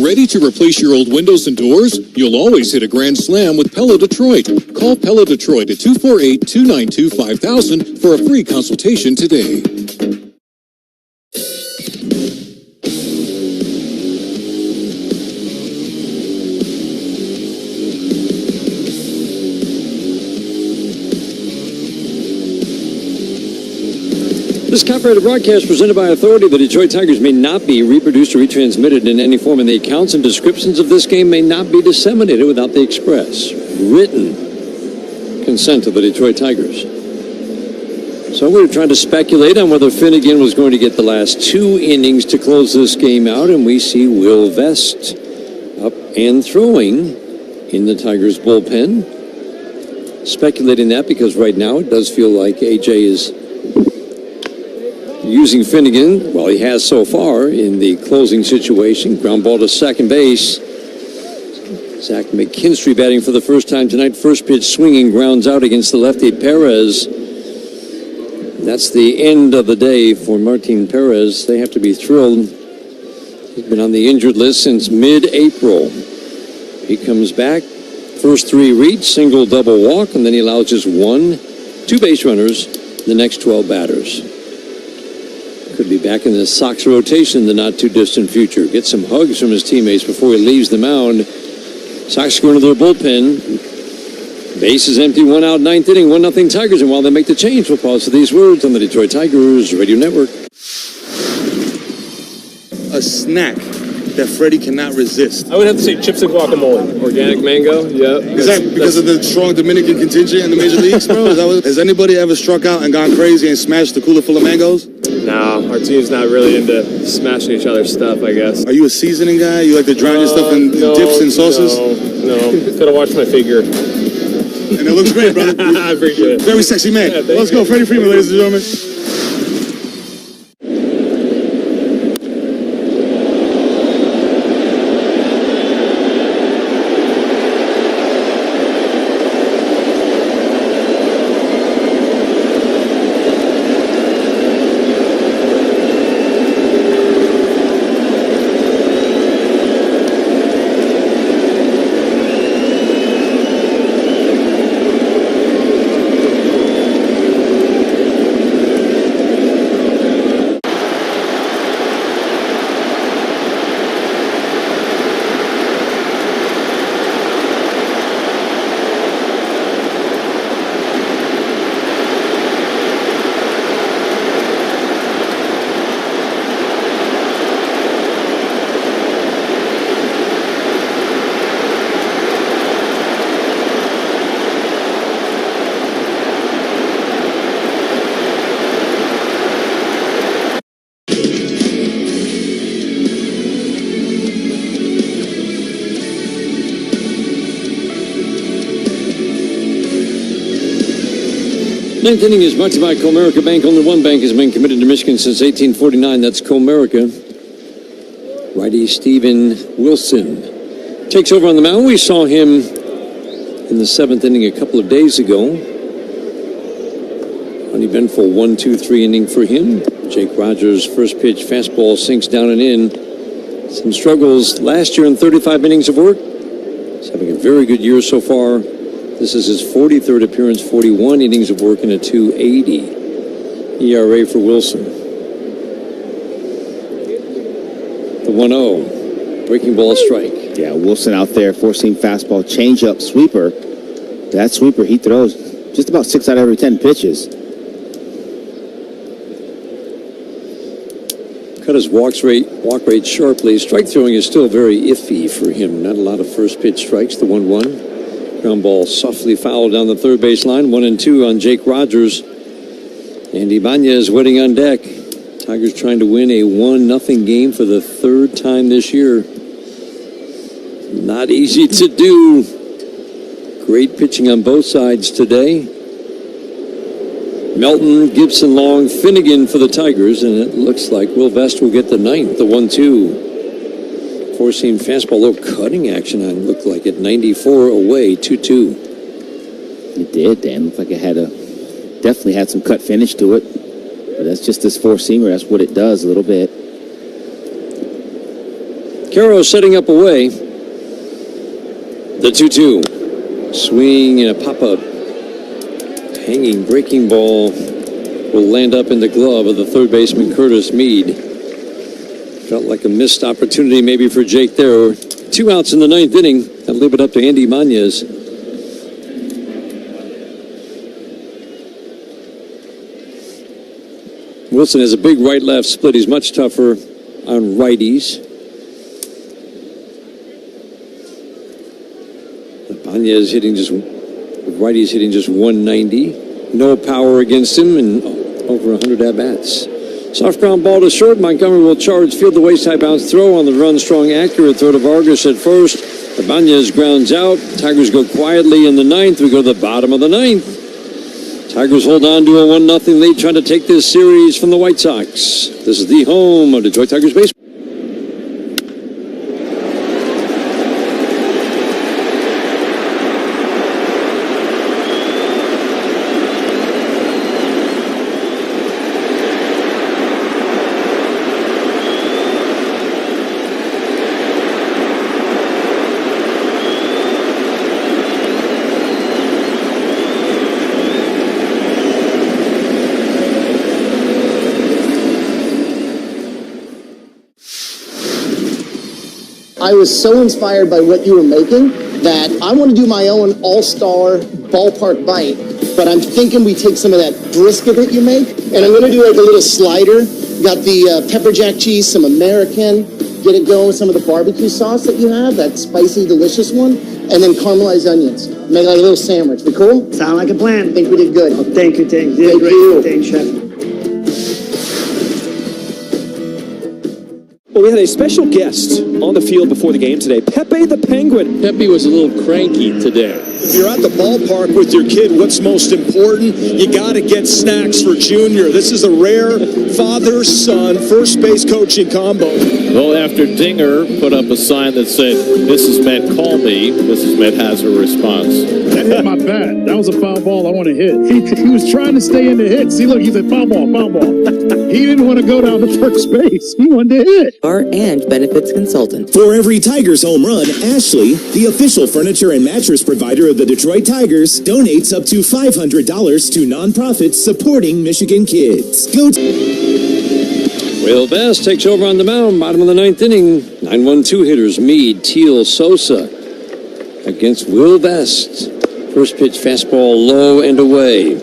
Ready to replace your old windows and doors? You'll always hit a grand slam with Pella Detroit. Call Pella Detroit at 248-292-5000 for a free consultation today. This copyrighted broadcast presented by authority of the Detroit Tigers may not be reproduced or retransmitted in any form, and the accounts and descriptions of this game may not be disseminated without the express written consent of the Detroit Tigers. So we're trying to speculate on whether Finnegan was going to get the last 2 innings to close this game out, and we see Will Vest up and throwing in the Tigers bullpen. Speculating that because right now it does feel like AJ is using Finnegan, well, he has so far in the closing situation. Ground ball to second base. Zach McKinstry batting for the first time tonight. First pitch swinging, grounds out against the lefty Perez. That's the end of the day for Martin Perez. They have to be thrilled. He's been on the injured list since mid-April. He comes back. First 3 reads, single, double walk, and then he allows just 1, 2 base runners, the next 12 batters. Could be back in the Sox rotation in the not-too-distant future. Get some hugs from his teammates before he leaves the mound. Sox go into their bullpen. Base is empty, 1 out, 9th inning, 1-0 Tigers. And while they make the change, we'll pause for these words on the Detroit Tigers Radio Network. A snack that Freddie cannot resist. I would have to say chips and guacamole. Organic mango, yeah. Is that because of the strong Dominican contingent in the major leagues, bro? Has anybody ever struck out and gone crazy and smashed the cooler full of mangoes? No, our team's not really into smashing each other's stuff, I guess. Are you a seasoning guy? You like to drown your stuff in dips and sauces? No. Gotta watch my figure. And it looks great, brother. I appreciate it. Very sexy man. Yeah, Let's go, Freddie Freeman, ladies and gentlemen. Ninth inning is brought to you by Comerica Bank. Only one bank has been committed to Michigan since 1849. That's Comerica. Righty Steven Wilson takes over on the mound. We saw him in the 7th inning a couple of days ago. Uneventful 1-2-3 inning for him. Jake Rogers' first pitch fastball sinks down and in. Some struggles last year in 35 innings of work. He's having a very good year so far. This is his 43rd appearance, 41 innings of work, and a 2.80 ERA for Wilson. The 1-0. Breaking ball strike. Yeah, Wilson out there, four-seam fastball, changeup, sweeper. That sweeper he throws just about 6 out of every 10 pitches. Cut his walk rate sharply. Strike throwing is still very iffy for him. Not a lot of first pitch strikes. The 1-1. Ground ball softly fouled down the third base line. 1-2 on Jake Rogers. And Ibanez waiting on deck. Tigers trying to win a 1-0 game for the 3rd time this year. Not easy to do. Great pitching on both sides today. Melton, Gibson, Long, Finnegan for the Tigers, and it looks like Will Vest will get the 9th, the 1-2. Four-seam fastball, little cutting action on it, looked like it. 94 away, 2-2. It did, Dan. Looked like it had definitely had some cut finish to it. But that's just this four-seamer. That's what it does a little bit. Caro setting up away. The 2-2. Swing and a pop-up. Hanging breaking ball will land up in the glove of the third baseman, Curtis Mead. Felt like a missed opportunity maybe for Jake there. 2 outs in the 9th inning. That'll leave it up to Andy Mañez. Wilson has a big right-left split. He's much tougher on righties. Mañez hitting just righties hitting just 190. No power against him and over 100 at-bats. Soft ground ball to short. Montgomery will charge, field the waist-high bounce throw on the run. Strong, accurate throw to Vargas at first. Ibanez grounds out. Tigers go quietly in the 9th. We go to the bottom of the 9th. Tigers hold on to a 1-0 lead, trying to take this series from the White Sox. This is the home of Detroit Tigers baseball. I was so inspired by what you were making that I want to do my own all-star ballpark bite, but I'm thinking we take some of that brisket that you make, and I'm going to do like a little slider. Got the pepper jack cheese, some American, get it going with some of the barbecue sauce that you have, that spicy, delicious one, and then caramelized onions. Make like a little sandwich. We cool? Sound like a plan. I think we did good. Oh, thank you. Thank you. Thanks, Chef. Well, we had a special guest on the field before the game today, Pepe the Penguin. Pepe was a little cranky today. If you're at the ballpark with your kid, what's most important? You got to get snacks for Junior. This is a rare father-son first base coaching combo. Well, after Dinger put up a sign that said, "Mrs. Met, call me," Mrs. Met has her response. That hit my bat. That was a foul ball I want to hit. He was trying to stay in the hit. See, look, he said foul ball, foul ball. He didn't want to go down to first base. He wanted to hit. And benefits consultant. For every Tigers home run, Ashley, the official furniture and mattress provider of the Detroit Tigers, donates up to $500 to nonprofits supporting Michigan kids. Go to Will Vest takes over on the mound, bottom of the 9th inning. 9-1-2 hitters, Mead, Teal, Sosa against Will Vest. First pitch, fastball low and away.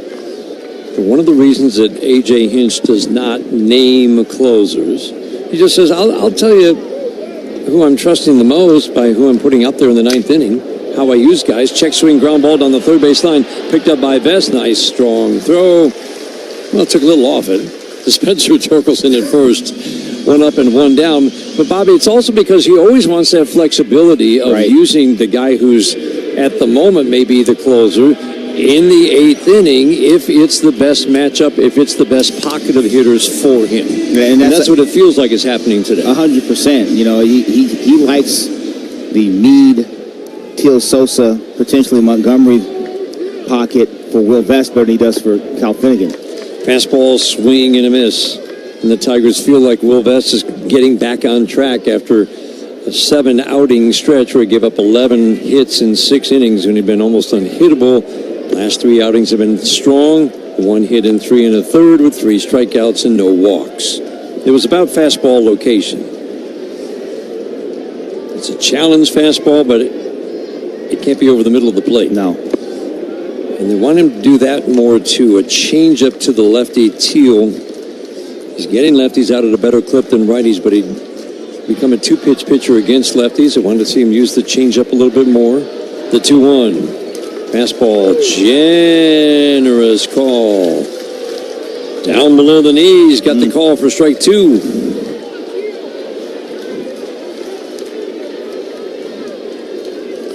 One of the reasons that A.J. Hinch does not name closers, he just says, I'll tell you who I'm trusting the most by who I'm putting out there in the 9th inning, how I use guys. Check swing, ground ball down the third base line, picked up by Vest. Nice, strong throw. Well, it took a little off it. Spencer Torkelson at first, one up and one down. But, Bobby, it's also because he always wants that flexibility of using the guy who's at the moment maybe the closer in the 8th inning if it's the best matchup, if it's the best pocket of hitters for him. And that's what it feels like is happening today. 100%. You know, he likes the Mead, Teal, Sosa, potentially Montgomery pocket for Will Vest better than he does for Cal Finnegan. Fastball, swing, and a miss. And the Tigers feel like Will Vest is getting back on track after a 7-outing stretch where he gave up 11 hits in 6 innings when he'd been almost unhittable. Last 3 outings have been strong. 1 hit in 3 1/3 with 3 strikeouts and no walks. It was about fastball location. It's a challenge fastball, but it can't be over the middle of the plate. No. And they want him to do that more too. A change up to the lefty Teal. He's getting lefties out at a better clip than righties, but he'd become a 2-pitch pitcher against lefties. I wanted to see him use the changeup a little bit more. The 2-1. Fastball, generous call. Down below the knees, got the call for strike 2.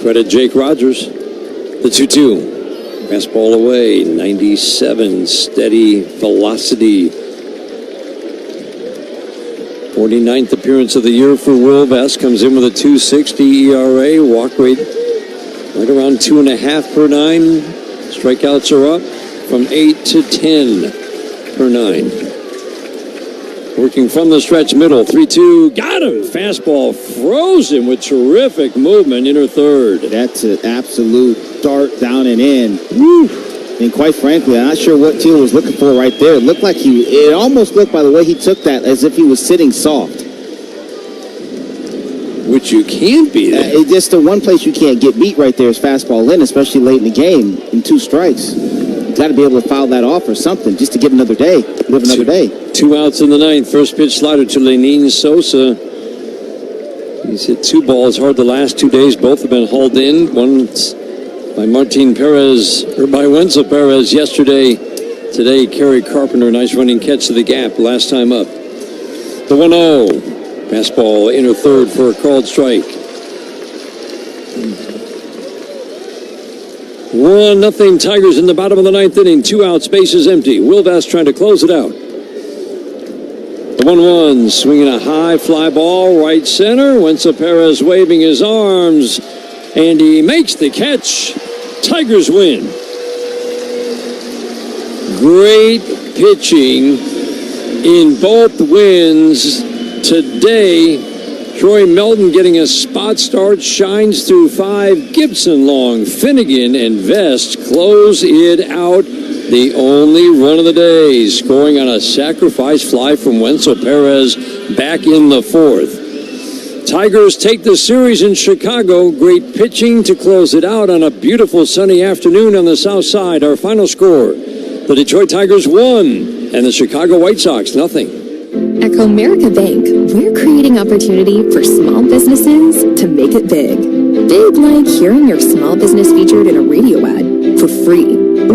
Credit Jake Rogers. The 2-2. Fastball away, 97, steady velocity. 49th appearance of the year for Will Vest. Comes in with a 2.60 ERA, walk rate right around 2.5 per 9. Strikeouts are up from 8 to 10 per 9. Working from the stretch middle, 3-2, got him. Fastball frozen with terrific movement, inner third. That's an absolute dart down and in. Woo. And quite frankly, I'm not sure what Teal was looking for right there. It looked like it almost looked by the way he took that as if he was sitting soft. Which you can't beat. It's just the one place you can't get beat right there is fastball in, especially late in the game in 2 strikes. You got to be able to foul that off or something just to get another day, live another day. 2 outs in the 9th. First pitch slider to Lenin Sosa. He's hit 2 balls hard the last 2 days. Both have been hauled in. Once by Martin Perez, or by Wenzel Perez yesterday. Today, Kerry Carpenter, nice running catch to the gap last time up. The 1-0. Fastball inner third for a called strike. 1-0 Tigers in the bottom of the 9th inning. 2 outs, bases empty. Will Vest trying to close it out. The 1-1, swinging a high fly ball, right center. Wenzel Perez waving his arms, and he makes the catch. Tigers win. Great pitching in both wins today. Troy Melton getting a spot start, shines through 5. Gibson, Long, Finnegan, and Vest close it out. The only run of the day, scoring on a sacrifice fly from Wenzel Perez back in the 4th. Tigers take the series in Chicago. Great pitching to close it out on a beautiful sunny afternoon on the south side. Our final score, the Detroit Tigers 1 and the Chicago White Sox 0. At Comerica Bank, we're creating opportunity for small businesses to make it big. Big like hearing your small business featured in a radio ad for free.